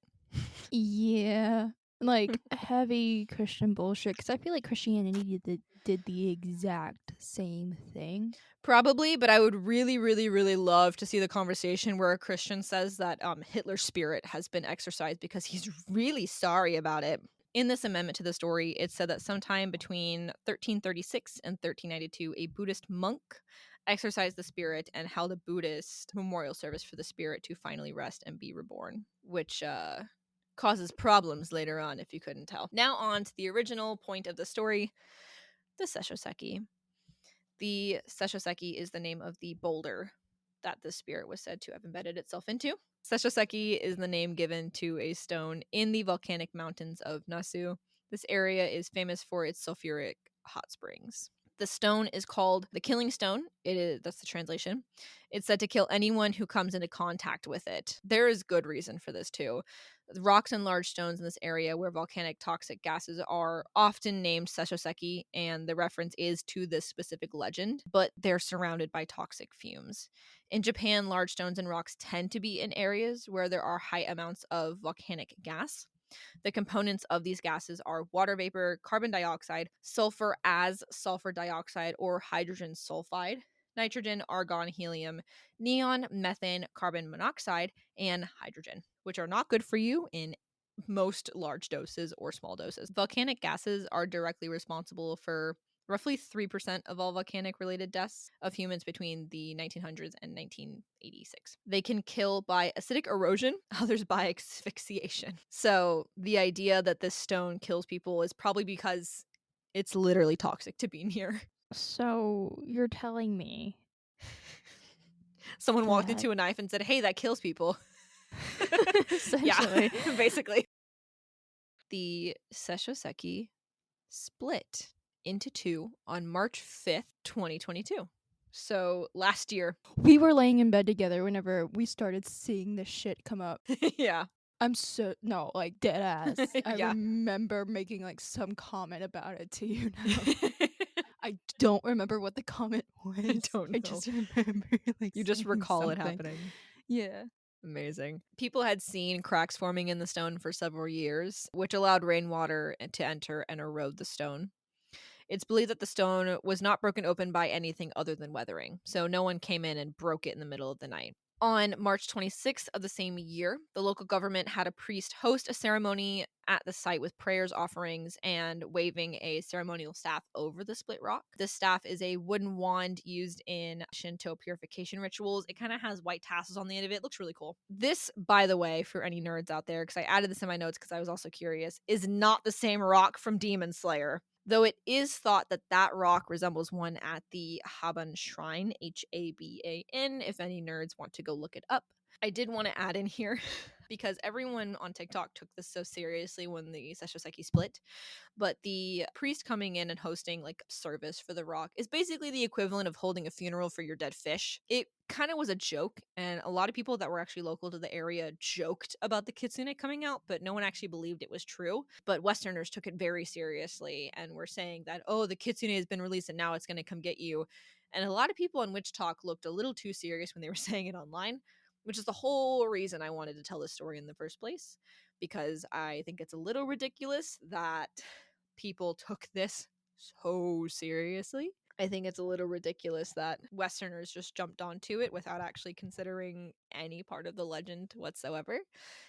Yeah. Like heavy Christian bullshit. Because I feel like Christianity did the exact same thing. Probably, but I would really, really, really love to see the conversation where a Christian says that Hitler's spirit has been exorcised because he's really sorry about it. In this amendment to the story, it said that sometime between 1336 and 1392, a Buddhist monk exorcised the spirit and held a Buddhist memorial service for the spirit to finally rest and be reborn, which causes problems later on, if you couldn't tell. Now on to the original point of the story, the Sessho-Seki. The Sessho-Seki is the name of the boulder that the spirit was said to have embedded itself into. Sessho-Seki is the name given to a stone in the volcanic mountains of Nasu. This area is famous for its sulfuric hot springs. The stone is called the Killing Stone. That's the translation. It's said to kill anyone who comes into contact with it. There is good reason for this too. Rocks and large stones in this area where volcanic toxic gases are often named Sessho-Seki, and the reference is to this specific legend, but they're surrounded by toxic fumes. In Japan, large stones and rocks tend to be in areas where there are high amounts of volcanic gas. The components of these gases are water vapor, carbon dioxide, sulfur as sulfur dioxide or hydrogen sulfide, nitrogen, argon, helium, neon, methane, carbon monoxide, and hydrogen, which are not good for you in most large doses or small doses. Volcanic gases are directly responsible for roughly 3% of all volcanic related deaths of humans between the 1900s and 1986. They can kill by acidic erosion, others by asphyxiation. So the idea that this stone kills people is probably because it's literally toxic to be near. So you're telling me Someone walked that into a knife and said, "Hey, that kills people." Yeah, essentially. basically. The Sessho-Seki split into two on March 5th, 2022. So last year. We were laying in bed together whenever we started seeing this shit come up. Yeah. No, like dead ass. I Yeah. remember making like some comment about it to you now. I don't remember what the comment was. I don't know. I just remember like You just saying recall it something. happening. Yeah. Amazing. People had seen cracks forming in the stone for several years, which allowed rainwater to enter and erode the stone. It's believed that the stone was not broken open by anything other than weathering, so no one came in and broke it in the middle of the night. On March 26th of the same year, the local government had a priest host a ceremony at the site with prayers, offerings, and waving a ceremonial staff over the split rock. This staff is a wooden wand used in Shinto purification rituals. It kind of has white tassels on the end of it. It looks really cool. This, by the way, for any nerds out there, because I added this in my notes because I was also curious, is not the same rock from Demon Slayer. Though it is thought that that rock resembles one at the Haban Shrine, Haban, if any nerds want to go look it up. I did want to add in here, because everyone on TikTok took this so seriously when the Sessho-Seki split, but the priest coming in and hosting like service for the rock is basically the equivalent of holding a funeral for your dead fish. It kind of was a joke, and a lot of people that were actually local to the area joked about the Kitsune coming out, but no one actually believed it was true. But Westerners took it very seriously and were saying that, oh, the Kitsune has been released and now it's going to come get you. And a lot of people on Witch Talk looked a little too serious when they were saying it online, which is the whole reason I wanted to tell this story in the first place, because I think it's a little ridiculous that people took this so seriously. I think it's a little ridiculous that Westerners just jumped onto it without actually considering any part of the legend whatsoever.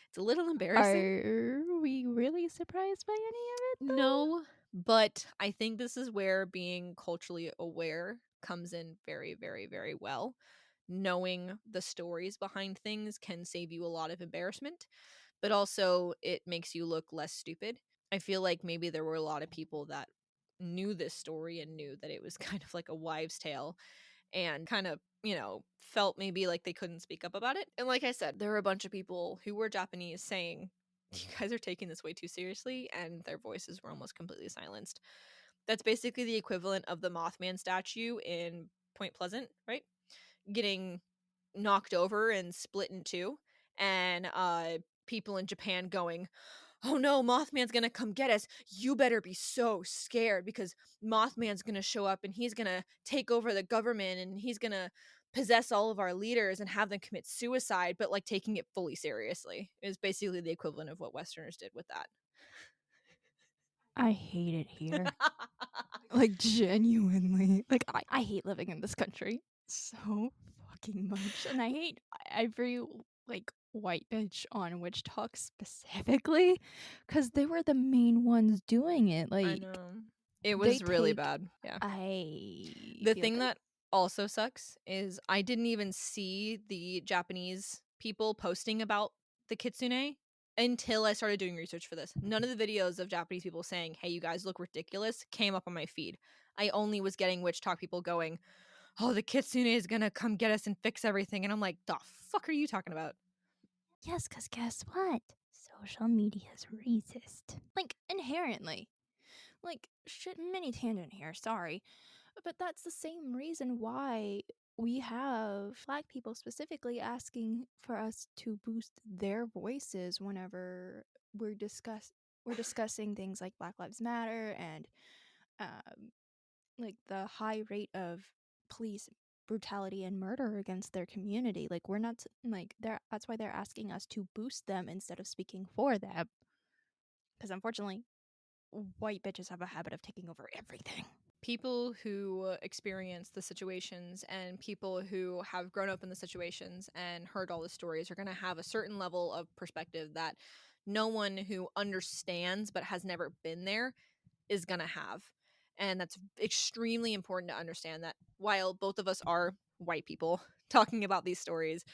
It's a little embarrassing. Are we really surprised by any of it though? No, but I think this is where being culturally aware comes in very, very, very well. Knowing the stories behind things can save you a lot of embarrassment, but also it makes you look less stupid. I feel like maybe there were a lot of people that knew this story and knew that it was kind of like a wives' tale and kind of, felt maybe like they couldn't speak up about it. And like I said, there were a bunch of people who were Japanese saying, "You guys are taking this way too seriously," and their voices were almost completely silenced. That's basically the equivalent of the Mothman statue in Point Pleasant, right? Getting knocked over and split in two, and people in Japan going, "Oh no, Mothman's gonna come get us. You better be so scared because Mothman's gonna show up and he's gonna take over the government and he's gonna possess all of our leaders and have them commit suicide," but like taking it fully seriously is basically the equivalent of what Westerners did with that. I hate it here. Like genuinely. Like I hate living in this country so fucking much. And I hate every like white bitch on Witch Talk specifically because they were the main ones doing it. I Like know. It they was really take bad. Yeah. I The feel thing good. that also sucks is I didn't even see the Japanese people posting about the Kitsune until I started doing research for this. None of the videos of Japanese people saying, hey, you guys look ridiculous, came up on my feed. I only was getting witch talk people going, oh, the Kitsune is gonna come get us and fix everything. And I'm like, the fuck are you talking about? Yes, because guess what? Social media's racist. Like, inherently. Like, shit, mini tangent here, sorry. But that's the same reason why we have Black people specifically asking for us to boost their voices whenever we're discussing things like Black Lives Matter and like the high rate of police brutality and murder against their community. Like we're not like that's why they're asking us to boost them instead of speaking for them. Because unfortunately, white bitches have a habit of taking over everything. People who experience the situations and people who have grown up in the situations and heard all the stories are going to have a certain level of perspective that no one who understands but has never been there is going to have. And that's extremely important to understand that while both of us are white people talking about these stories,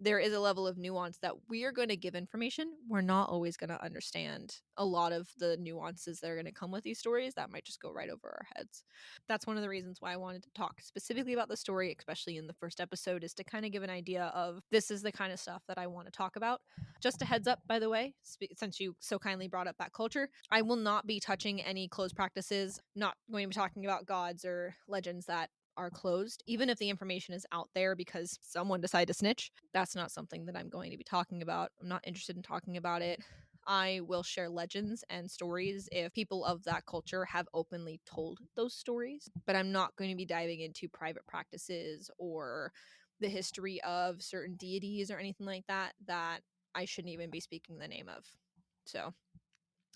there is a level of nuance that we are going to give information. We're not always going to understand a lot of the nuances that are going to come with these stories that might just go right over our heads. That's one of the reasons why I wanted to talk specifically about the story, especially in the first episode, is to kind of give an idea of this is the kind of stuff that I want to talk about. Just a heads up, by the way, since you so kindly brought up that culture, I will not be touching any closed practices, not going to be talking about gods or legends that are closed, even if the information is out there because someone decided to snitch. That's not something that I'm going to be talking about. I'm not interested in talking about it. I will share legends and stories if people of that culture have openly told those stories, but I'm not going to be diving into private practices or the history of certain deities or anything like that I shouldn't even be speaking the name of. So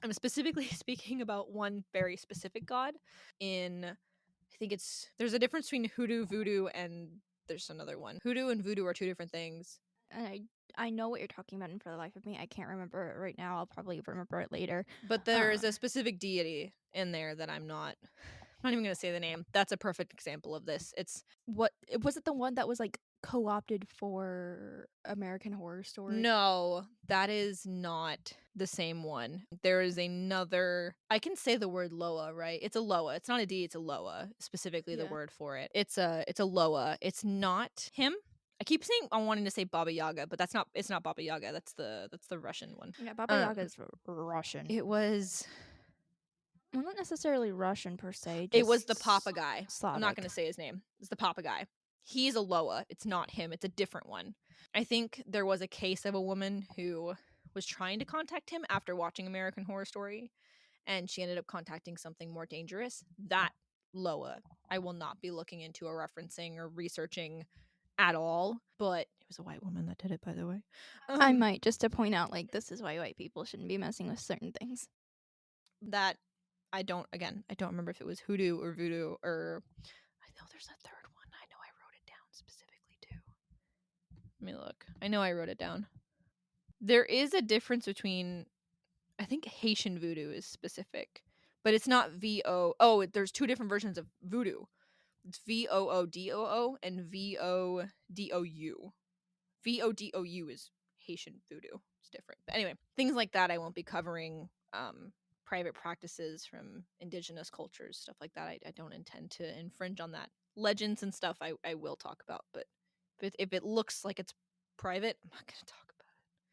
I'm specifically speaking about one very specific god in, I think there's a difference between hoodoo, voodoo, and there's another one. Hoodoo and voodoo are two different things. And I know what you're talking about, and for the life of me, I can't remember it right now. I'll probably remember it later. But there is a specific deity in there that I'm not even going to say the name. That's a perfect example of this. It's What was it? The one that was like co-opted for American Horror Story? no, that is not the same one. There is another. I can say the word Loa, right? It's a Loa. It's not a D. It's a Loa. Specifically, the Yeah. word for it. It's a Loa. It's not him. I keep saying I'm wanting to say Baba Yaga, but that's not. It's not Baba Yaga. That's the Russian one. Yeah, Baba Yaga is Russian. It was. Well, not necessarily Russian per se. It was Just the Papa guy. I'm not Slavic. going to say his name. It's the Papa guy. He's a Loa. It's not him. It's a different one. I think there was a case of a woman who was trying to contact him after watching American Horror Story, and she ended up contacting something more dangerous. That Loa, I will not be looking into or referencing or researching at all. But it was a white woman that did it, by the way. I might, just to point out, like, this is why white people shouldn't be messing with certain things. That I don't remember if it was hoodoo or voodoo or I know there's a third one. I know I wrote it down specifically too. Let me look. I know I wrote it down. There is a difference between I think Haitian voodoo is specific, but it's not VO. Oh, there's two different versions of voodoo. It's VOODOO and VODOU. VODOU is Haitian voodoo. It's different. But anyway, things like that I won't be covering. Private practices from indigenous cultures, stuff like that. I don't intend to infringe on that. Legends and stuff I will talk about, but if it looks like it's private, I'm not going to talk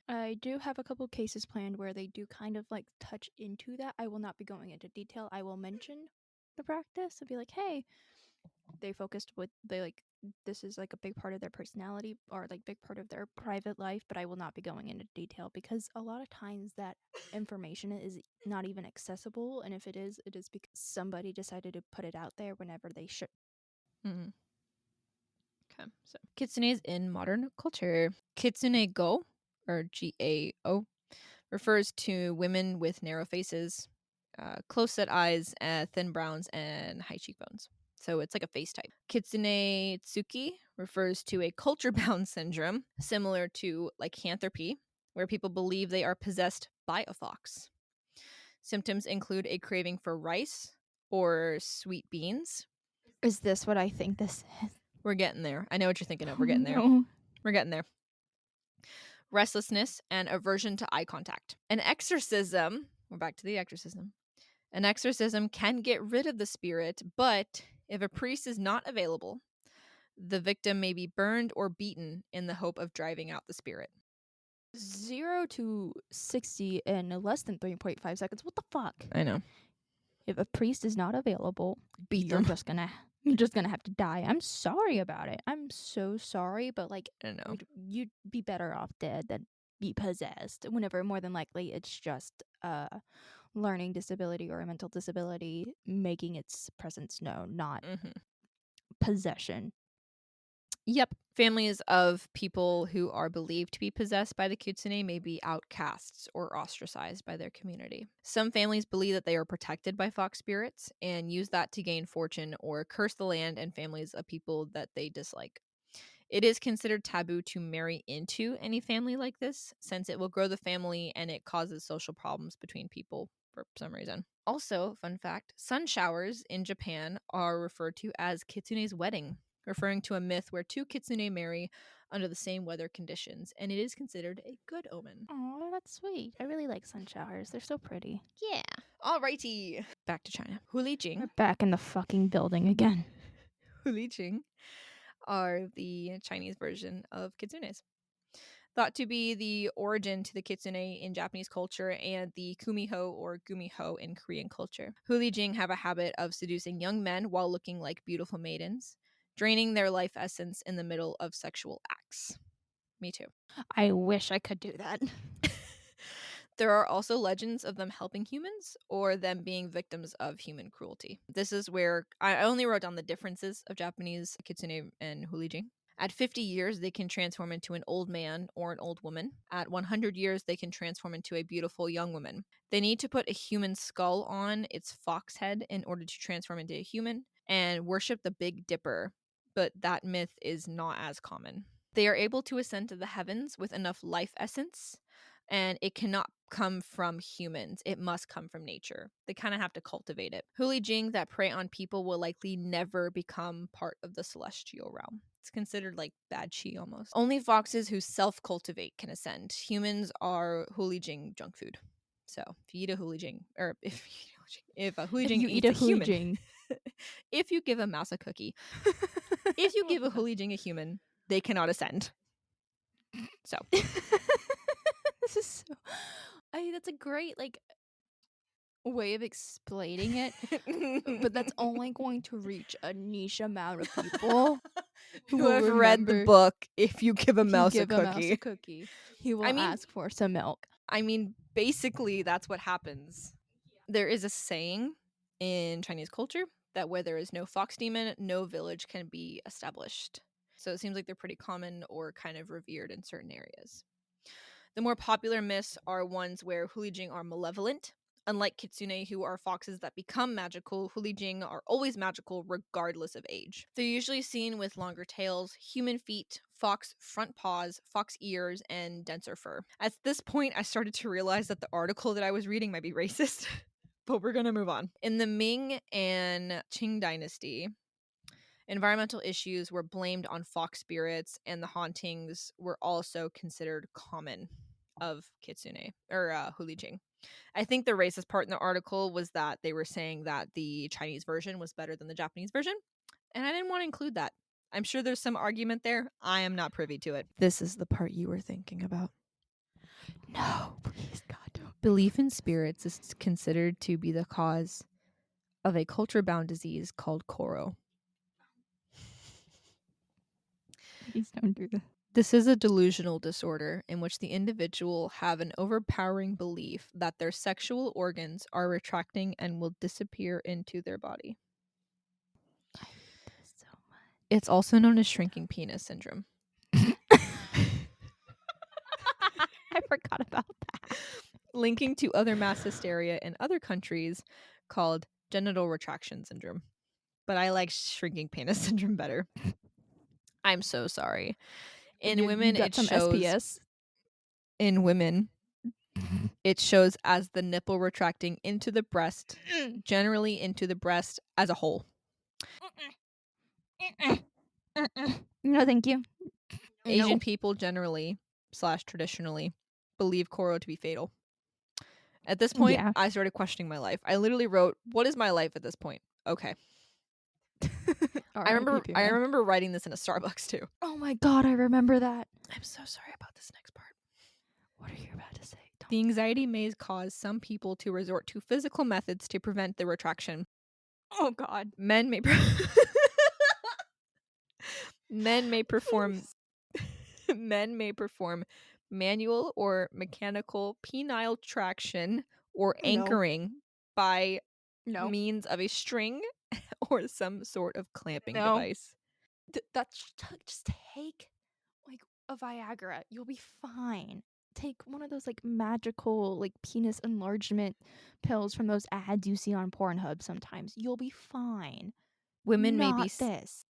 about I do have a couple cases planned where they do kind of like touch into that. I will not be going into detail. I will mention the practice and be like, hey, they focused with they like this is like a big part of their personality or like big part of their private life, but I will not be going into detail because a lot of times that information is not even accessible, and if it is because somebody decided to put it out there whenever they should. it. Okay, so kitsunes in modern culture. Kitsune go, or GAO, refers to women with narrow faces, close set eyes, thin brows, and high cheekbones. So it's like a face type. Kitsune tsuki refers to a culture bound syndrome similar to lycanthropy, where people believe they are possessed by a fox. Symptoms include a craving for rice or sweet beans. Is this what I think this is? We're getting there. I know what you're thinking of. Oh, We're getting there. no. We're getting there. restlessness, and aversion to eye contact. An exorcism, we're back to the exorcism. An exorcism can get rid of the spirit, but if a priest is not available, the victim may be burned or beaten in the hope of driving out the spirit. 0 to 60 in less than 3.5 seconds. What the fuck? I know. If a priest is not available, Beat you're them. just gonna have to die. I'm sorry about it. I'm so sorry, but like, I know. you'd be better off dead than be possessed. Whenever more than likely it's just learning disability or a mental disability making its presence known, not possession. Yep. Families of people who are believed to be possessed by the Kitsune may be outcasts or ostracized by their community. Some families believe that they are protected by fox spirits and use that to gain fortune or curse the land and families of people that they dislike. It is considered taboo to marry into any family like this, since it will grow the family and it causes social problems between people for some reason. Also, fun fact, sun showers in Japan are referred to as Kitsune's wedding, referring to a myth where two Kitsune marry under the same weather conditions, and it is considered a good omen. Oh, that's sweet. I really like sun showers. They're so pretty. Yeah. Alrighty. Back to China. Hulijing. We're back in the fucking building again. Hulijing are the Chinese version of kitsunes. Thought to be the origin to the kitsune in Japanese culture and the kumiho or gumiho in Korean culture. Hulijing have a habit of seducing young men while looking like beautiful maidens, draining their life essence in the middle of sexual acts. Me too. I wish I could do that. There are also legends of them helping humans or them being victims of human cruelty. This is where I only wrote down the differences of Japanese kitsune and hulijing. At 50 years, they can transform into an old man or an old woman. At 100 years, they can transform into a beautiful young woman. They need to put a human skull on its fox head in order to transform into a human and worship the Big Dipper, but that myth is not as common. They are able to ascend to the heavens with enough life essence, and it cannot come from humans. It must come from nature. They kind of have to cultivate it. Hulijing that prey on people will likely never become part of the celestial realm. It's considered like bad chi almost. Only foxes who self-cultivate can ascend. Humans are Hulijing junk food. So if you eat a Hulijing, or if a Hulijing you eat eats a a human, Hulijing. if you give a mouse a cookie, if you give a Hulijing a human, they cannot ascend. So This is so. That's a great way of explaining it, but that's only going to reach a niche amount of people who who will have read the remember. book If You Give a If you Mouse a give a mouse a Cookie. cookie, he will I mean- ask for some milk. I mean, basically, that's what happens. There is a saying in Chinese culture that where there is no fox demon, no village can be established. So it seems like they're pretty common or kind of revered in certain areas. The more popular myths are ones where Hulijing are malevolent. Unlike Kitsune, who are foxes that become magical, Hulijing are always magical regardless of age. They're usually seen with longer tails, human feet, fox front paws, fox ears, and denser fur. At this point, I started to realize that the article that I was reading might be racist, but we're gonna move on. In the Ming and Qing dynasty, environmental issues were blamed on fox spirits, and the hauntings were also considered common of Kitsune or Hulijing. I think the racist part in the article was that they were saying that the Chinese version was better than the Japanese version, and I didn't want to include that. I'm sure there's some argument there. I am not privy to it. This is the part you were thinking about. No, please, God, don't. Belief in spirits is considered to be the cause of a culture-bound disease called Koro. Please don't do that. This is a delusional disorder in which the individual have an overpowering belief that their sexual organs are retracting and will disappear into their body. I hate this so much. It's also known as shrinking penis syndrome. I forgot about that. Linking to other mass hysteria in other countries called genital retraction syndrome. But I like shrinking penis syndrome better. I'm so sorry. In women, got it some shows SPS. in women it shows as the nipple retracting into the breast, generally into the breast as a whole. No, thank you. Asian No. people generally / traditionally believe Koro to be fatal. At this point, Yeah. I started questioning my life. I literally wrote, "What is my life at this point?" Okay. R.I.P. I man. remember writing this in a Starbucks too. Oh my god, I remember that. I'm so sorry about this next part. What are you about to say? The anxiety may cause some people to resort to physical methods to prevent the retraction. Oh god. Men may men may perform Please. men may perform manual or mechanical penile traction or No. anchoring by No. means of a string or some sort of clamping No. device. That's just take like a Viagra. You'll be fine. Take one of those like magical like penis enlargement pills from those ads you see on Pornhub sometimes. You'll be fine. Women may be Not this.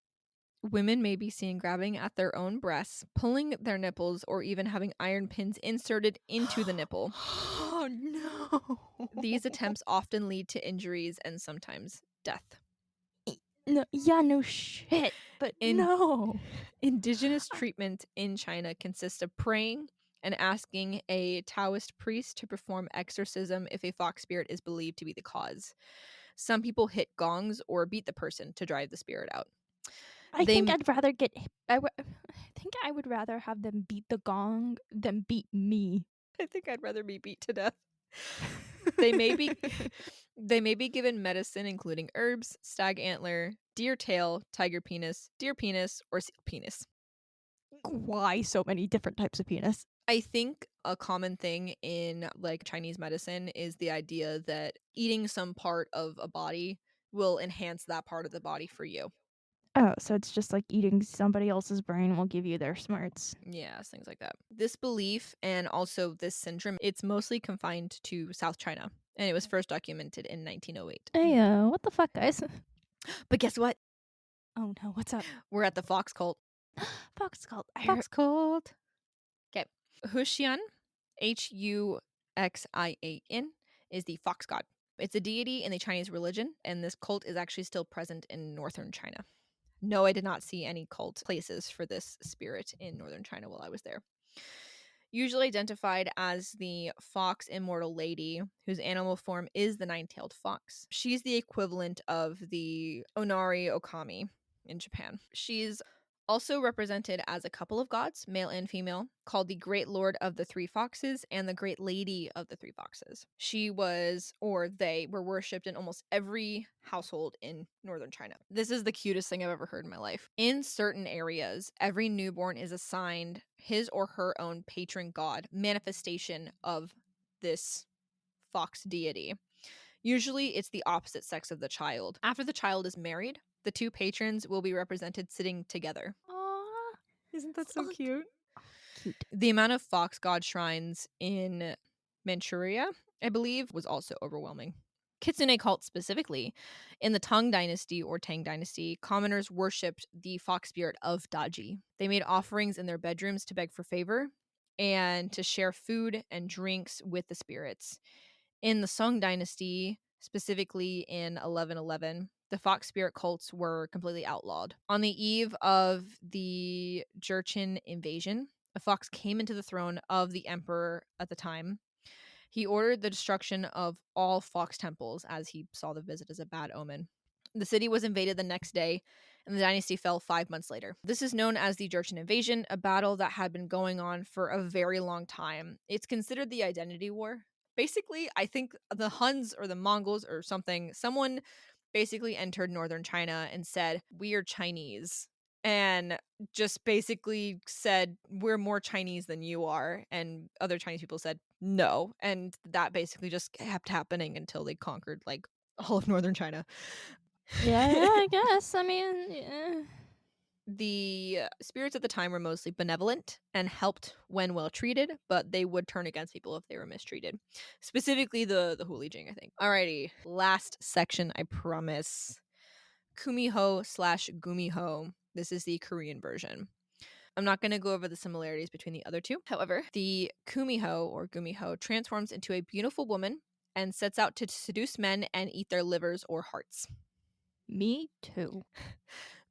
Women may be seen grabbing at their own breasts, pulling their nipples, or even having iron pins inserted into the nipple. Oh no. These attempts often lead to injuries and sometimes death. No, yeah, no shit. But In no. indigenous treatment in China consists of praying and asking a Taoist priest to perform exorcism if a fox spirit is believed to be the cause. Some people hit gongs or beat the person to drive the spirit out. I They think I'd rather get I think I would rather have them beat the gong than beat me. I think I'd rather be beat to death. They may be they may be given medicine including herbs, stag antler, deer tail, tiger penis, deer penis, or seal penis. Why so many different types of penis? I think a common thing in like Chinese medicine is the idea that eating some part of a body will enhance that part of the body for you. Oh, so it's just like eating somebody else's brain will give you their smarts. Yeah, things like that. This belief and also this syndrome, it's mostly confined to South China, and it was first documented in 1908. Hey, what the fuck, guys? But guess what? Oh no, what's up? We're at the fox cult. Fox cult. Fox cult. Okay. Huxian, Huxian, is the fox god. It's a deity in the Chinese religion, and this cult is actually still present in northern China. No, I did not see any cult places for this spirit in northern China while I was there. Usually identified as the fox immortal lady, whose animal form is the nine-tailed fox. She's the equivalent of the Onari Okami in Japan. She's also represented as a couple of gods, male and female, called the Great Lord of the Three Foxes and the Great Lady of the Three Foxes. She was, or they were worshipped in almost every household in northern China. This is the cutest thing I've ever heard in my life. In certain areas, every newborn is assigned his or her own patron god, manifestation of this fox deity. Usually, it's the opposite sex of the child. After the child is married, the two patrons will be represented sitting together. Aww. Isn't that so So cute? cute. The amount of fox god shrines in Manchuria, I believe, was also overwhelming. Kitsune cult specifically, in the Tang Dynasty or Tang Dynasty, commoners worshipped the fox spirit of Daji. They made offerings in their bedrooms to beg for favor and to share food and drinks with the spirits. In the Song Dynasty, specifically in 1111, the fox spirit cults were completely outlawed. On the eve of the Jurchen invasion, a fox came into the throne of the emperor at the time. He ordered the destruction of all fox temples as he saw the visit as a bad omen. The city was invaded the next day, and the dynasty fell 5 months later. This is known as the Jurchen invasion, a battle that had been going on for a very long time. It's considered the identity war. Basically, I think the Huns or the Mongols or something, someone basically entered northern China and said, "We are Chinese." And just basically said, "We're more Chinese than you are." And other Chinese people said, "No." And that basically just kept happening until they conquered like all of northern China. Yeah, I guess. I mean, yeah. The spirits at the time were mostly benevolent and helped when well treated, but they would turn against people if they were mistreated. Specifically the Hulijing, I think. Alrighty, last section, I promise. Kumiho / Gumiho. This is the Korean version. I'm not going to go over the similarities between the other two. However, the Kumiho or Gumiho transforms into a beautiful woman and sets out to seduce men and eat their livers or hearts. Me too.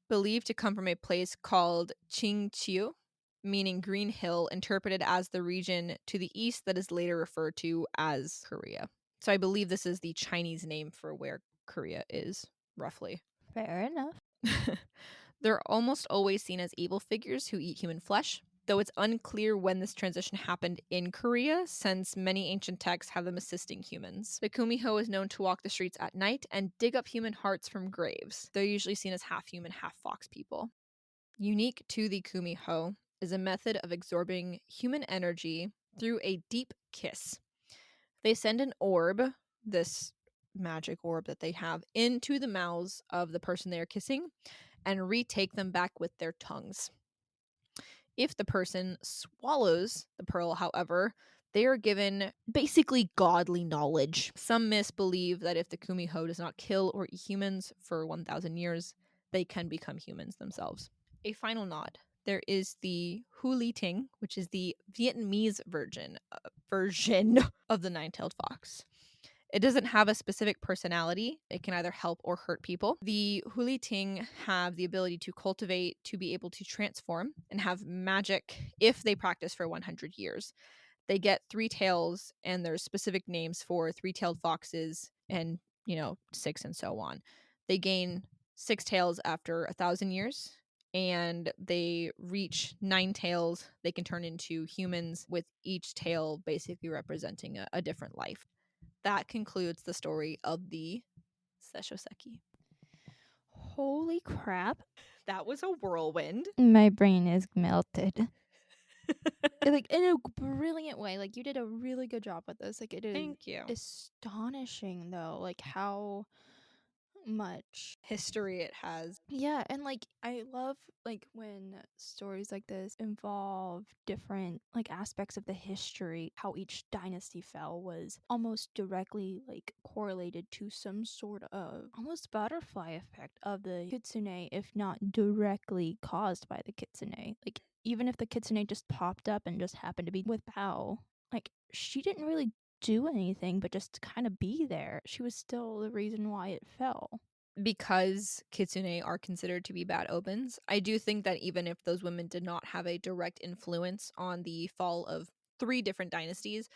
Believed to come from a place called Qingqiu. meaning green hill, interpreted as the region to the east that is later referred to as Korea. So I believe this is the Chinese name for where Korea is, roughly. Fair enough. They're almost always seen as evil figures who eat human flesh, though it's unclear when this transition happened in Korea, since many ancient texts have them assisting humans. The kumiho is known to walk the streets at night and dig up human hearts from graves. They're usually seen as half human, half fox people. Unique to the kumiho is a method of absorbing human energy through a deep kiss. They send an orb, this magic orb that they have, into the mouths of the person they are kissing and retake them back with their tongues. If the person swallows the pearl, however, they are given basically godly knowledge. Some myths believe that if the kumiho does not kill or eat humans for 1,000 years, they can become humans themselves. A final nod. There is the Hu Li Ting, which is the Vietnamese version of the nine-tailed fox. It doesn't have a specific personality. It can either help or hurt people. The Huli Ting have the ability to cultivate, to be able to transform, and have magic if they practice for 100 years. They get 3 tails, and there's specific names for 3-tailed foxes and, 6 and so on. They gain 6 tails after 1,000 years, and they reach 9 tails. They can turn into humans, with each tail basically representing a different life. That concludes the story of the Sessho-Seki. Holy crap. That was a whirlwind. My brain is melted. Like, in a brilliant way. Like, you did a really good job with this. Like, it is Thank you. astonishing, though, like, how much History it has. Yeah, and like I love like when stories like this involve different like aspects of the history, how each dynasty fell was almost directly like correlated to some sort of almost butterfly effect of the kitsune, if not directly caused by the kitsune. Like even if the kitsune just popped up and just happened to be with Bao, like she didn't really do anything but just kind of be there. She was still the reason why it fell. Because kitsune are considered to be bad omens, I do think that even if those women did not have a direct influence on the fall of 3 different dynasties,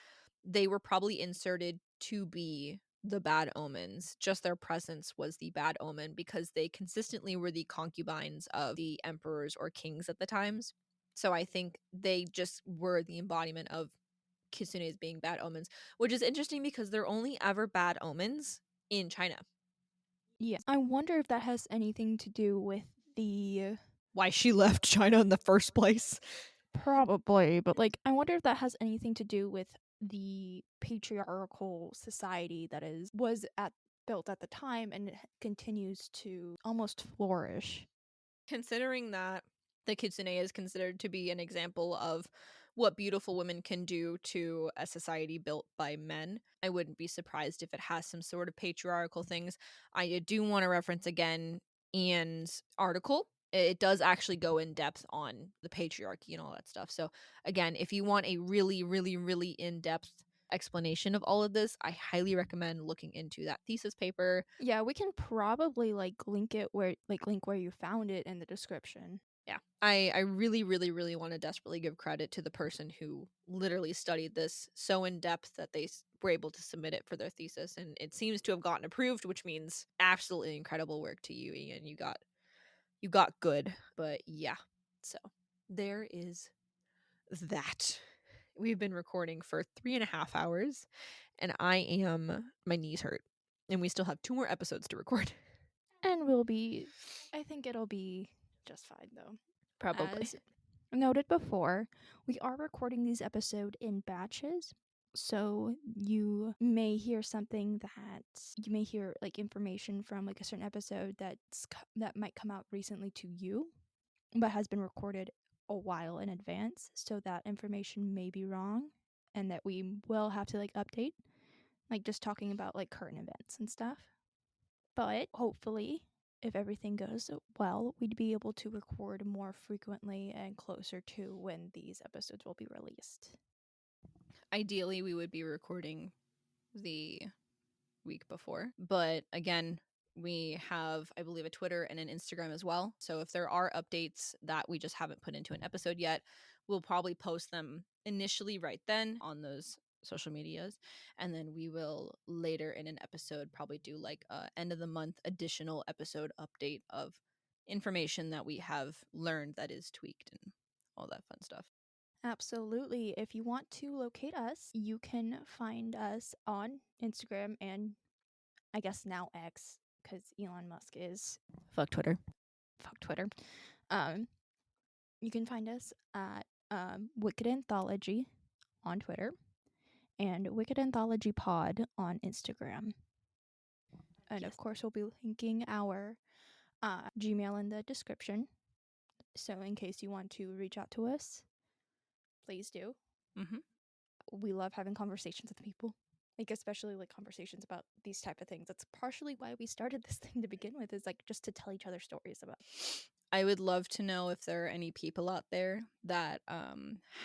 they were probably inserted to be the bad omens. Just their presence was the bad omen because they consistently were the concubines of the emperors or kings at the times. So I think they just were the embodiment of kitsunes being bad omens, which is interesting because they're only ever bad omens in China. Yeah. I wonder if that has anything to do with the Why she left China in the first place. probably, but like I wonder if that has anything to do with the patriarchal society that was at built at the time and it continues to almost flourish. Considering that the kitsune is considered to be an example of what beautiful women can do to a society built by men, I wouldn't be surprised if it has some sort of patriarchal things. I do want to reference again Ian's article. It does actually go in depth on the patriarchy and all that stuff. So, again, if you want a really, really, really in depth explanation of all of this, I highly recommend looking into that thesis paper. Yeah, we can probably link where you found it in the description. Yeah, I really, really, really want to desperately give credit to the person who literally studied this so in depth that they were able to submit it for their thesis, and it seems to have gotten approved, which means absolutely incredible work to you, Ian. You got good, but yeah. So there is that. We've been recording for 3.5 hours, and my knees hurt, and we still have 2 more episodes to record. And I think it'll be just fine though. Probably. As noted before, we are recording these episodes in batches. So you may hear something that you may hear like information from like a certain episode that might come out recently to you, but has been recorded a while in advance. So that information may be wrong, and that we will have to like update, like just talking about like current events and stuff. But hopefully, if everything goes well, we'd be able to record more frequently and closer to when these episodes will be released. Ideally, we would be recording the week before, but again, We have, I believe, a Twitter and an Instagram as well. So if there are updates that we just haven't put into an episode yet, we'll probably post them initially right then on those social medias. And then we will later in an episode probably do like a end of the month additional episode update of information that we have learned that is tweaked and all that fun stuff. Absolutely. If you want to locate us, you can find us on Instagram and I guess now X, because Elon Musk is Fuck Twitter. fuck Twitter. Um, you can find us at Wicked Anthology on Twitter and Wicked Anthology Pod on Instagram. And Yes. of course, we'll be linking our Gmail in the description. So in case you want to reach out to us, please do. Mm-hmm. We love having conversations with people, like especially like conversations about these type of things. That's partially why we started this thing to begin with, is like just to tell each other stories about. I would love to know if there are any people out there that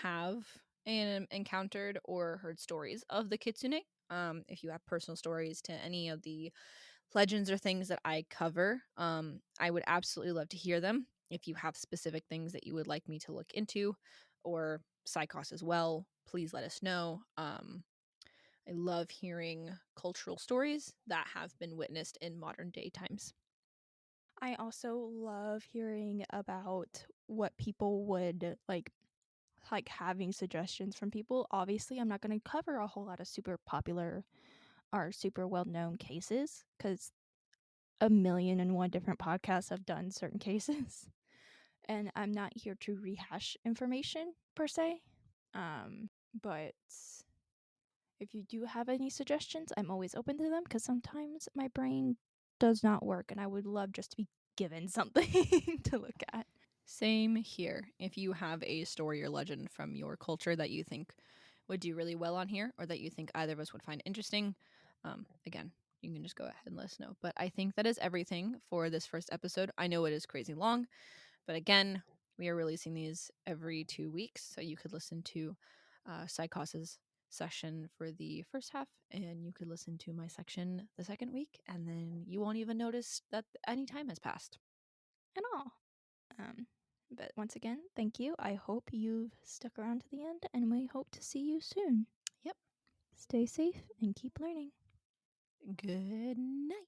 have encountered or heard stories of the Kitsune. If you have personal stories to any of the legends or things that I cover, I would absolutely love to hear them. If you have specific things that you would like me to look into, or Psychos as well, please let us know. I love hearing cultural stories that have been witnessed in modern day times. I also love hearing about what people would like having suggestions from people. Obviously, I'm not going to cover a whole lot of super popular or super well-known cases cuz a million and one different podcasts have done certain cases. And I'm not here to rehash information per se. But if you do have any suggestions, I'm always open to them because sometimes my brain does not work and I would love just to be given something to look at. Same here. If you have a story or legend from your culture that you think would do really well on here, or that you think either of us would find interesting, again, you can just go ahead and let us know. But I think that is everything for this first episode. I know it is crazy long, but again, we are releasing these every 2 weeks, so you could listen to Psychos's session for the first half, and you could listen to my section the second week, and then you won't even notice that any time has passed. And all. But once again, thank you. I hope you've stuck around to the end, and we hope to see you soon. Yep. Stay safe and keep learning. Good night.